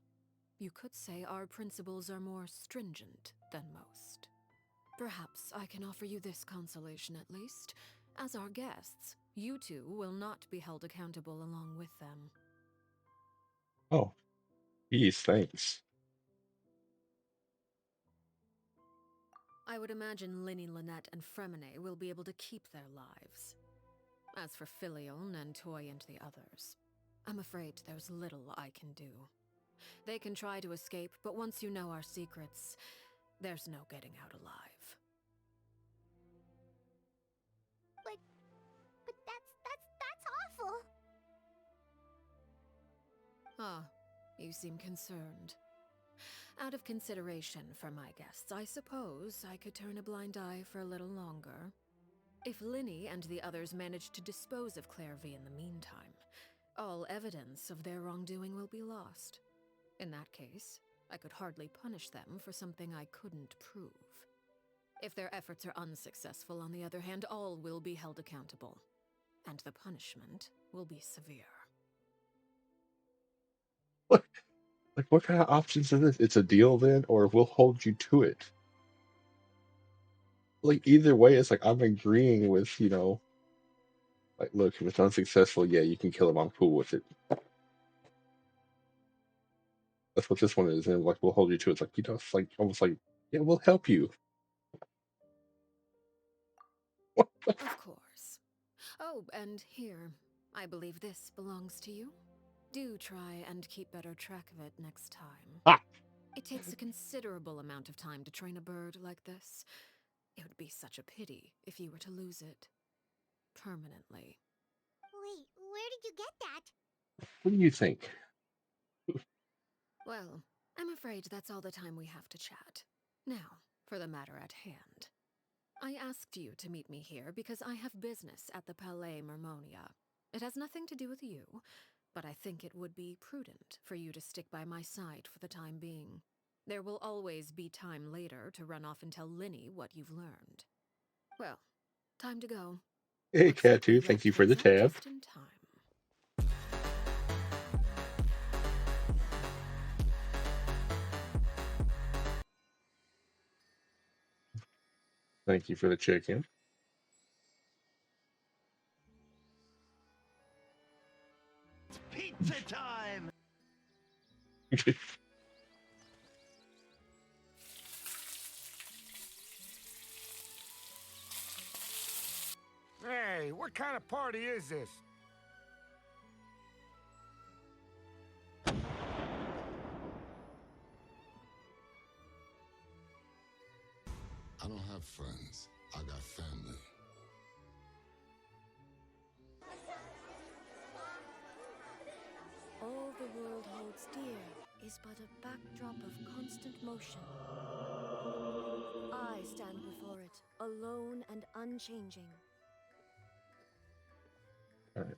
Speaker 4: You could say our principles are more stringent than most. Perhaps I can offer you this consolation at least. As our guests, you two will not be held accountable along with them.
Speaker 1: Oh, geez, thanks.
Speaker 4: I would imagine Linny, Lynette, and Fremine will be able to keep their lives. As for Filial, Nentoy, and the others, I'm afraid there's little I can do. They can try to escape, but once you know our secrets, there's no getting out alive.
Speaker 3: But that's awful.
Speaker 4: Ah, you seem concerned. Out of consideration for my guests, I suppose I could turn a blind eye for a little longer. If Linny and the others manage to dispose of Clairvy in the meantime, all evidence of their wrongdoing will be lost. In that case, I could hardly punish them for something I couldn't prove. If their efforts are unsuccessful, on the other hand, all will be held accountable. And the punishment will be severe.
Speaker 1: What, what kind of options is this? It's a deal then, or we'll hold you to it. like either way, it's like I'm agreeing with like look, if it's unsuccessful, yeah, you can kill him. I'm cool with it. That's what this one is, and like we'll hold you to it. It's like it's like almost like yeah, we'll help you.
Speaker 4: Of course. Oh, and here. I believe this belongs to you. Do try and keep better track of it next time.
Speaker 1: Ah,
Speaker 4: It takes a considerable amount of time to train a bird like this. It would be such a pity if you were to lose it. Permanently.
Speaker 3: Wait, where did you get that?
Speaker 1: what do you think?
Speaker 4: Well, I'm afraid that's all the time we have to chat. Now, for the matter at hand. I asked you to meet me here because I have business at the Palais Mermonia. It has nothing to do with you, but I think it would be prudent for you to stick by my side for the time being. There will always be time later to run off and tell Linny what you've learned. Well, time to go.
Speaker 1: Hey,
Speaker 4: Looks like we
Speaker 1: Cat2, thank
Speaker 4: wrapped
Speaker 1: you for the
Speaker 4: things up
Speaker 1: tab.
Speaker 4: just in time.
Speaker 1: Thank you for the check-in.
Speaker 5: Pizza time!
Speaker 12: Hey, what kind of party is this?
Speaker 13: I don't have friends. I got family.
Speaker 8: All the world holds dear is but a backdrop of constant motion. I stand before it, alone and unchanging.
Speaker 1: All right.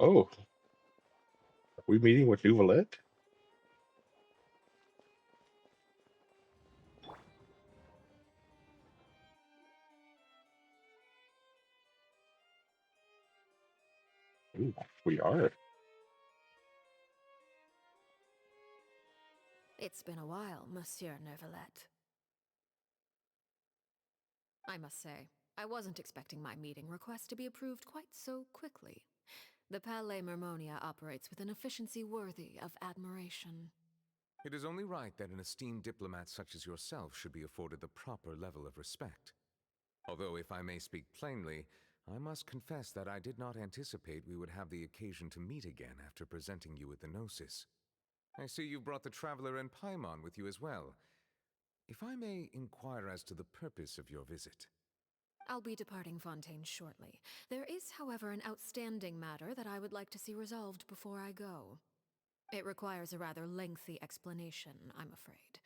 Speaker 1: Oh, are we meeting with Uvalette? Ooh, we are.
Speaker 4: It's been a while, Monsieur Neuvillette. I must say, I wasn't expecting my meeting request to be approved quite so quickly. The Palais Mermonia operates with an efficiency worthy of admiration.
Speaker 14: It is only right that an esteemed diplomat such as yourself should be afforded the proper level of respect. Although, if I may speak plainly, I must confess that I did not anticipate we would have the occasion to meet again after presenting you with the Gnosis. I see you brought the Traveler and Paimon with you as well. If I may inquire as to the purpose of your visit.
Speaker 4: I'll be departing Fontaine shortly. There is, however, an outstanding matter that I would like to see resolved before I go. It requires a rather lengthy explanation, I'm afraid.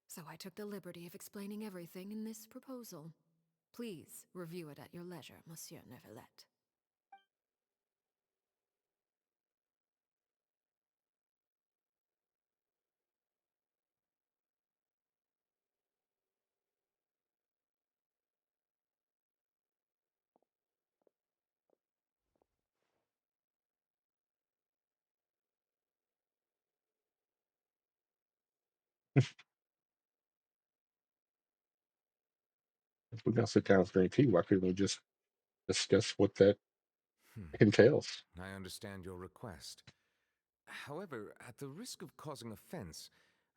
Speaker 4: So I took the liberty of explaining everything in this proposal. Please review it at your leisure, Monsieur Neuvillette.
Speaker 1: If we're gonna sit down and drink tea, why couldn't we just discuss what that
Speaker 14: Hmm.
Speaker 1: entails?
Speaker 14: I understand your request. However, at the risk of causing offense,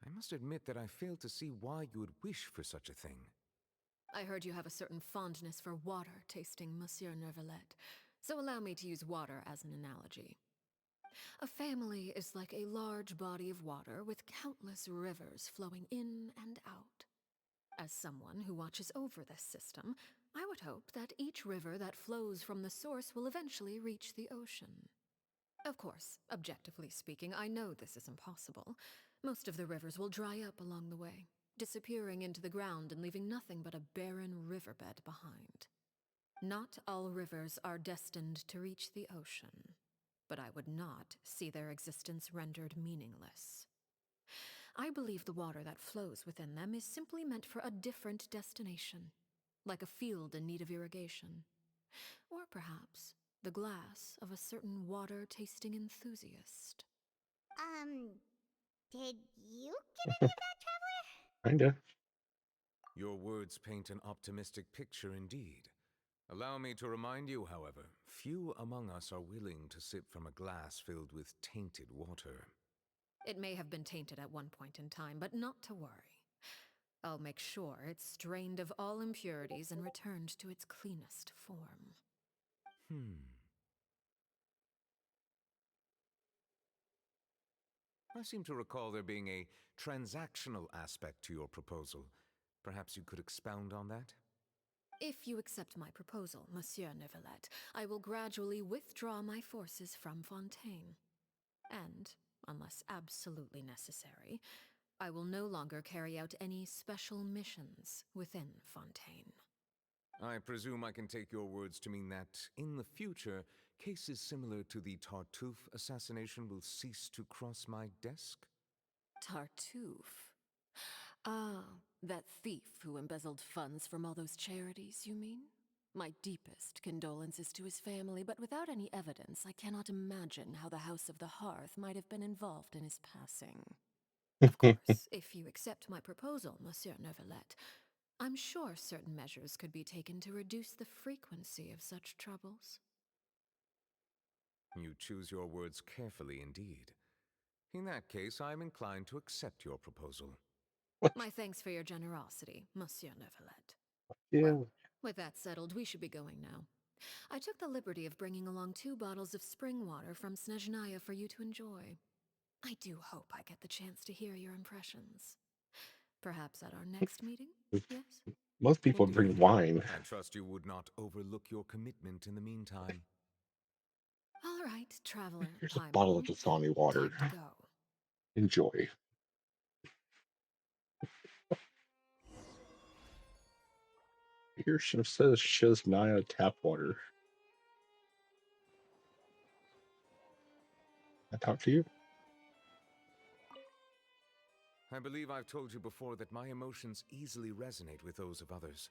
Speaker 14: I must admit that I fail to see why you would wish for such a thing.
Speaker 4: I heard you have a certain fondness for water tasting, Monsieur Neuvillette, so allow me to use water as an analogy. A family is like a large body of water with countless rivers flowing in and out. As someone who watches over this system, I would hope that each river that flows from the source will eventually reach the ocean. Of course, objectively speaking, I know this is impossible. Most of the rivers will dry up along the way, disappearing into the ground and leaving nothing but a barren riverbed behind. Not all rivers are destined to reach the ocean, but I would not see their existence rendered meaningless. I believe the water that flows within them is simply meant for a different destination, like a field in need of irrigation. Or perhaps the glass of a certain water-tasting enthusiast.
Speaker 3: Did you get any of that, Traveler?
Speaker 1: Kinda.
Speaker 14: Your words paint an optimistic picture indeed. Allow me to remind you, however, few among us are willing to sip from a glass filled with tainted water.
Speaker 4: It may have been tainted at one point in time, but not to worry. I'll make sure it's strained of all impurities and returned to its cleanest form.
Speaker 14: I seem to recall there being a transactional aspect to your proposal. Perhaps you could expound on that?
Speaker 4: If you accept my proposal, Monsieur Neuvillette, I will gradually withdraw my forces from Fontaine. And, unless absolutely necessary, I will no longer carry out any special missions within Fontaine.
Speaker 14: I presume I can take your words to mean that, in the future, cases similar to the Tartuffe assassination will cease to cross my desk?
Speaker 4: Tartuffe? Ah, that thief who embezzled funds from all those charities, you mean? My deepest condolences to his family, but without any evidence, I cannot imagine how the House of the Hearth might have been involved in his passing. Of course, if you accept my proposal, Monsieur Neuvillette, I'm sure certain measures could be taken to reduce the frequency of such troubles.
Speaker 14: You choose your words carefully indeed. In that case, I am inclined to accept your proposal.
Speaker 4: My thanks for your generosity, Monsieur Neuvillette.
Speaker 1: Yeah.
Speaker 4: Well, with that settled, we should be going now. I took the liberty of bringing along 2 bottles of spring water from Snezhnaya for you to enjoy. I do hope I get the chance to hear your impressions. Perhaps at our next meeting? Yes?
Speaker 1: Most people
Speaker 14: Indeed.
Speaker 1: bring wine.
Speaker 14: I trust you would not overlook your commitment in the meantime.
Speaker 4: All right, Traveler
Speaker 1: Here's a bottle of
Speaker 4: Paimon.
Speaker 1: Dasani water.
Speaker 4: Time to go.
Speaker 1: Enjoy. Here should have said Shiznaya tap water. I talk to you?
Speaker 14: I believe I've told you before that my emotions easily resonate with those of others.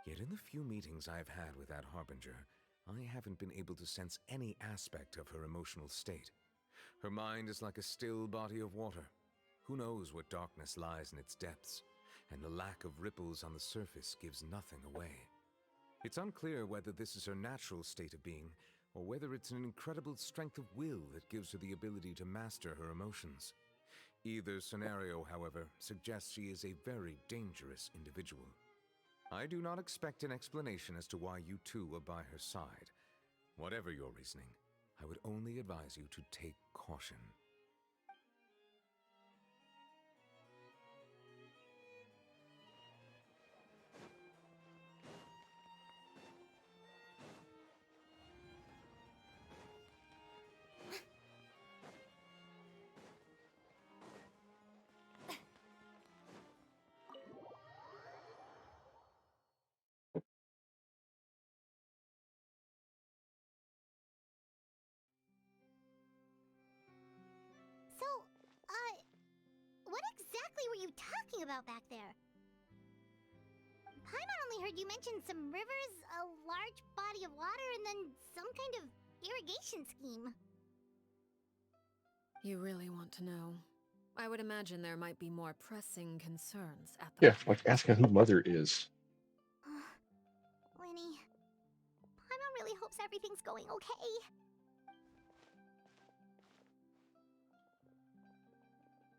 Speaker 14: Yet in the few meetings I've had with that Harbinger, I haven't been able to sense any aspect of her emotional state. Her mind is like a still body of water. Who knows what darkness lies in its depths, and the lack of ripples on the surface gives nothing away. It's unclear whether this is her natural state of being, or whether it's an incredible strength of will that gives her the ability to master her emotions. Either scenario, however, suggests she is a very dangerous individual. I do not expect an explanation as to why you two are by her side. Whatever your reasoning, I would only advise you to take caution.
Speaker 3: So, what exactly were you talking about back there? Paimon only heard you mention some rivers, a large body of water, and then some kind of irrigation scheme.
Speaker 4: You really want to know? I would imagine there might be more pressing concerns at the
Speaker 1: Yeah,
Speaker 4: moment.
Speaker 1: like asking who Mother is.
Speaker 3: Winnie, Paimon really hopes everything's going okay.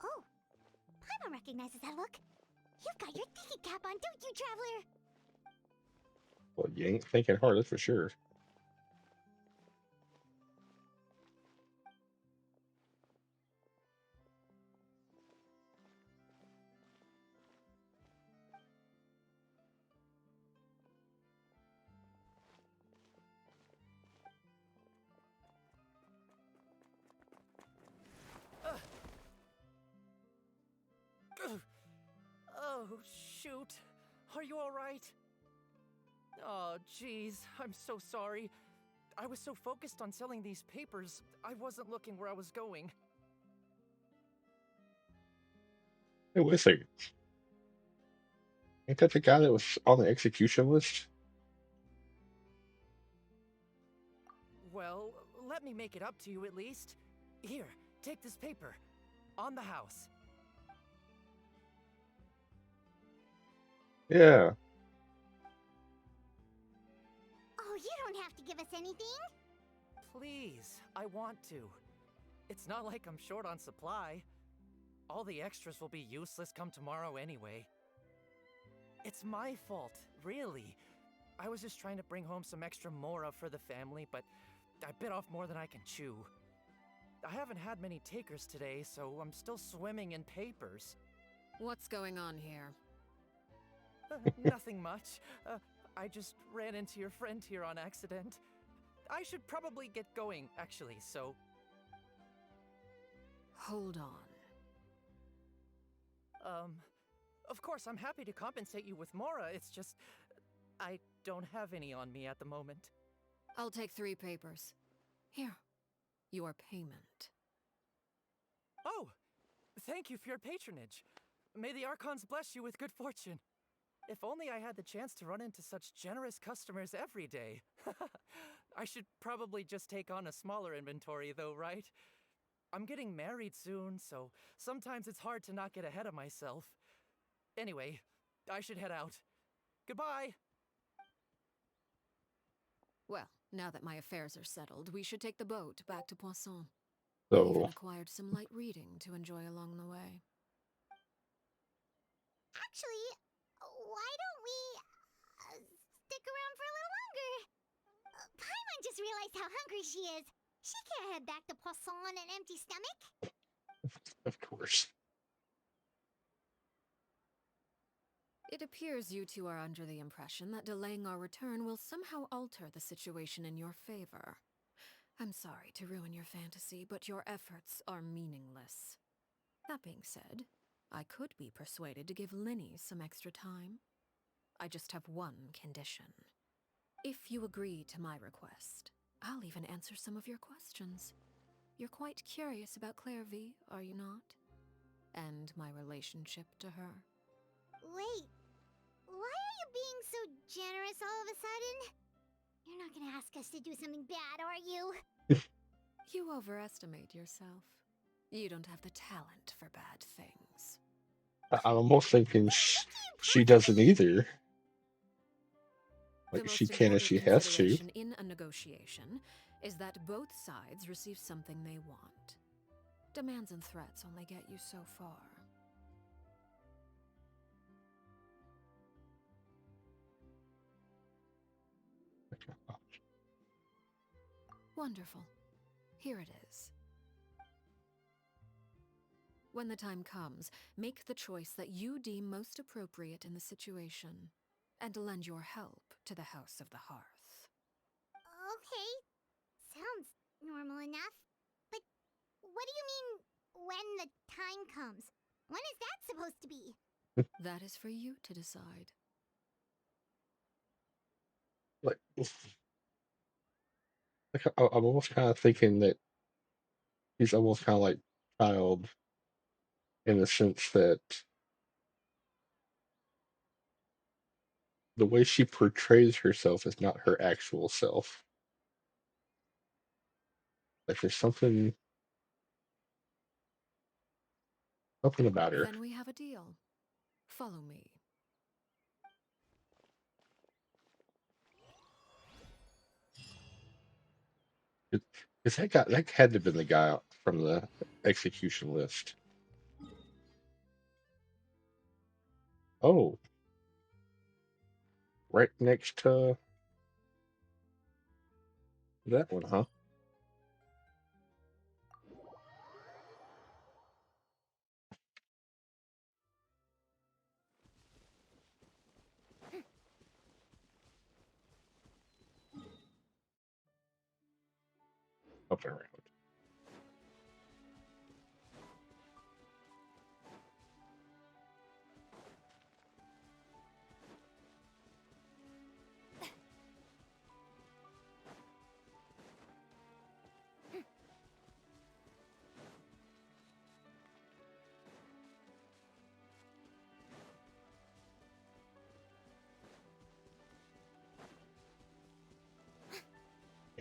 Speaker 3: Oh, Paimon recognizes that look. You've got your thinking cap on, don't you, Traveler?
Speaker 1: Well, you ain't thinking hard, that's for sure.
Speaker 6: Oh, shoot. Are you alright? Oh, jeez. I'm so sorry. I was so focused on selling these papers, I wasn't looking where I was going.
Speaker 1: Hey, wait a second. Ain't that the guy that was on the execution list?
Speaker 15: Well, let me make it up to you at least. Here, take this paper. On the house.
Speaker 1: Yeah.
Speaker 3: Oh, you don't have to give us anything.
Speaker 15: Please, I want to. It's not like I'm short on supply. All the extras will be useless come tomorrow anyway. It's my fault, really. I was just trying to bring home some extra mora for the family, but I bit off more than I can chew. I haven't had many takers today, so I'm still swimming in papers.
Speaker 4: What's going on here?
Speaker 15: Nothing much. I just ran into your friend here on accident. I should probably get going, actually, so...
Speaker 4: Hold on.
Speaker 15: Of course, I'm happy to compensate you with mora, it's just... I don't have any on me at the moment.
Speaker 4: I'll take 3 papers. Here. Your payment.
Speaker 15: Oh! Thank you for your patronage. May the Archons bless you with good fortune. If only I had the chance to run into such generous customers every day. I should probably just take on a smaller inventory though, right? I'm getting married soon, so sometimes it's hard to not get ahead of myself. Anyway, I should head out. Goodbye!
Speaker 4: Well, now that my affairs are settled, we should take the boat back to Poisson. I
Speaker 1: So,
Speaker 4: even acquired some light reading to enjoy along the way.
Speaker 3: Actually, why don't we stick around for a little longer? Paimon just realized how hungry she is. She can't head back to Poisson on an empty stomach.
Speaker 1: of course.
Speaker 4: It appears you two are under the impression that delaying our return will somehow alter the situation in your favor. I'm sorry to ruin your fantasy, but your efforts are meaningless. That being said, I could be persuaded to give Linny some extra time. I just have one condition. If you agree to my request, I'll even answer some of your questions. You're quite curious about Claire V, are you not? And my relationship to her.
Speaker 3: Wait, why are you being so generous all of a sudden? You're not gonna ask us to do something bad, are you?
Speaker 4: You overestimate yourself. You don't have the talent for bad things.
Speaker 1: I'm almost thinking she doesn't either.
Speaker 4: The
Speaker 1: Like, she
Speaker 4: most
Speaker 1: can if
Speaker 4: important
Speaker 1: she has to.
Speaker 4: consideration in a negotiation is that both sides receive something they want. Demands and threats only get you so far. Wonderful. Here it is. When the time comes, make the choice that you deem most appropriate in the situation, and lend your help to the House of the Hearth.
Speaker 3: Okay, sounds normal enough. But what do you mean, when the time comes? When is that supposed to be?
Speaker 4: That is for you to decide.
Speaker 1: Like, I'm almost kind of thinking that he's almost kind of like child in the sense that the way she portrays herself is not her actual self. Like, there's something about her.
Speaker 4: Then we have a deal. Follow me.
Speaker 1: Is that had to have been the guy from the execution list? Oh, right next to that one, huh? Up and around.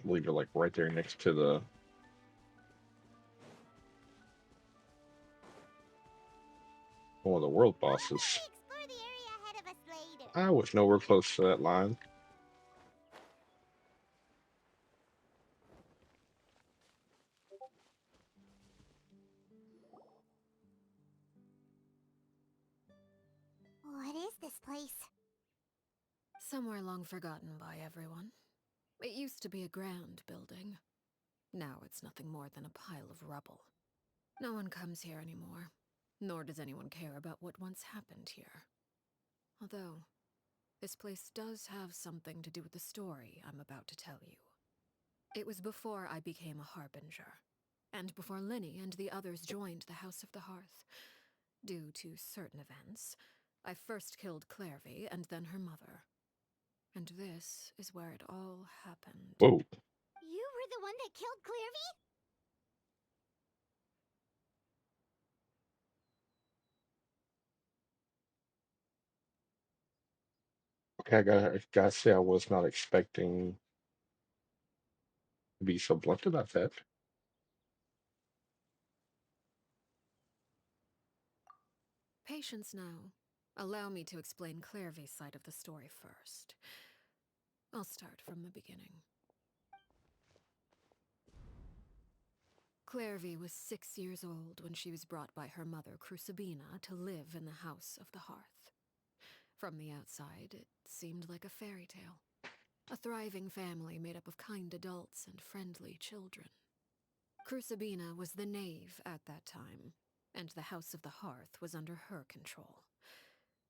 Speaker 1: believe they're like right there next to the one of the world bosses.
Speaker 3: Explore the area ahead of us later.
Speaker 1: I was nowhere close to that line.
Speaker 3: What is this place?
Speaker 4: Somewhere long forgotten by everyone. It used to be a grand building. Now it's nothing more than a pile of rubble. No one comes here anymore, nor does anyone care about what once happened here. Although, this place does have something to do with the story I'm about to tell you. It was before I became a harbinger, and before Linny and the others joined the House of the Hearth. Due to certain events, I first killed Clairvy and then her mother. And this is where it all happened.
Speaker 1: Whoa.
Speaker 3: You were the one that killed Clairvy?
Speaker 1: Okay, I gotta say I was not expecting to be so blunt about that.
Speaker 4: Patience now. Allow me to explain Clairvy's side of the story first. I'll start from the beginning. Clairvy was 6 years old when she was brought by her mother, Crucibina, to live in the House of the Hearth. From the outside, it seemed like a fairy tale. A thriving family made up of kind adults and friendly children. Crucibina was the knave at that time, and the House of the Hearth was under her control.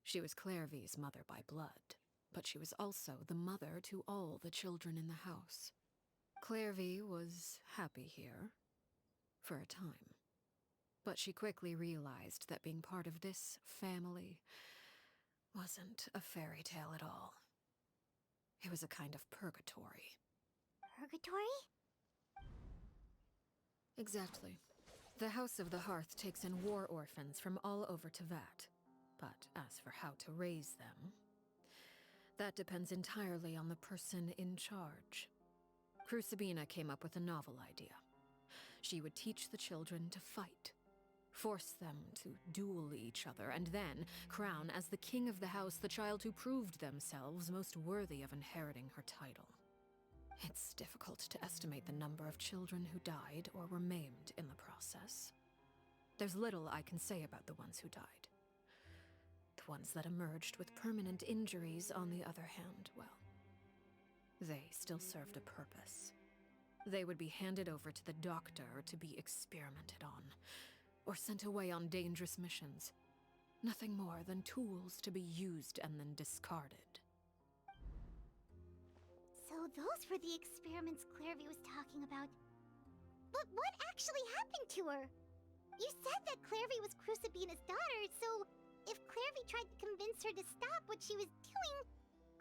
Speaker 4: She was Clairvy's mother by blood, but she was also the mother to all the children in the house. Clairvy was happy here, for a time. But she quickly realized that being part of this family wasn't a fairy tale at all. It was a kind of purgatory.
Speaker 3: Purgatory?
Speaker 4: Exactly. The House of the Hearth takes in war orphans from all over Tevat. But as for how to raise them, that depends entirely on the person in charge. Crucibina came up with a novel idea. She would teach the children to fight, force them to duel each other, and then crown as the king of the house the child who proved themselves most worthy of inheriting her title. It's difficult to estimate the number of children who died or were maimed in the process. There's little I can say about the ones who died. The ones that emerged with permanent injuries, on the other hand, well, they still served a purpose. They would be handed over to the doctor to be experimented on, or sent away on dangerous missions. Nothing more than tools to be used and then discarded.
Speaker 3: So those were the experiments Clairvy was talking about. But what actually happened to her? You said that Clairvy was Crucibina's daughter, so if Clairvy tried to convince her to stop what she was doing,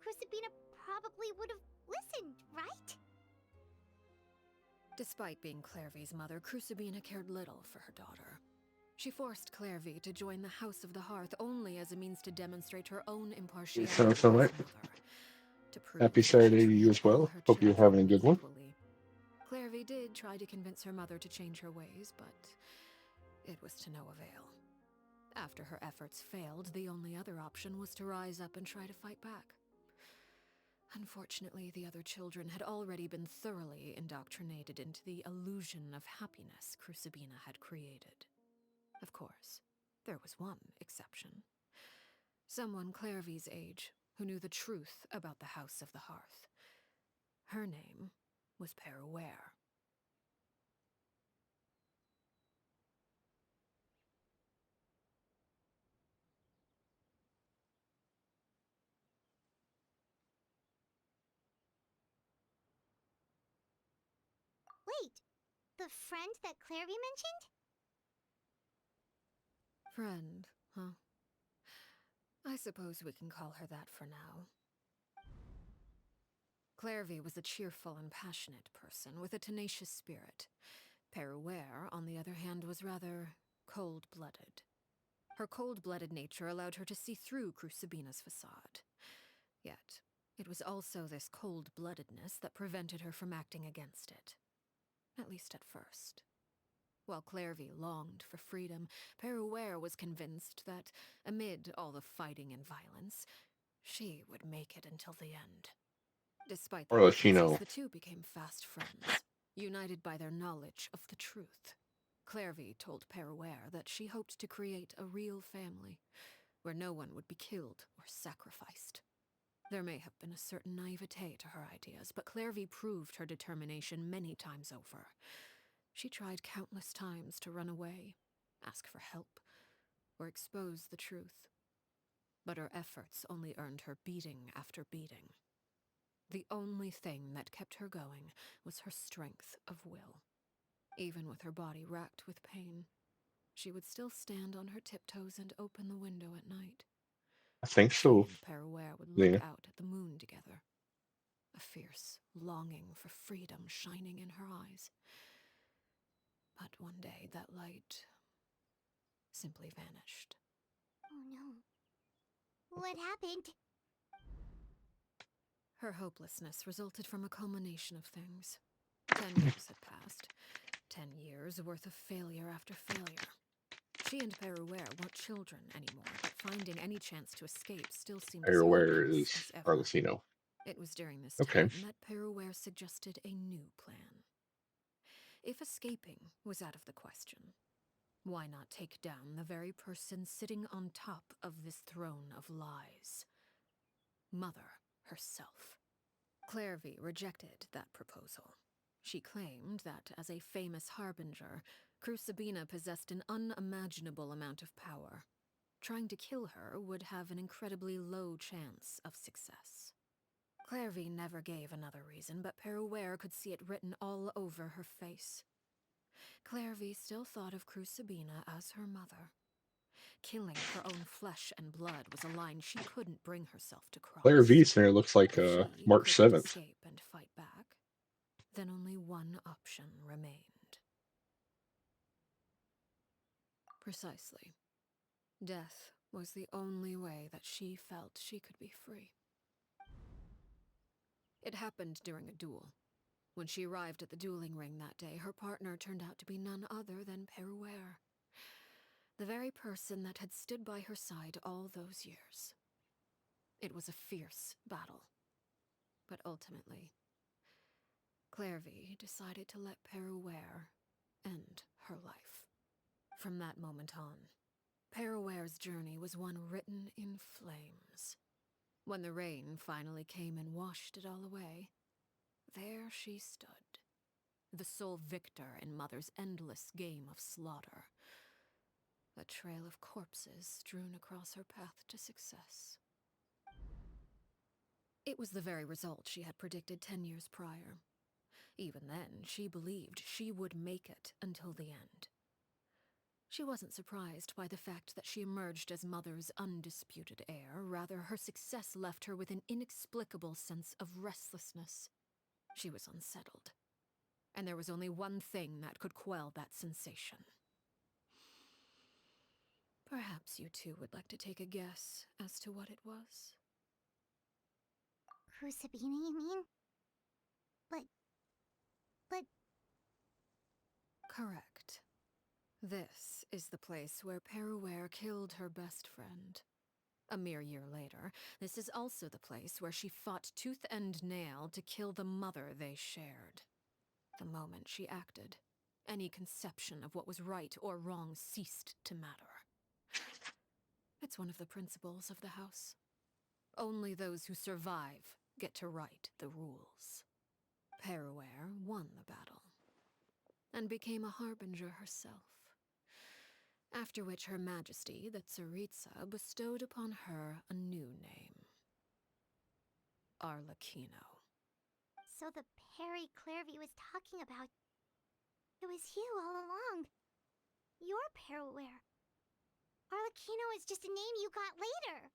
Speaker 3: Crucibina probably would have listened, right?
Speaker 4: Despite being Clairvy's mother, Crucibina cared little for her daughter. She forced Clairvy to join the House of the Hearth only as a means to demonstrate her own impartiality
Speaker 1: Sounds
Speaker 4: as
Speaker 1: so
Speaker 4: a
Speaker 1: right.
Speaker 4: mother, to prove
Speaker 1: Happy
Speaker 4: that she
Speaker 1: Saturday to you
Speaker 4: treated
Speaker 1: as
Speaker 4: all
Speaker 1: well.
Speaker 4: her
Speaker 1: Hope you're
Speaker 4: children
Speaker 1: having a good one.
Speaker 4: equally. Clairvy did try to convince her mother to change her ways, but it was to no avail. After her efforts failed, the only other option was to rise up and try to fight back. Unfortunately, the other children had already been thoroughly indoctrinated into the illusion of happiness Crucibina had created. Of course, there was one exception. Someone Clairvy's age who knew the truth about the House of the Hearth. Her name was Peruere.
Speaker 3: Wait, the friend that Clairvy mentioned?
Speaker 4: Friend, huh? I suppose we can call her that for now. Clairvy was a cheerful and passionate person with a tenacious spirit. Peruere, on the other hand, was rather cold-blooded. Her cold-blooded nature allowed her to see through Crucibina's facade. Yet, It was also this cold-bloodedness that prevented her from acting against it. At least at first. While Clairvy longed for freedom, Peruere was convinced that, amid all the fighting and violence, she would make it until the end. Despite their differences,
Speaker 1: Arlecchino.
Speaker 4: the two became fast friends, united by their knowledge of the truth. Clairvy told Peruere that she hoped to create a real family, where no one would be killed or sacrificed. There may have been a certain naivete to her ideas, but Clairvy proved her determination many times over. She tried countless times to run away, ask for help, or expose the truth. But her efforts only earned her beating after beating. The only thing that kept her going was her strength of will. Even with her body racked with pain, she would still stand on her tiptoes and open the window at night.
Speaker 1: I think
Speaker 4: She
Speaker 1: so.
Speaker 4: and Peruere would look
Speaker 1: Lena.
Speaker 4: out at the moon together, a fierce longing for freedom shining in her eyes. But one day that light simply vanished.
Speaker 3: Oh no. What happened?
Speaker 4: Her hopelessness resulted from a culmination of things. 10 years had passed. 10 years worth of failure after failure. She and Peruere weren't children anymore, but finding any chance to escape still seemed as
Speaker 1: Peruere
Speaker 4: hopeless
Speaker 1: is
Speaker 4: as ever.
Speaker 1: Arlecchino.
Speaker 4: It was during this
Speaker 1: Okay.
Speaker 4: time that Peruere suggested a new plan. If escaping was out of the question, why not take down the very person sitting on top of this throne of lies? Mother herself. Clairvy rejected that proposal. She claimed that, as a famous harbinger, Crucibina possessed an unimaginable amount of power. Trying to kill her would have an incredibly low chance of success. Clairvy never gave another reason, but Peruere could see it written all over her face. Clairvy still thought of Crucibina as her mother. Killing her own flesh and blood was a line she couldn't bring herself to
Speaker 1: Claire
Speaker 4: cross.
Speaker 1: V scenario looks like
Speaker 4: If she
Speaker 1: March
Speaker 4: couldn't
Speaker 1: 7th.
Speaker 4: escape and fight back, then only one option remained. Precisely. Death was the only way that she felt she could be free. It happened during a duel. When she arrived at the dueling ring that day, her partner turned out to be none other than Peruere. The very person that had stood by her side all those years. It was a fierce battle. But ultimately, Clairvy decided to let Peruere end her life. From that moment on, Peruere's journey was one written in flames. When the rain finally came and washed it all away, there she stood, the sole victor in Mother's endless game of slaughter. A trail of corpses strewn across her path to success. It was the very result she had predicted 10 years prior. Even then, she believed she would make it until the end. She wasn't surprised by the fact that she emerged as Mother's undisputed heir. Rather, her success left her with an inexplicable sense of restlessness. She was unsettled. And there was only one thing that could quell that sensation. Perhaps you two would like to take a guess as to what it was?
Speaker 3: Crucibina, you mean? But...
Speaker 4: Correct. This is the place where Peruere killed her best friend. A mere year later, this is also the place where she fought tooth and nail to kill the mother they shared. The moment she acted, any conception of what was right or wrong ceased to matter. It's one of the principles of the house. Only those who survive get to write the rules. Peruere won the battle, and became a harbinger herself. After which Her Majesty, the Tsaritsa, bestowed upon her a new name. Arlecchino.
Speaker 3: So the Perry Clairvy was talking about... It was you all along. You're Peruere. Arlecchino is just a name you got later.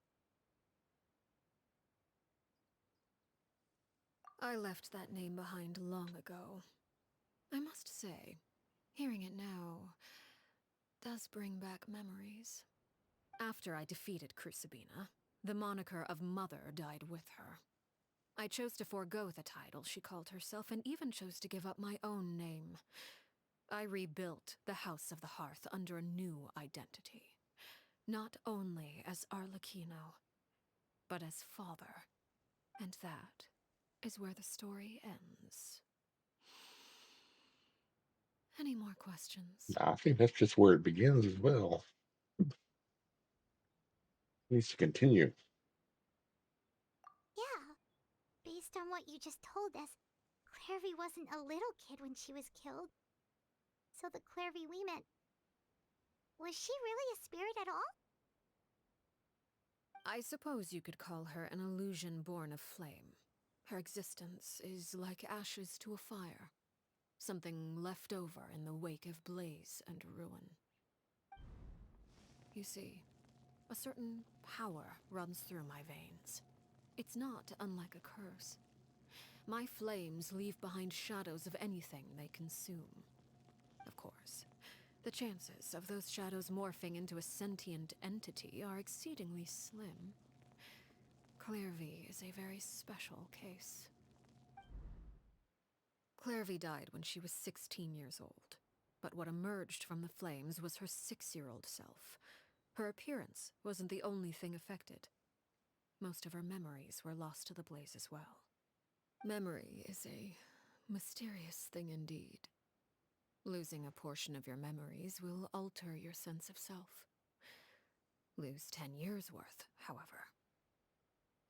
Speaker 4: I left that name behind long ago. I must say, hearing it now does bring back memories. After I defeated Crucibina, the moniker of Mother died with her. I chose to forego the title she called herself and even chose to give up my own name. I rebuilt the House of the Hearth under a new identity. Not only as Arlecchino, but as father. And that is where the story ends. Any more questions?
Speaker 1: I think that's just where it begins as well. It needs to continue.
Speaker 3: Yeah, based on what you just told us, Clairvy wasn't a little kid when she was killed. So the Clairvy we met, was she really a spirit at all?
Speaker 4: I suppose you could call her an illusion born of flame. Her existence is like ashes to a fire, something left over in the wake of blaze and ruin. You see, a certain power runs through my veins. It's not unlike a curse. My flames leave behind shadows of anything they consume. Of course, the chances of those shadows morphing into a sentient entity are exceedingly slim. Clairvy is a very special case. Clairvy died when she was 16 years old, but what emerged from the flames was her 6-year-old self. Her appearance wasn't the only thing affected. Most of her memories were lost to the blaze as well. Memory is a mysterious thing indeed. Losing a portion of your memories will alter your sense of self. Lose 10 years' worth, however,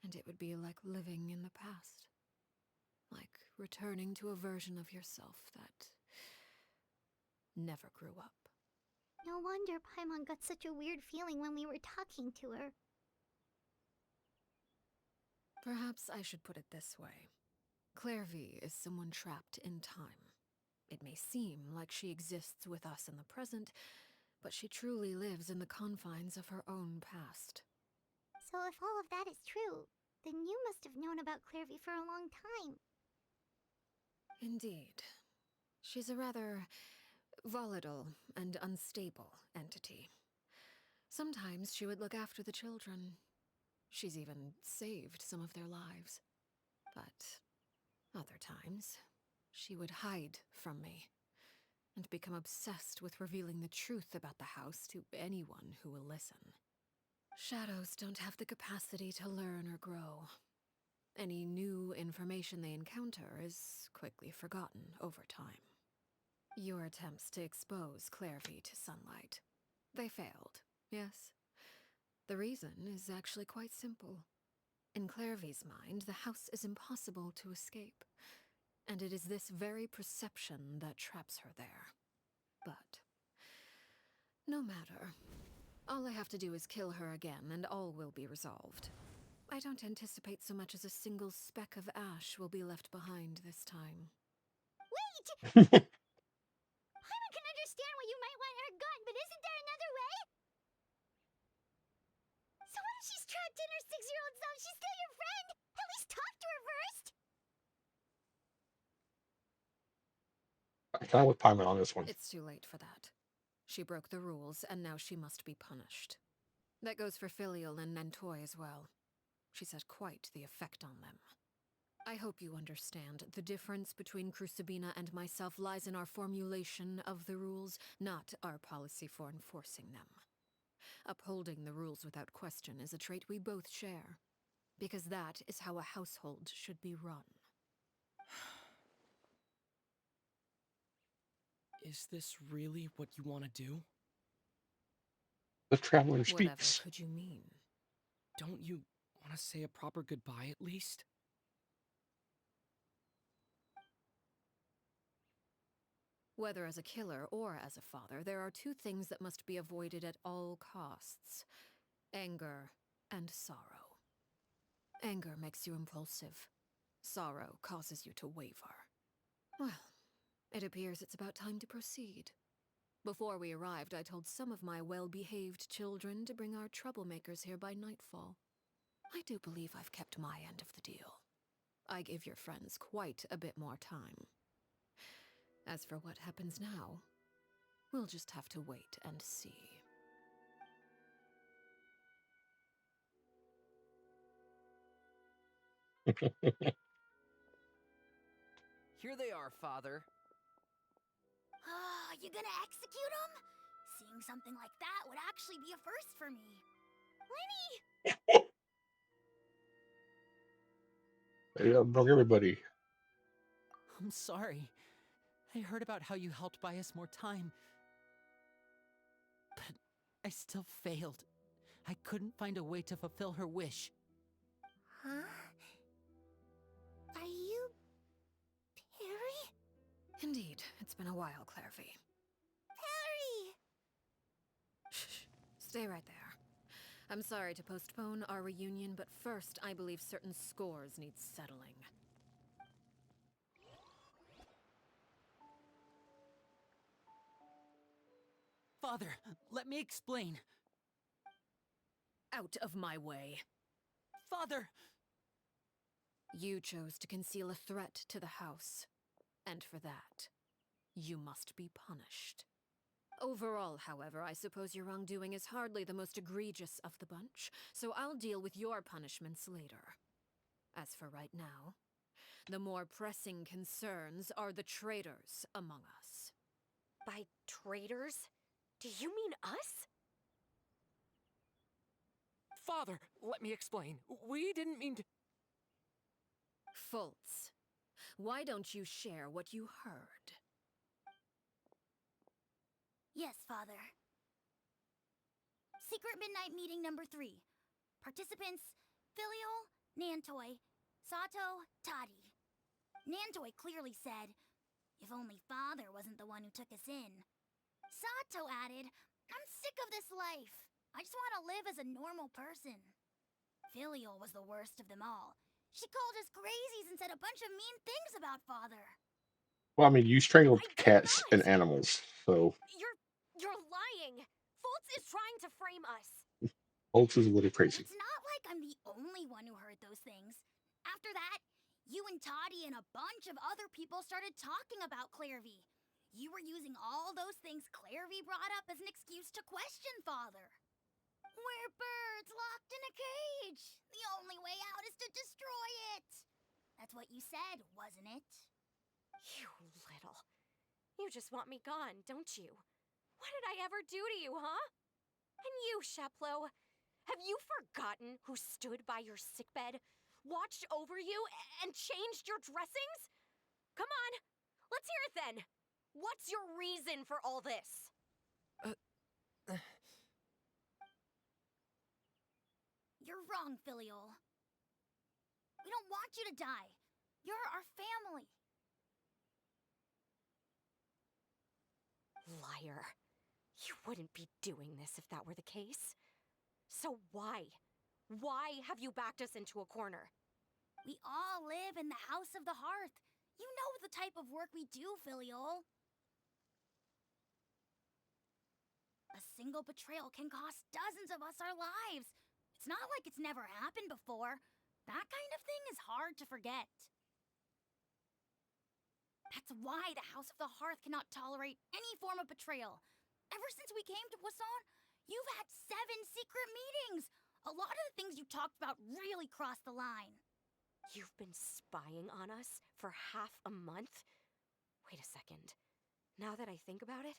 Speaker 4: and it would be like living in the past. Like returning to a version of yourself that never grew up.
Speaker 3: No wonder Paimon got such a weird feeling when we were talking to her.
Speaker 4: Perhaps I should put it this way. Clairvy is someone trapped in time. It may seem like she exists with us in the present, but she truly lives in the confines of her own past.
Speaker 3: So if all of that is true, then you must have known about Clairvy for a long time.
Speaker 4: Indeed. She's a rather volatile and unstable entity. Sometimes she would look after the children. She's even saved some of their lives. But other times, she would hide from me and become obsessed with revealing the truth about the house to anyone who will listen. Shadows don't have the capacity to learn or grow. Any new information they encounter is quickly forgotten over time. Your attempts to expose Clairvy to sunlight. They failed, yes? The reason is actually quite simple. In Clairvy's mind, the house is impossible to escape, and it is this very perception that traps her there. But no matter. All I have to do is kill her again, and all will be resolved. I don't anticipate so much as a single speck of ash will be left behind this time.
Speaker 3: Wait! Paimon can understand why you might want her gone, but isn't there another way? So what if she's trapped in her 6-year-old self? She's still your friend! At least talk to her first!
Speaker 1: I'm kind of with Paimon on this one.
Speaker 4: It's too late for that. She broke the rules, and now she must be punished. That goes for Filial and Nantoy as well. She's had quite the effect on them. I hope you understand the difference between Crucibina and myself lies in our formulation of the rules, not our policy for enforcing them. Upholding the rules without question is a trait we both share, because that is how a household should be run.
Speaker 10: Is this really what you want to do?
Speaker 1: The traveler
Speaker 4: Whatever
Speaker 1: speaks.
Speaker 4: could you mean?
Speaker 10: Don't you want to say a proper goodbye at least?
Speaker 4: Whether as a killer or as a father, there are two things that must be avoided at all costs: anger and sorrow. Anger makes you impulsive. Sorrow causes you to waver. Well, it appears it's about time to proceed. Before we arrived, I told some of my well-behaved children to bring our troublemakers here by nightfall. I do believe I've kept my end of the deal. I give your friends quite a bit more time. As for what happens now, we'll just have to wait and see.
Speaker 6: Here they are, Father.
Speaker 3: You gonna execute him? Seeing something like that would actually be a first for me. Lenny!
Speaker 1: Yeah, broke everybody.
Speaker 2: I'm sorry. I heard about how you helped buy us more time. But I still failed. I couldn't find a way to fulfill her wish.
Speaker 3: Huh? Are you... Perry?
Speaker 4: Indeed, it's been a while, Clairvy.
Speaker 3: Perry!
Speaker 4: Shh. Stay right there. I'm sorry to postpone our reunion, but first I believe certain scores need settling.
Speaker 2: Father, let me explain.
Speaker 4: Out of my way.
Speaker 2: Father!
Speaker 4: You chose to conceal a threat to the house, and for that, you must be punished. Overall, however, I suppose your wrongdoing is hardly the most egregious of the bunch, so I'll deal with your punishments later. As for right now, the more pressing concerns are the traitors among us.
Speaker 16: By traitors? Do you mean us?
Speaker 9: Father, let me explain. We didn't mean to.
Speaker 4: Fultz, why don't you share what you heard?
Speaker 3: Yes, Father. Secret Midnight Meeting number 3. Participants, Filial, Nantoy, Sato, Toddy. Nantoy clearly said, if only Father wasn't the one who took us in. Sato added, I'm sick of this life. I just want to live as a normal person. Filial was the worst of them all. She called us crazies and said a bunch of mean things about Father.
Speaker 1: Well, I mean, you strangled
Speaker 16: I did
Speaker 1: cats
Speaker 16: not!
Speaker 1: and animals, so
Speaker 16: You're lying! Fultz is trying to frame us!
Speaker 1: Holtz is a little crazy.
Speaker 3: It's not like I'm the only one who heard those things. After that, you and Toddy and a bunch of other people started talking about Clairvy. You were using all those things Clairvy brought up as an excuse to question Father. We're birds locked in a cage. The only way out is to destroy it. That's what you said, wasn't it?
Speaker 16: You little. You just want me gone, don't you? What did I ever do to you, huh? And you, Sheplo, have you forgotten who stood by your sickbed, watched over you, and changed your dressings? Come on, let's hear it then. What's your reason for all this?
Speaker 3: You're wrong, Filial. We don't want you to die. You're our family.
Speaker 16: Liar. You wouldn't be doing this if that were the case. So why? Why have you backed us into a corner?
Speaker 3: We all live in the House of the Hearth. You know the type of work we do, Filial. A single betrayal can cost dozens of us our lives. It's not like it's never happened before. That kind of thing is hard to forget. That's why the House of the Hearth cannot tolerate any form of betrayal. Ever since we came to Poisson, you've had 7 secret meetings. A lot of the things you talked about really crossed the line.
Speaker 16: You've been spying on us for half a month? Wait a second. Now that I think about it,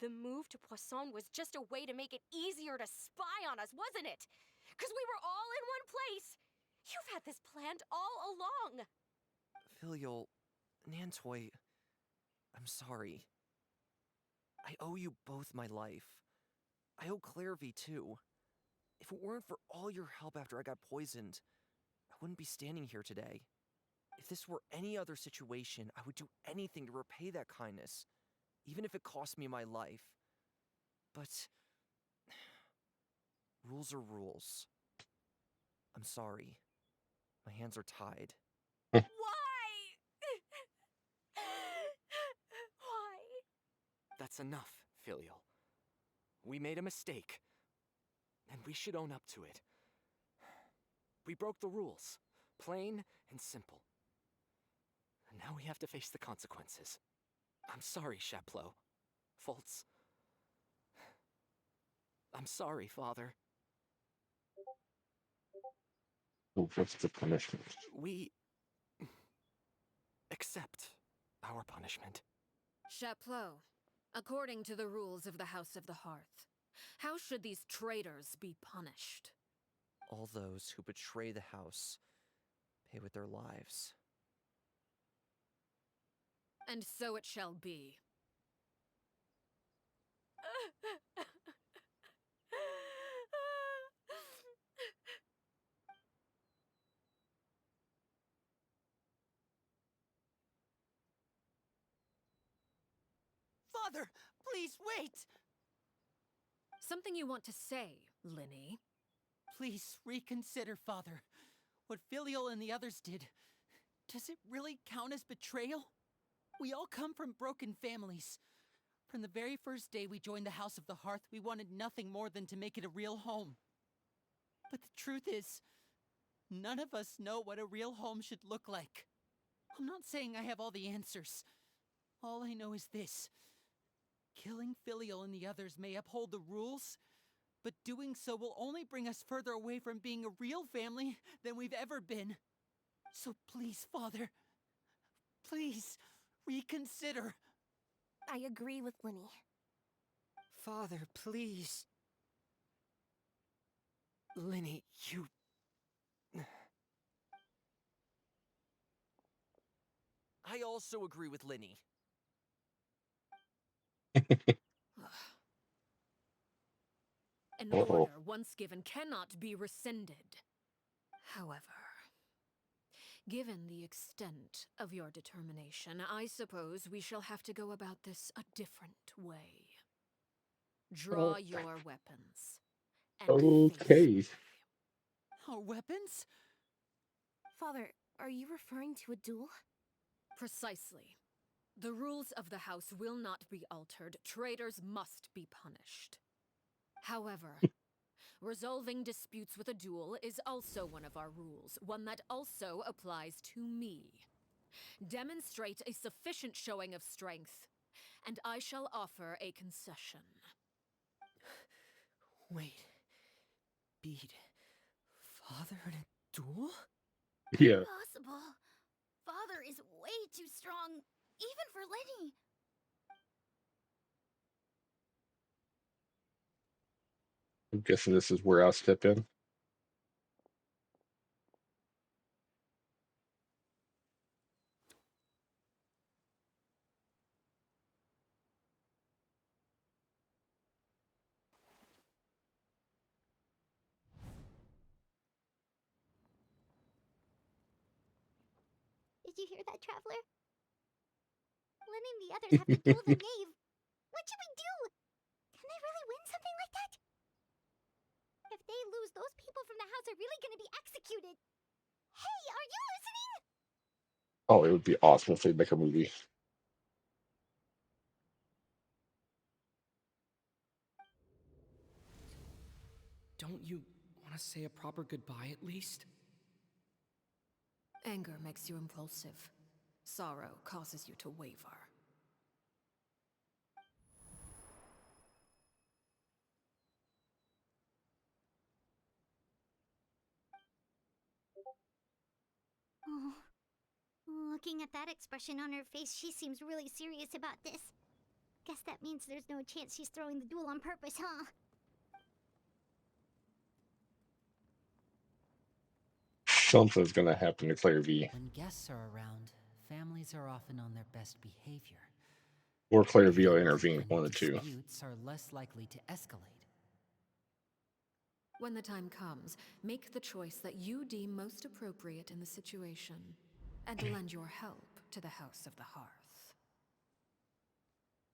Speaker 16: the move to Poisson was just a way to make it easier to spy on us, wasn't it? Because we were all in one place. You've had this planned all along.
Speaker 6: Filial, Nantoy, I'm sorry. I owe you both my life. I owe Clairvy too. If it weren't for all your help after I got poisoned, I wouldn't be standing here today. If this were any other situation, I would do anything to repay that kindness, even if it cost me my life. But rules are rules. I'm sorry. My hands are tied.
Speaker 16: Why? Why?
Speaker 9: That's enough, Filial. We made a mistake, and we should own up to it. We broke the rules, plain and simple. And now we have to face the consequences. I'm sorry, Sheplo. Fultz. I'm sorry, Father.
Speaker 1: Oh, what's the punishment?
Speaker 9: We accept our punishment.
Speaker 4: Chaplot, according to the rules of the House of the Hearth, how should these traitors be punished?
Speaker 6: All those who betray the house pay with their lives.
Speaker 4: And so it shall be.
Speaker 2: Father, please wait!
Speaker 4: Something you want to say, Linny?
Speaker 2: Please reconsider, Father. What Filial and the others did, does it really count as betrayal? We all come from broken families. From the very first day we joined the House of the Hearth, we wanted nothing more than to make it a real home. But the truth is, none of us know what a real home should look like. I'm not saying I have all the answers. All I know is this. Killing Filial and the others may uphold the rules, but doing so will only bring us further away from being a real family than we've ever been. So please, Father, please, reconsider.
Speaker 8: I agree with Linny.
Speaker 10: Father, please. Linny, you...
Speaker 6: I also agree with Linny.
Speaker 4: An
Speaker 1: Uh-oh.
Speaker 4: order once given cannot be rescinded. However, given the extent of your determination, I suppose we shall have to go about this a different way. Draw
Speaker 1: Oh.
Speaker 4: your weapons and face
Speaker 1: Okay.
Speaker 2: Our weapons?
Speaker 8: Father, are you referring to a duel?
Speaker 4: Precisely. The rules of the house will not be altered. Traitors must be punished. However, resolving disputes with a duel is also one of our rules, one that also applies to me. Demonstrate a sufficient showing of strength, and I shall offer a concession.
Speaker 10: Wait. Beat Father in a duel?
Speaker 1: Yeah.
Speaker 3: Impossible. Father is way too strong, even for Lenny.
Speaker 1: I'm guessing this is where I'll step in.
Speaker 3: Did you hear that, Traveler? Lenny and the others have to duel the knave. What should we do? Can they really win something like that? If they lose, those people from the house are really gonna be executed. Hey, are you listening?
Speaker 1: Oh, it would be awesome if they make a movie.
Speaker 10: Don't you want to say a proper goodbye at least?
Speaker 4: Anger makes you impulsive. Sorrow causes you to waver.
Speaker 3: Oh, looking at that expression on her face, she seems really serious about this. Guess that means there's no chance she's throwing the duel on purpose, huh?
Speaker 1: Something's gonna happen to Claire V.
Speaker 2: When guests are around, families are often on their best behavior.
Speaker 1: Or Claire V will
Speaker 2: Even
Speaker 1: intervene,
Speaker 2: people
Speaker 1: one
Speaker 2: in
Speaker 1: of the two.
Speaker 2: disputes are less likely to escalate.
Speaker 4: When the time comes, make the choice that you deem most appropriate in the situation, and lend your help to the House of the Hearth.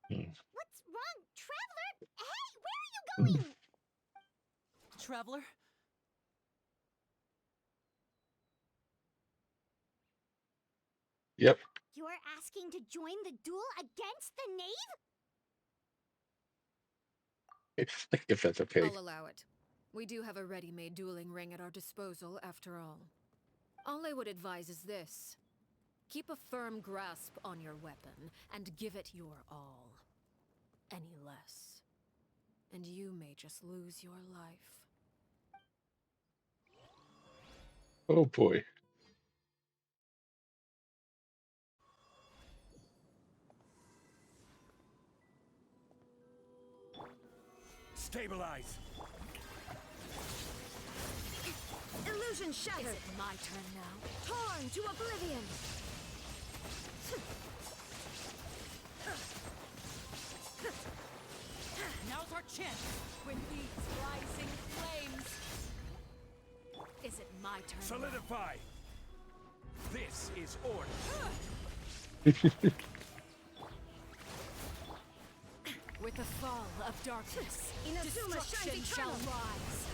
Speaker 3: What's wrong, Traveler? Hey, where are you going?
Speaker 2: Traveler?
Speaker 1: Yep.
Speaker 3: You're asking to join the duel against the knave?
Speaker 1: If that's okay.
Speaker 4: I'll allow it. We do have a ready-made dueling ring at our disposal, after all. All I would advise is this. Keep a firm grasp on your weapon, and give it your all. Any less, and you may just lose your life.
Speaker 1: Oh boy.
Speaker 12: Stabilize.
Speaker 16: Illusion shattered. Is it my turn now? Torn to oblivion.
Speaker 2: Now's our chance. With these rising flames.
Speaker 16: Is it my turn?
Speaker 12: Solidify. This is order.
Speaker 16: With the fall of darkness,
Speaker 2: Destruction
Speaker 16: shall rise.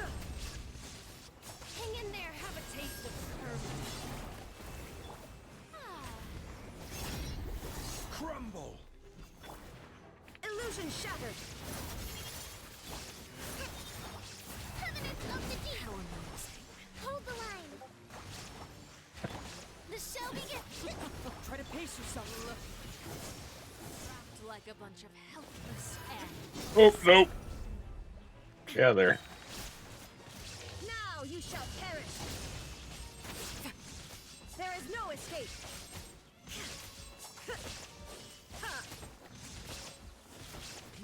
Speaker 16: Hang in there, have a taste of permanence.
Speaker 12: Crumble.
Speaker 16: Illusion shattered.
Speaker 3: Covenants of the deep.
Speaker 16: How amazing.
Speaker 3: Hold the line. The show begins.
Speaker 2: Try to pace yourself.
Speaker 16: Wrapped like a bunch of helpless ants.
Speaker 1: Oh nope. Yeah, there.
Speaker 16: Now you shall perish. There is no escape.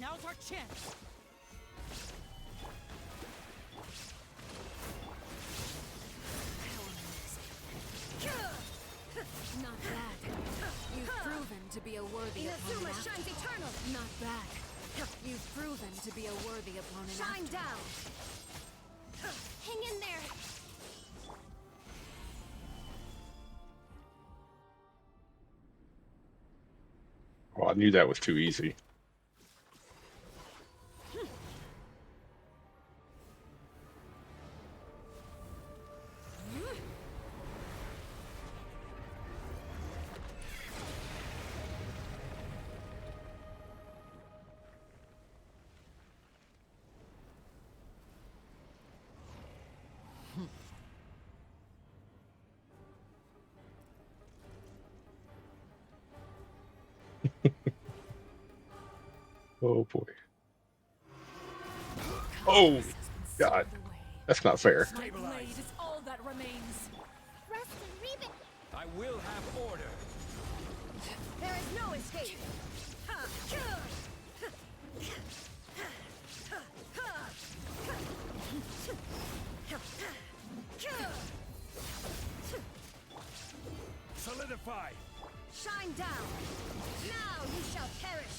Speaker 2: Now's our chance.
Speaker 16: Not bad. You've proven to be a worthy opponent. Shines eternal. Not bad. You've proven to be a worthy opponent. Shine down. Hang in there.
Speaker 1: Oh, I knew that was too easy. Oh boy. Oh God. That's not fair.
Speaker 16: My blade is all that remains.
Speaker 3: Rust and Reaven.
Speaker 12: I will have order.
Speaker 16: There is no escape.
Speaker 12: Solidify.
Speaker 16: Shine down. Now you shall perish.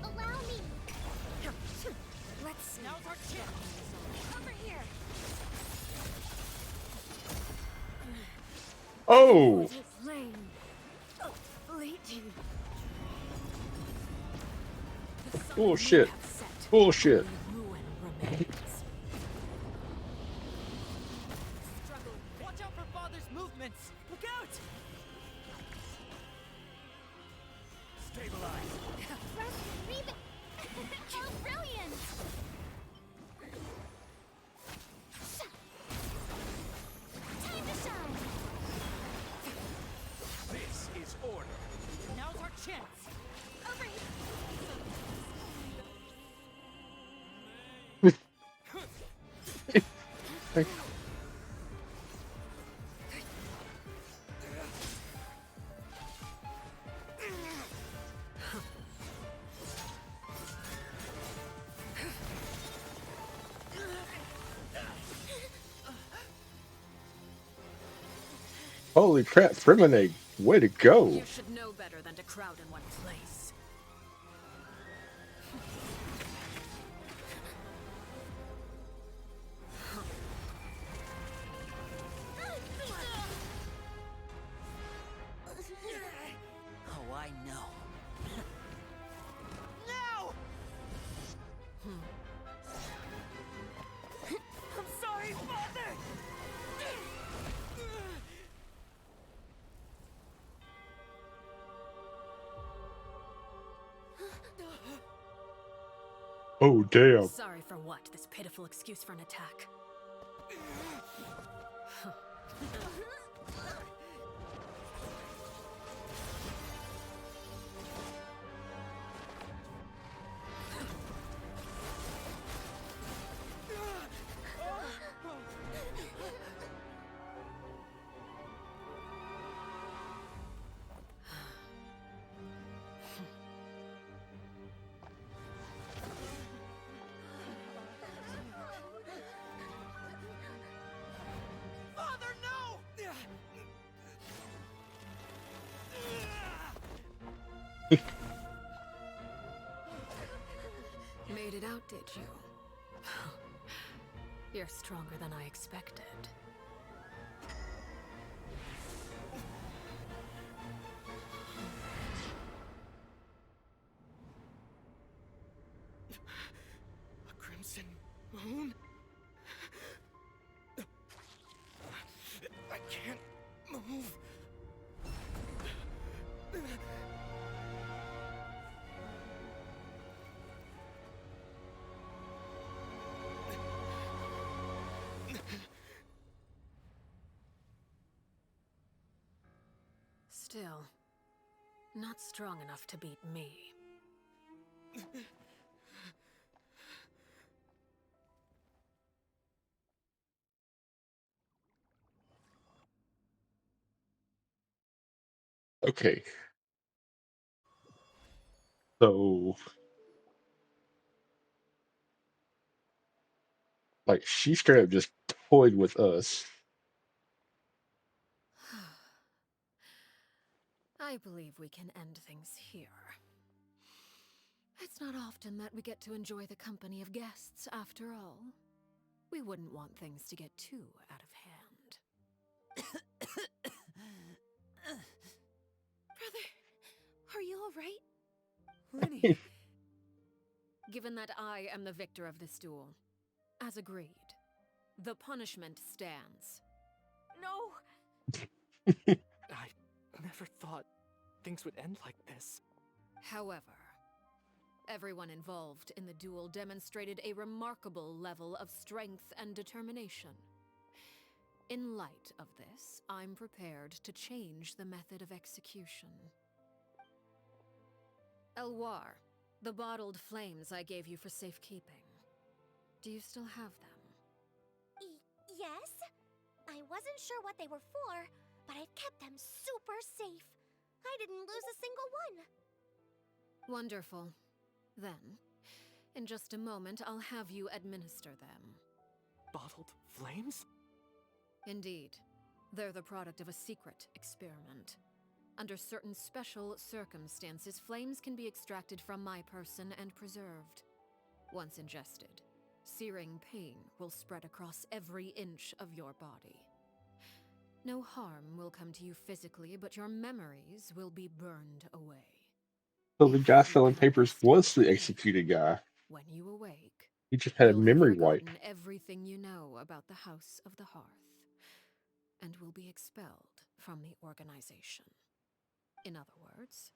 Speaker 3: Allow me.
Speaker 16: Let's see.
Speaker 2: Now's our chance.
Speaker 16: Over here.
Speaker 1: Oh.
Speaker 16: Flame. Fleeting.
Speaker 1: Bullshit. Bullshit.
Speaker 16: Ruin remains.
Speaker 2: Struggle. Watch out for Father's movements. Look out!
Speaker 12: Stabilize.
Speaker 3: Rust and Reaven. Oh, brilliant. Time to shine.
Speaker 12: This is order.
Speaker 2: Now's our chance.
Speaker 3: Over here.
Speaker 1: Holy crap, Fremenade. Way to go.
Speaker 16: You should know better than to crowd in one place.
Speaker 2: Oh, I know.
Speaker 15: No! I'm sorry, Father!
Speaker 1: Oh damn.
Speaker 16: Sorry for what? This pitiful excuse for an attack.
Speaker 4: Made it out, did you? You're stronger than I expected.
Speaker 9: A crimson moon? I can't move.
Speaker 4: Still, not strong enough to beat me.
Speaker 1: Okay, so like she straight up just toyed with us.
Speaker 4: I believe we can end things here. It's not often that we get to enjoy the company of guests, after all. We wouldn't want things to get too out of hand. Brother, are you all right?
Speaker 9: Lenny!
Speaker 4: Given that I am the victor of this duel, as agreed, the punishment stands.
Speaker 16: No!
Speaker 9: I never thought things would end like this.
Speaker 4: However, everyone involved in the duel demonstrated a remarkable level of strength and determination. In light of this, I'm prepared to change the method of execution. Elwar, the bottled flames I gave you for safekeeping. Do you still have them?
Speaker 3: Yes? I wasn't sure what they were for, but I've kept them super safe. I didn't lose a single one.
Speaker 4: Wonderful. Then, in just a moment, I'll have you administer them.
Speaker 9: Bottled flames?
Speaker 4: Indeed. They're the product of a secret experiment. Under certain special circumstances, flames can be extracted from my person and preserved. Once ingested, searing pain will spread across every inch of your body. No harm will come to you physically, but your memories will be burned away.
Speaker 1: So the guy
Speaker 4: If you
Speaker 1: selling
Speaker 4: can
Speaker 1: papers
Speaker 4: withstand
Speaker 1: was the
Speaker 4: pain,
Speaker 1: executed guy.
Speaker 4: when you awake,
Speaker 1: He just had a
Speaker 4: you'll have
Speaker 1: memory wipe.
Speaker 4: forgotten everything you know about the House of the Hearth, and will be expelled from the organization. In other words,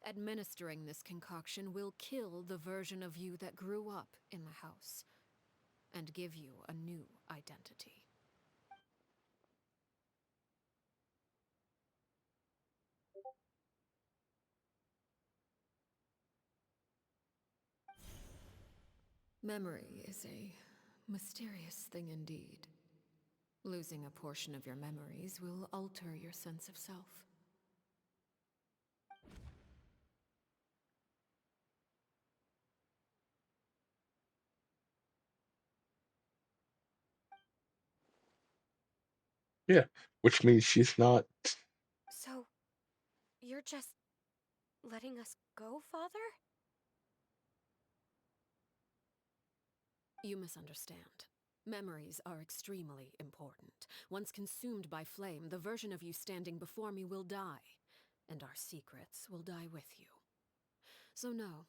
Speaker 4: administering this concoction will kill the version of you that grew up in the house, and give you a new identity. Memory is a mysterious thing indeed. Losing a portion of your memories will alter your sense of self.
Speaker 1: Yeah, which means she's not.
Speaker 16: So, you're just letting us go, Father?
Speaker 4: You misunderstand. Memories are extremely important. Once consumed by flame, the version of you standing before me will die, and our secrets will die with you. So no,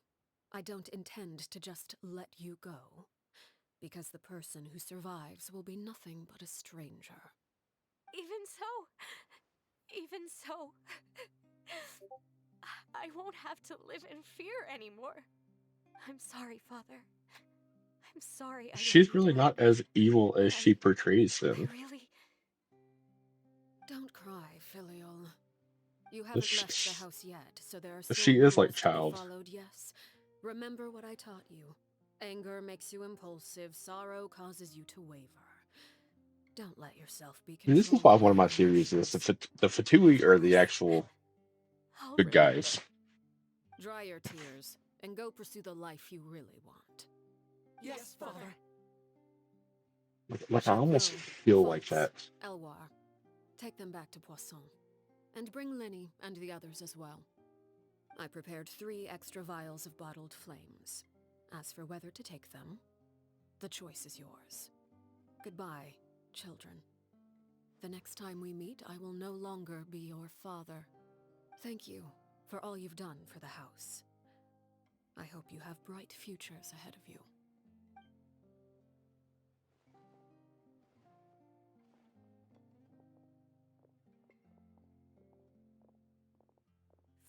Speaker 4: I don't intend to just let you go, because the person who survives will be nothing but a stranger.
Speaker 16: Even so, I won't have to live in fear anymore. I'm sorry, Father. I'm sorry I let
Speaker 1: She's
Speaker 16: you
Speaker 1: really
Speaker 16: down.
Speaker 1: not as evil as
Speaker 16: But
Speaker 1: she portrays
Speaker 16: I
Speaker 1: them.
Speaker 16: really...
Speaker 4: Don't cry, Filial. You haven't
Speaker 1: She,
Speaker 4: left the house yet, so there are still
Speaker 1: she is like
Speaker 4: rules to be
Speaker 1: child.
Speaker 4: followed, yes. Remember what I taught you. Anger makes you impulsive, sorrow causes you to waver. Don't let yourself be
Speaker 1: This is
Speaker 4: controlled
Speaker 1: why
Speaker 4: by
Speaker 1: one of my
Speaker 4: your
Speaker 1: theories is
Speaker 4: emotions.
Speaker 1: the Fatui
Speaker 16: Of
Speaker 1: are the
Speaker 16: course.
Speaker 1: actual
Speaker 16: I'll
Speaker 1: good
Speaker 16: remember.
Speaker 1: guys.
Speaker 4: Dry your tears, and go pursue the life you really want.
Speaker 15: Yes, Father.
Speaker 1: Like I almost
Speaker 4: Chapeau,
Speaker 1: feel like
Speaker 4: Fox,
Speaker 1: that.
Speaker 4: Elwar, take them back to Poisson. And bring Linny and the others as well. I prepared 3 extra vials of bottled flames. As for whether to take them, the choice is yours. Goodbye, children. The next time we meet, I will no longer be your father. Thank you for all you've done for the house. I hope you have bright futures ahead of you.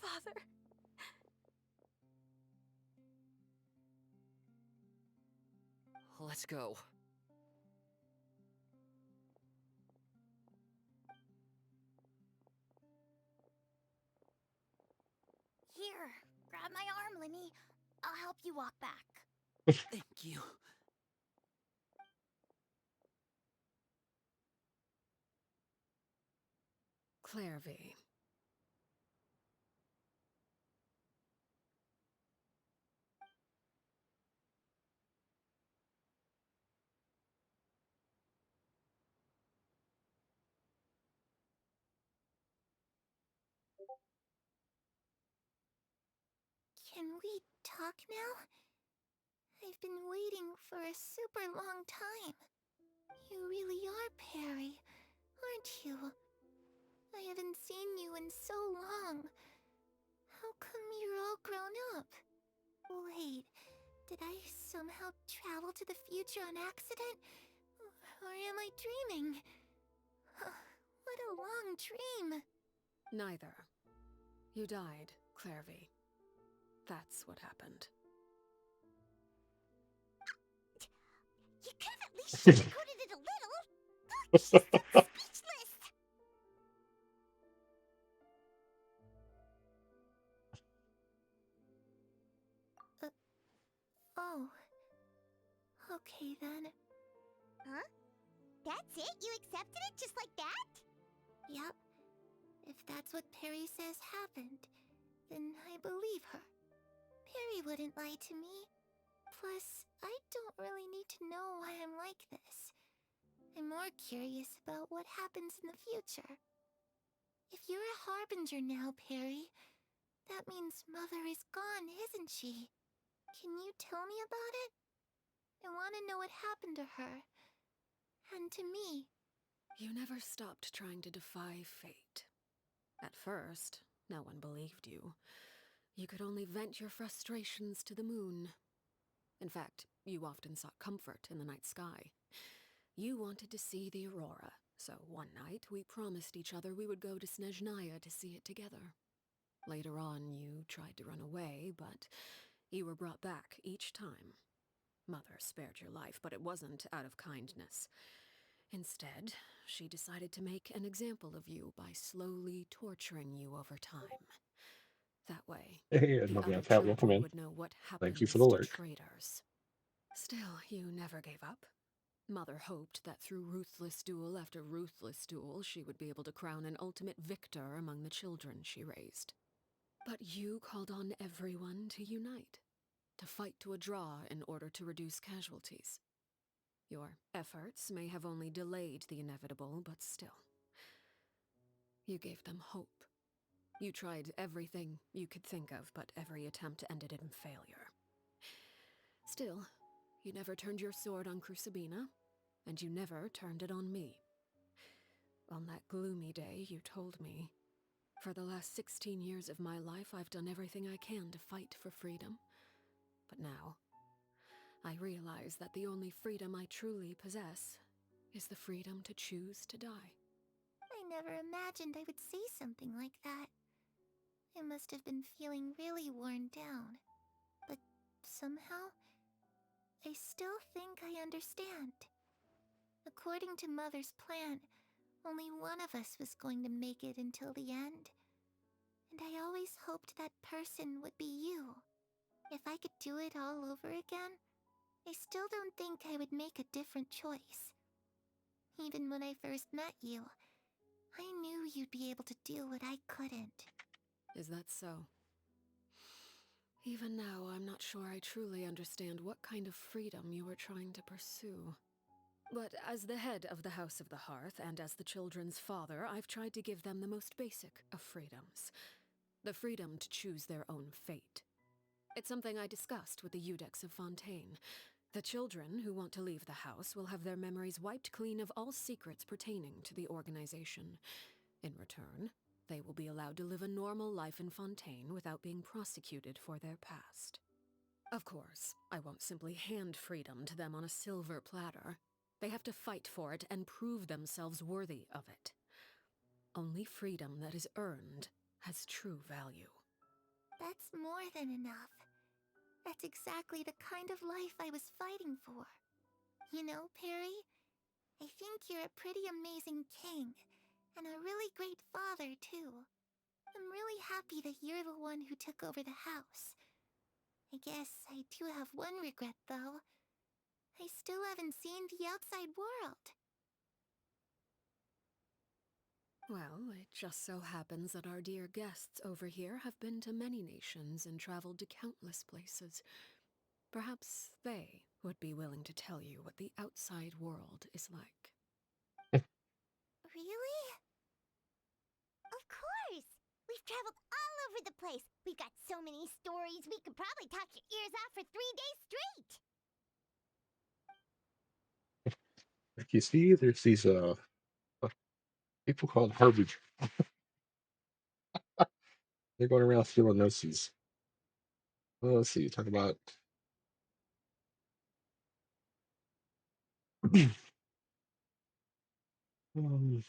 Speaker 16: Father.
Speaker 10: Let's go.
Speaker 3: Here, grab my arm, Lemmy. I'll help you walk back.
Speaker 10: Thank you.
Speaker 4: Clairvy.
Speaker 3: Can we talk now? I've been waiting for a super long time. You really are Perry, aren't you? I haven't seen you in so long. How come you're all grown up? Wait, did I somehow travel to the future on accident? Or am I dreaming? What a long dream.
Speaker 4: Neither. You died, Clairvy. That's what happened.
Speaker 3: You could have at least sugarcoated it a little. Look, she's still speechless. Oh. Okay then. Huh? That's it? You accepted it just like that? Yep. If that's what Perry says happened, then I believe her. Perry wouldn't lie to me. Plus, I don't really need to know why I'm like this. I'm more curious about what happens in the future. If you're a harbinger now, Perry, that means Mother is gone, isn't she? Can you tell me about it? I want to know what happened to her. And to me.
Speaker 4: You never stopped trying to defy fate. At first, no one believed you. You could only vent your frustrations to the moon. In fact, you often sought comfort in the night sky. You wanted to see the aurora, so one night we promised each other we would go to Snezhnaya to see it together. Later on, you tried to run away, but you were brought back each time. Mother spared your life, but it wasn't out of kindness. Instead, she decided to make an example of you by slowly torturing you over time. That way,
Speaker 1: Hey,
Speaker 4: the
Speaker 1: another
Speaker 4: other
Speaker 1: cat, welcome
Speaker 4: children
Speaker 1: in.
Speaker 4: would know what
Speaker 1: Thank you
Speaker 4: happens
Speaker 1: for the
Speaker 4: to
Speaker 1: lurk.
Speaker 4: traitors. Still, you never gave up. Mother hoped that through ruthless duel after ruthless duel, she would be able to crown an ultimate victor among the children she raised. But you called on everyone to unite, to fight to a draw in order to reduce casualties. Your efforts may have only delayed the inevitable, but still. You gave them hope. You tried everything you could think of, but every attempt ended in failure. Still, you never turned your sword on Crucibina, and you never turned it on me. On that gloomy day, you told me, "For the last 16 years of my life, I've done everything I can to fight for freedom. But now, I realize that the only freedom I truly possess is the freedom to choose to die."
Speaker 3: I never imagined I would say something like that. I must have been feeling really worn down. But somehow, I still think I understand. According to Mother's plan, only one of us was going to make it until the end. And I always hoped that person would be you. If I could do it all over again, I still don't think I would make a different choice. Even when I first met you, I knew you'd be able to do what I couldn't.
Speaker 4: Is that so? Even now, I'm not sure I truly understand what kind of freedom you were trying to pursue. But as the head of the House of the Hearth, and as the children's father, I've tried to give them the most basic of freedoms. the freedom to choose their own fate. It's something I discussed with the Eudex of Fontaine. The children who want to leave the house will have their memories wiped clean of all secrets pertaining to the organization. In return, they will be allowed to live a normal life in Fontaine without being prosecuted for their past. Of course, I won't simply hand freedom to them on a silver platter. They have to fight for it and prove themselves worthy of it. Only freedom that is earned has true value.
Speaker 3: That's more than enough. That's exactly the kind of life I was fighting for. You know, Perry, I think you're a pretty amazing king, and a really great father, too. I'm really happy that you're the one who took over the house. I guess I do have one regret, though. I still haven't seen the outside world.
Speaker 4: Well, it just so happens that our dear guests over here have been to many nations and traveled to countless places. Perhaps they would be willing to tell you what the outside world is like.
Speaker 3: Really? Of course! We've traveled all over the place. We've got so many stories, we could probably talk your ears off for 3 days straight.
Speaker 1: Like you see, there's these uh, people called Harvey. They're going around stealing noses. Well, let's see. Talk about. um,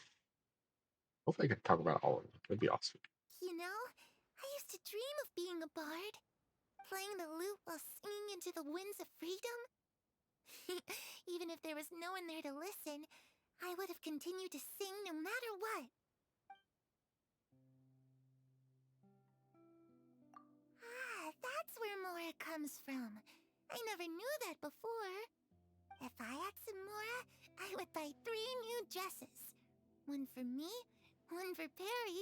Speaker 1: Hopefully, I can talk about all of them. That'd be awesome.
Speaker 3: You know, I used to dream of being a bard, playing the lute while singing into the winds of freedom. Even if there was no one there to listen, I would have continued to sing no matter what. Ah, that's where Mora comes from. I never knew that before. If I had some Mora, I would buy 3 new dresses. One for me, one for Perry,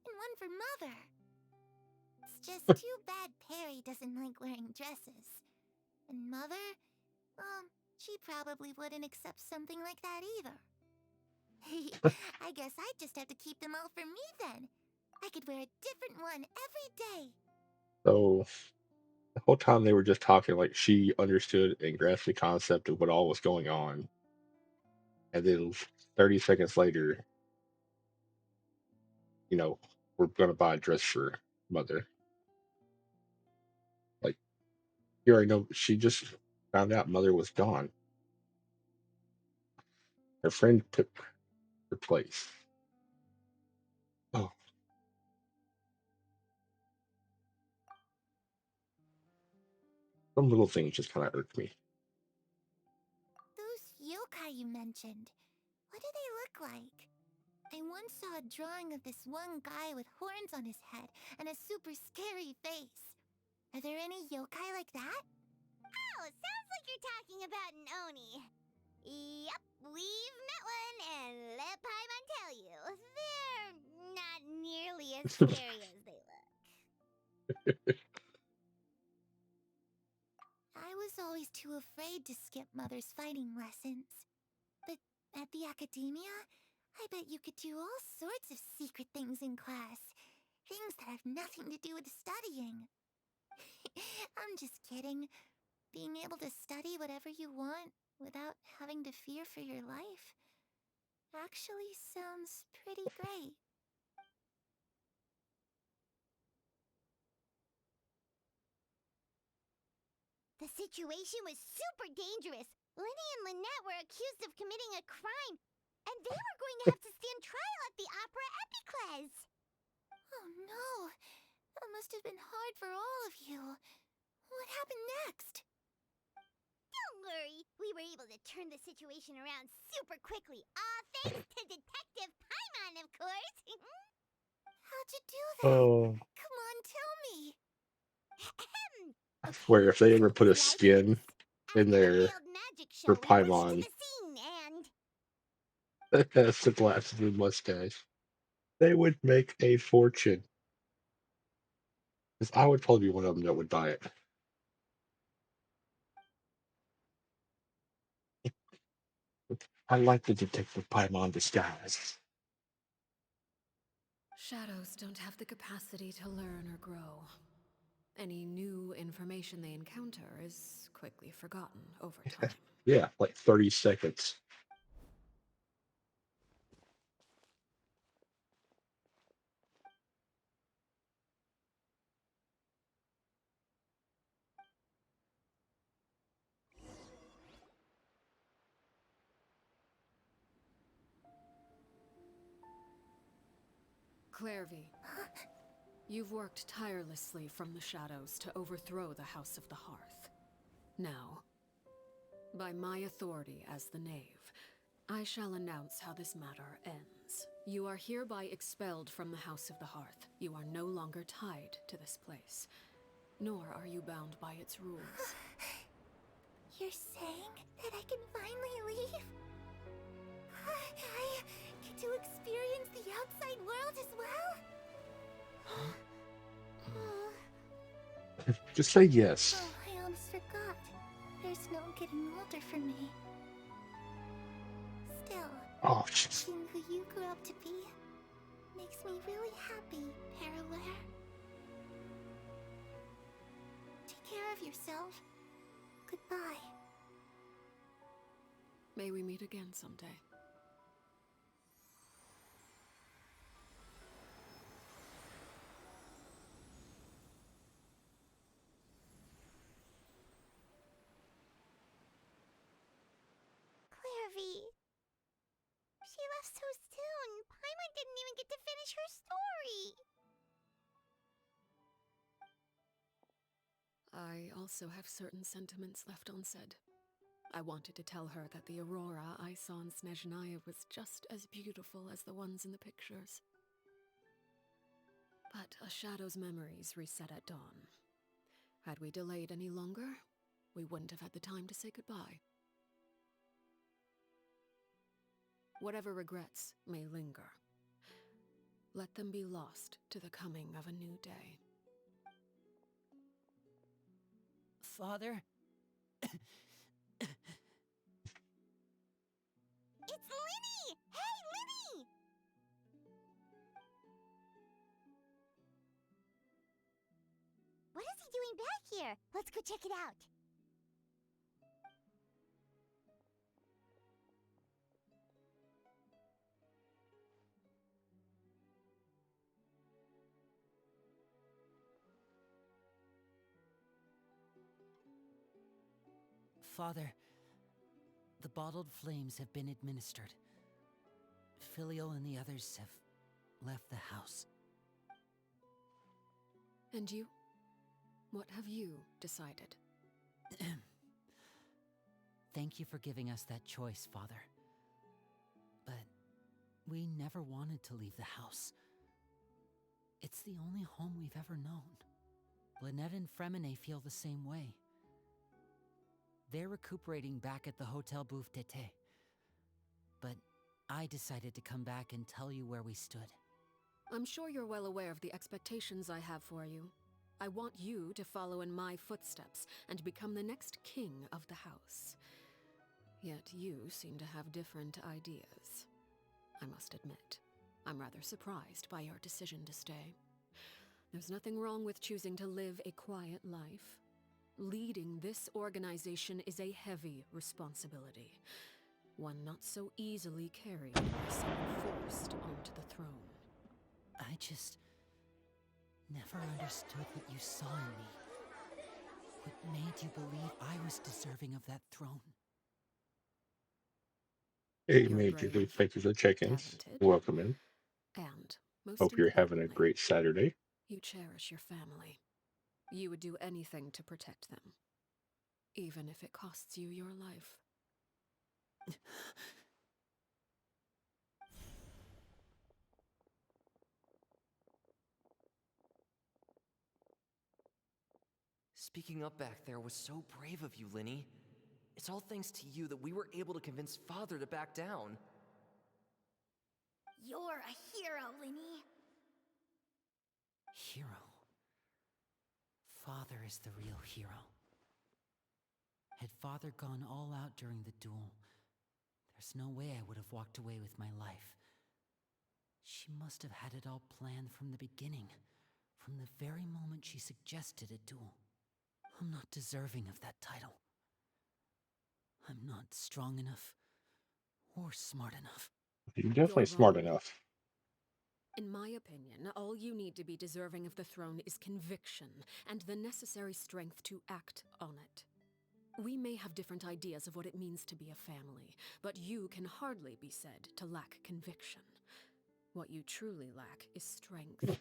Speaker 3: and one for Mother. It's just too bad Perry doesn't like wearing dresses. And Mother, well, she probably wouldn't accept something like that either. I guess I'd just have to keep them all for me then. I could wear a different one every day.
Speaker 1: So the whole time they were just talking, like she understood and grasped the concept of what all was going on, and then 30 seconds later, you know, we're gonna buy a dress for mother. Like you already know, she just found out mother was gone. Her friend took her place. Oh, some little things just kind of irked me.
Speaker 3: Those yokai you mentioned, what do they look like? I once saw a drawing of this one guy with horns on his head and a super scary face. Are there any yokai like that? Oh, sounds like you're talking about an Oni. Yep, we've met one, and let Paimon tell you, they're not nearly as scary as they look. I was always too afraid to skip Mother's fighting lessons. But at the academia, I bet you could do all sorts of secret things in class. Things that have nothing to do with studying. I'm just kidding. Being able to study whatever you want without having to fear for your life actually sounds pretty great. The situation was super dangerous. Lenny and Lynette were accused of committing a crime, and they were going to have to stand trial at the Opera Epicles. Oh no, that must have been hard for all of you. What happened next? Don't worry, we were able to turn the situation around super quickly, all thanks to Detective Paimon, of course. How'd you do that?
Speaker 1: Oh,
Speaker 3: Come on, tell me.
Speaker 1: I
Speaker 3: Okay,
Speaker 1: swear, if they
Speaker 3: so
Speaker 1: ever
Speaker 3: it
Speaker 1: put
Speaker 3: was
Speaker 1: a
Speaker 3: like
Speaker 1: skin
Speaker 3: this.
Speaker 1: in
Speaker 3: After the
Speaker 1: there
Speaker 3: failed magic
Speaker 1: for
Speaker 3: show, we rushed to
Speaker 1: Paimon,
Speaker 3: the scene and...
Speaker 1: that's the glasses and mustache, they would make a fortune. Because I would probably be one of them that would buy it. I like the Detective Paimon disguise.
Speaker 4: Shadows don't have the capacity to learn or grow. Any new information they encounter is quickly forgotten over time.
Speaker 1: Yeah, like 30 seconds.
Speaker 4: Clairvy, you've worked tirelessly from the shadows to overthrow the House of the Hearth. Now, by my authority as the Knave, I shall announce how this matter ends. You are hereby expelled from the House of the Hearth. You are no longer tied to this place, nor are you bound by its rules.
Speaker 3: You're saying that I can finally leave? I get to experience the outside world as well?
Speaker 1: Just say yes.
Speaker 3: Oh, I almost forgot. There's no getting older for me. Still,
Speaker 1: Oh, jeez.
Speaker 3: seeing who you grew up to be makes me really happy, Parallel. Take care of yourself. Goodbye.
Speaker 4: May we meet again someday.
Speaker 3: Clairvy. She left so soon. Paimon didn't even get to finish her story.
Speaker 4: I also have certain sentiments left unsaid. I wanted to tell her that the aurora I saw in Snezhnaya was just as beautiful as the ones in the pictures. But a shadow's memories reset at dawn. Had we delayed any longer, we wouldn't have had the time to say goodbye. Whatever regrets may linger, let them be lost to the coming of a new day.
Speaker 2: Father?
Speaker 3: It's Linny! Hey, Linny! What is he doing back here? Let's go check it out.
Speaker 2: Father, the bottled flames have been administered. Filio and the others have left the house.
Speaker 4: And you? What have you decided?
Speaker 2: Thank you for giving us that choice, Father. But we never wanted to leave the house. It's the only home we've ever known. Lynette and Fremine feel the same way. They're recuperating back at the Hotel Bouffe d'Été. But I decided to come back and tell you where we stood.
Speaker 4: I'm sure you're well aware of the expectations I have for you. I want you to follow in my footsteps and become the next king of the house. Yet you seem to have different ideas. I must admit, I'm rather surprised by your decision to stay. There's nothing wrong with choosing to live a quiet life. Leading this organization is a heavy responsibility, one not so easily carried by someone forced onto the throne.
Speaker 2: I just never understood what you saw in me. What made you believe I was deserving of that throne?
Speaker 1: Hey,
Speaker 4: You're
Speaker 1: Major League,
Speaker 4: brave,
Speaker 1: thank you for the check-ins.
Speaker 4: talented,
Speaker 1: Welcome in.
Speaker 4: and, most
Speaker 1: Hope you're having a
Speaker 4: importantly,
Speaker 1: great Saturday.
Speaker 4: you cherish your family. You would do anything to protect them, even if it costs you your life.
Speaker 6: Speaking up back there was so brave of you, Linny. It's all thanks to you that we were able to convince Father to back down.
Speaker 3: You're a hero, Linny.
Speaker 2: Hero. Father is the real hero. Had Father gone all out during the duel, there's no way I would have walked away with my life. She must have had it all planned from the beginning, from the very moment she suggested a duel. I'm not deserving of that title. I'm not strong enough or smart enough.
Speaker 1: You're
Speaker 4: You're
Speaker 1: definitely smart
Speaker 4: wrong.
Speaker 1: enough.
Speaker 4: In my opinion, all you need to be deserving of the throne is conviction and the necessary strength to act on it. We may have different ideas of what it means to be a family, but you can hardly be said to lack conviction. What you truly lack is strength.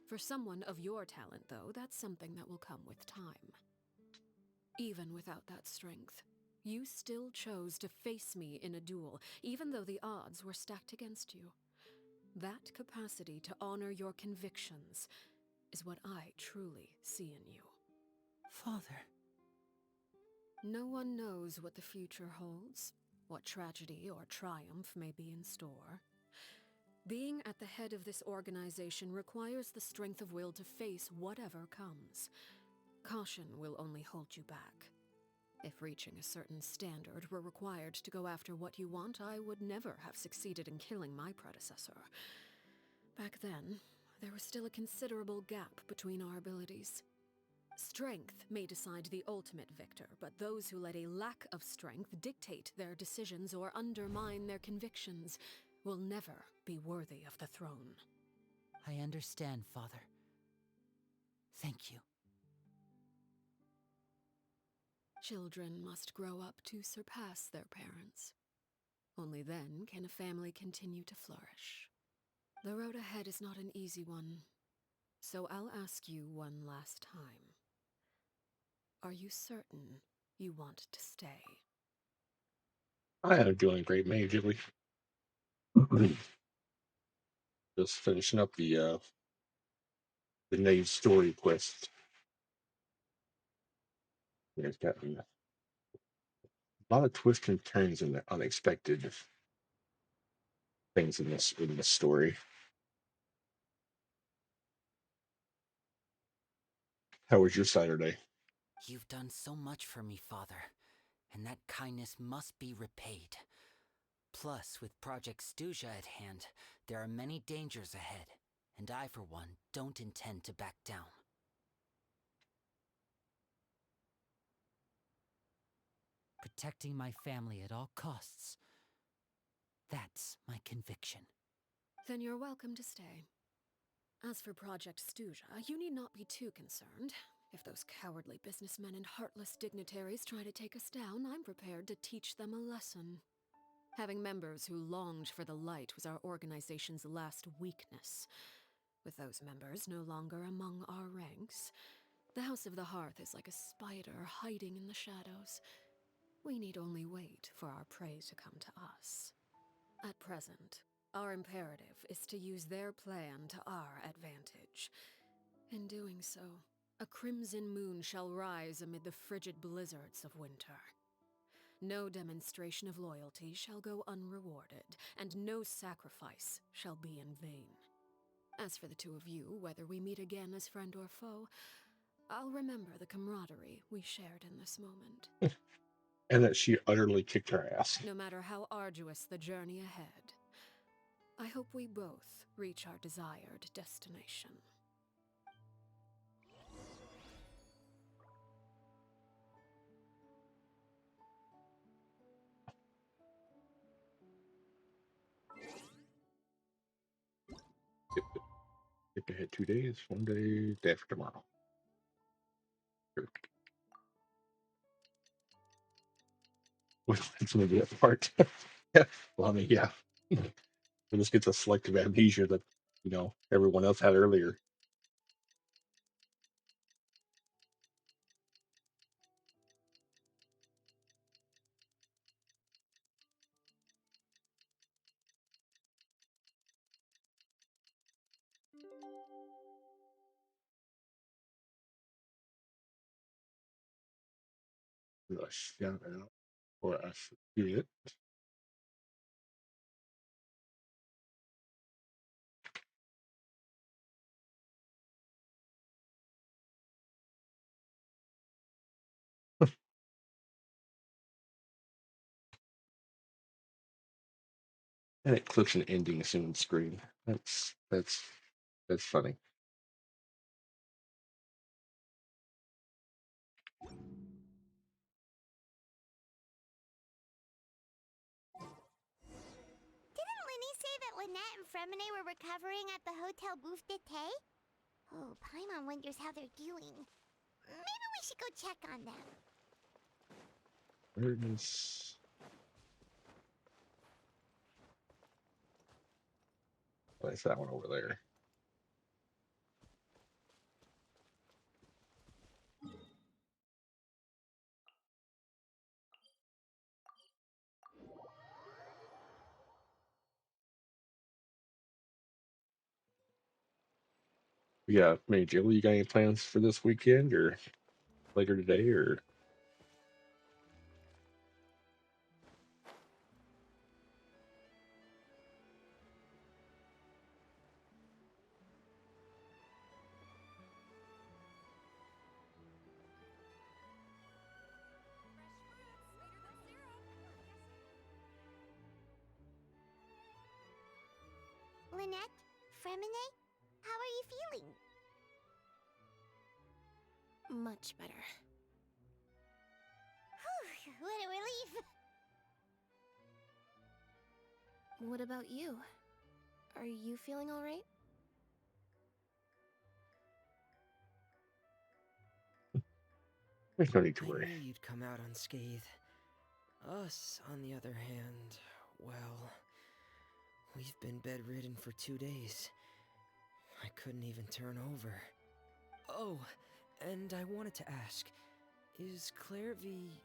Speaker 4: For someone of your talent, though, that's something that will come with time. Even without that strength, you still chose to face me in a duel, even though the odds were stacked against you. That capacity to honor your convictions is what I truly see in you.
Speaker 2: Father.
Speaker 4: No one knows what the future holds, what tragedy or triumph may be in store. Being at the head of this organization requires the strength of will to face whatever comes. Caution will only hold you back. If reaching a certain standard were required to go after what you want, I would never have succeeded in killing my predecessor. Back then, there was still a considerable gap between our abilities. Strength may decide the ultimate victor, but those who let a lack of strength dictate their decisions or undermine their convictions will never be worthy of the throne.
Speaker 2: I understand, Father. Thank you.
Speaker 4: Children must grow up to surpass their parents. Only then can a family continue to flourish. The road ahead is not an easy one, so I'll ask you one last time. Are you certain you want to stay?
Speaker 1: I am doing great, majorly. Just finishing up the Knave story quest. There's got a lot of twists and turns and unexpected things in this story. How was your Saturday?
Speaker 2: You've done so much for me, Father, and that kindness must be repaid. Plus, with Project Stuja at hand, there are many dangers ahead, and I, for one, don't intend to back down. Protecting my family at all costs. That's my conviction.
Speaker 4: Then you're welcome to stay. As for Project Stuja, you need not be too concerned. If those cowardly businessmen and heartless dignitaries try to take us down, I'm prepared to teach them a lesson. Having members who longed for the light was our organization's last weakness. With those members no longer among our ranks, the House of the Hearth is like a spider hiding in the shadows. We need only wait for our prey to come to us. At present, our imperative is to use their plan to our advantage. In doing so, a crimson moon shall rise amid the frigid blizzards of winter. No demonstration of loyalty shall go unrewarded, and no sacrifice shall be in vain. As for the two of you, whether we meet again as friend or foe, I'll remember the camaraderie we shared in this moment.
Speaker 1: And that she utterly kicked her ass.
Speaker 4: No matter how arduous the journey ahead, I hope we both reach our desired destination.
Speaker 1: Skip ahead 2 days, one day after tomorrow. Well, that's gonna be that part. Yeah. Well, I mean, yeah. We just get the selective amnesia that everyone else had earlier. A shout out for us doing it. And it clips an ending soon screen. That's funny.
Speaker 3: Didn't Linny say that Lynette and Fremine were recovering at the Hotel Bouffe d'été? Oh, Paimon wonders how they're doing. Maybe we should go check on them.
Speaker 1: Where is? What's that one over there? Yeah, maybe Jill, you got any plans for this weekend or later today or?
Speaker 3: Lynette? Fremine? How are you feeling?
Speaker 8: Much better.
Speaker 3: Whew, what a relief!
Speaker 8: What about you? Are you feeling alright?
Speaker 1: There's no need to
Speaker 10: I
Speaker 1: worry.
Speaker 10: knew you'd come out unscathed. Us, on the other hand, well, we've been bedridden for 2 days. I couldn't even turn over. Oh, and I wanted to ask, is Clairvy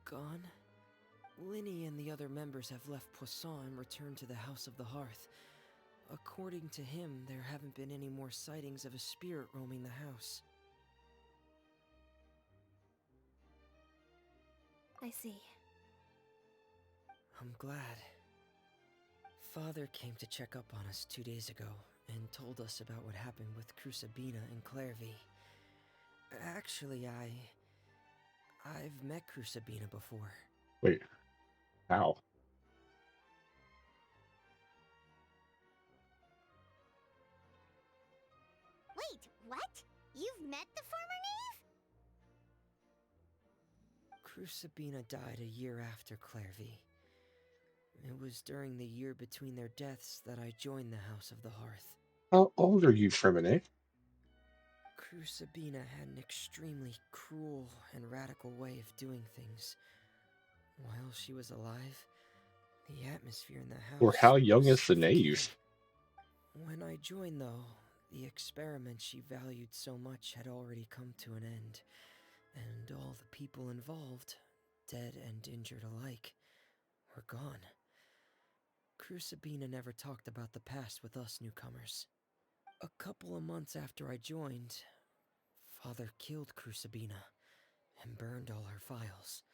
Speaker 10: gone? Linny and the other members have left Poisson and returned to the House of the Hearth. According to him, there haven't been any more sightings of a spirit roaming the house.
Speaker 8: I see.
Speaker 10: I'm glad. Father came to check up on us 2 days ago and told us about what happened with Crucibina and Clairvy. Actually, I've met Crucibina before.
Speaker 1: Wait, how?
Speaker 3: Wait, what? You've met the former knave?
Speaker 10: Crucibina died a year after Clairvy. It was during the year between their deaths that I joined the House of the Hearth.
Speaker 1: How old are you, Fremine?
Speaker 10: Crucibina had an extremely cruel and radical way of doing things. While she was alive, the atmosphere in the
Speaker 1: Or
Speaker 10: house
Speaker 1: how young
Speaker 10: was
Speaker 1: is the
Speaker 10: suffocating.
Speaker 1: knave?
Speaker 10: When I joined, though, the experiment she valued so much had already come to an end, and all the people involved, dead and injured alike, were gone. Crucibina never talked about the past with us newcomers. A couple of months after I joined, Father killed Crucibina and burned all her files.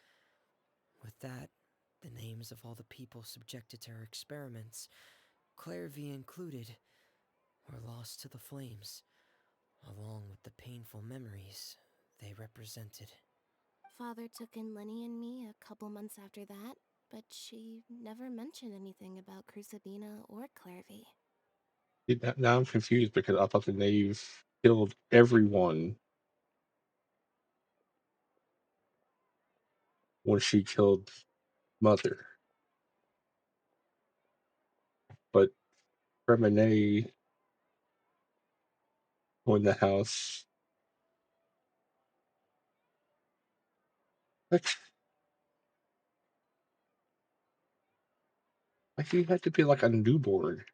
Speaker 10: With that, the names of all the people subjected to her experiments, Clairvy included, were lost to the flames, along with the painful memories they represented.
Speaker 8: Father took in Lenny and me a couple months after that, but she never mentioned anything about Crucibina or Clairvy.
Speaker 1: Now I'm confused because I thought the knave killed everyone when she killed Mother. But Remine in the house. Like, like he had to be like a newborn.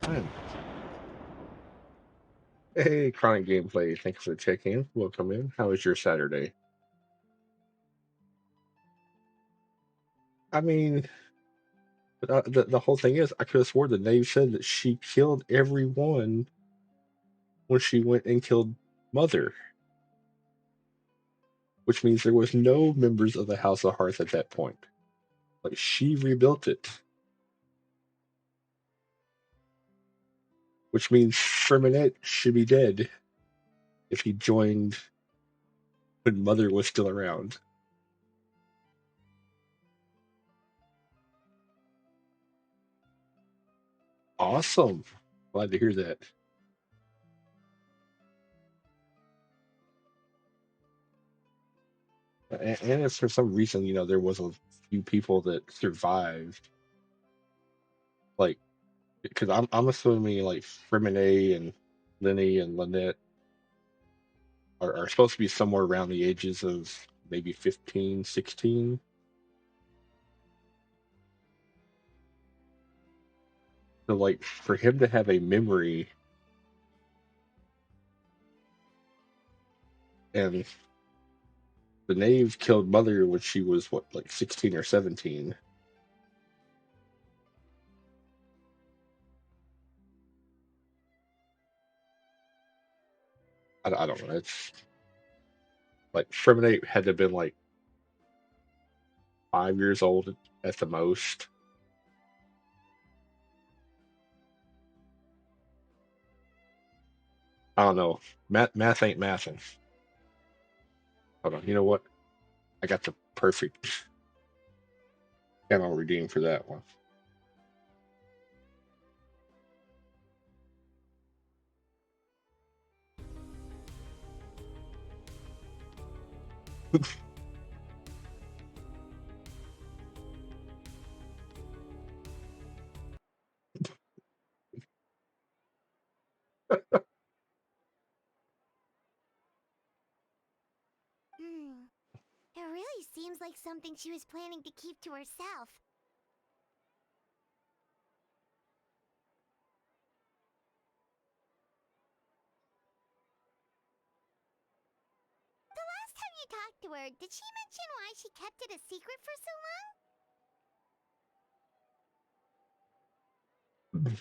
Speaker 1: Fine. Hey, Chronic Gameplay, thanks for checking in. Welcome in. How was your Saturday? I mean, the whole thing is, I could have swore the knave said that she killed everyone when she went and killed Mother. which means there was no members of the House of Hearth at that point. Like she rebuilt it, which means Ferminette should be dead if he joined when Mother was still around. Awesome. Glad to hear that. And if for some reason, there was a few people that survived, like, because I'm assuming like Freminet and Lenny and Lynette are supposed to be somewhere around the ages of maybe 15, 16. So like for him to have a memory and the knave killed Mother when she was what, like 16 or 17. I don't know. It's like Freminate had to have been like 5 years old at the most. I don't know. Math ain't mathing. Hold on. You know what? I got the perfect channel redeem for that one.
Speaker 3: It really seems like something she was planning to keep to herself. The last time you talked to her, did she mention why she kept it a secret for so long?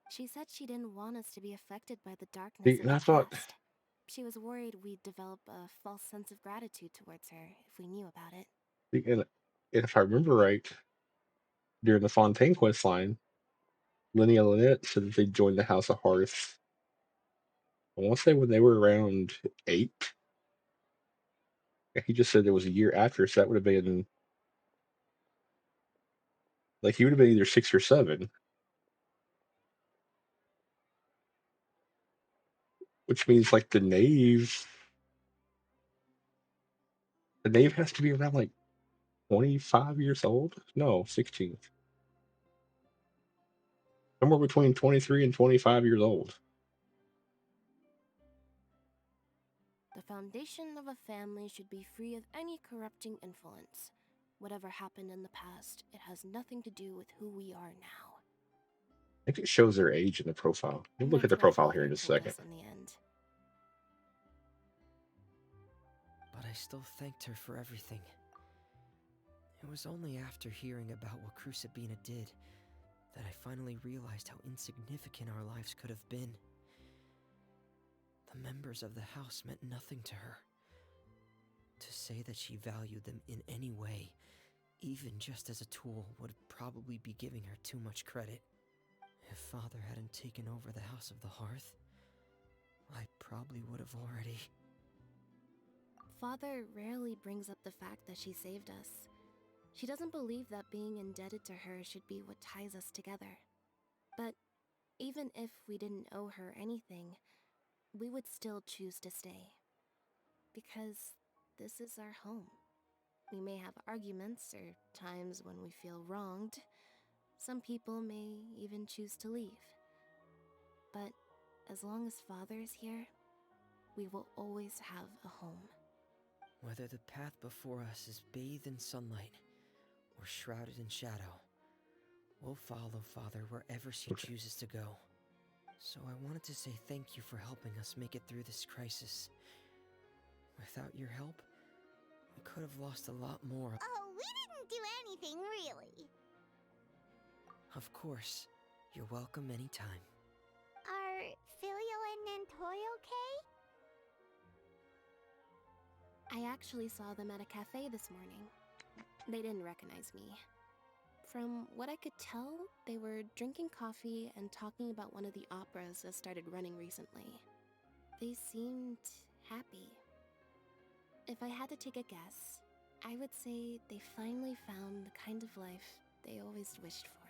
Speaker 8: She said she didn't want us to be affected by the darkness
Speaker 1: See,
Speaker 8: of
Speaker 1: and
Speaker 8: the
Speaker 1: I thought,
Speaker 8: past. She was worried we'd develop a false sense of gratitude towards her if we knew about it.
Speaker 1: and if I remember right, during the Fontaine quest line, Lenny and Lynette said that they joined the House of Hearth. I want to say when they were around 8. And he just said it was a year after, so that would have been like he would have been either 6 or 7, which means like the knave has to be around like 25 years old. No, 16, somewhere between 23 and 25 years old.
Speaker 8: The foundation of a family should be free of any corrupting influence. Whatever happened in the past, it has nothing to do with who we are now.
Speaker 1: I think it shows their age in the profile. We'll
Speaker 8: And
Speaker 1: look at
Speaker 8: that's
Speaker 1: the
Speaker 8: what
Speaker 1: profile here
Speaker 8: Father
Speaker 1: in a
Speaker 8: told
Speaker 1: second.
Speaker 8: us in the end.
Speaker 10: But I still thanked her for everything. It was only after hearing about what Crucibina did that I finally realized how insignificant our lives could have been. The members of the house meant nothing to her. To say that she valued them in any way, even just as a tool, would probably be giving her too much credit. If Father hadn't taken over the House of the Hearth, I probably would have already...
Speaker 8: Father rarely brings up the fact that she saved us. She doesn't believe that being indebted to her should be what ties us together. But even if we didn't owe her anything, we would still choose to stay. Because this is our home. We may have arguments or times when we feel wronged. Some people may even choose to leave. But as long as Father is here, we will always have a home.
Speaker 10: Whether the path before us is bathed in sunlight or shrouded in shadow, we'll follow Father wherever she chooses to go. So I wanted to say thank you for helping us make it through this crisis. Without your help, we could have lost a lot more.
Speaker 3: Oh, we didn't do anything, really.
Speaker 10: Of course. You're welcome anytime.
Speaker 3: Are Filio and Nantoyo
Speaker 8: I actually saw them at a cafe this morning. They didn't recognize me. From what I could tell, they were drinking coffee and talking about one of the operas that started running recently. They seemed happy. If I had to take a guess, I would say they finally found the kind of life they always wished for.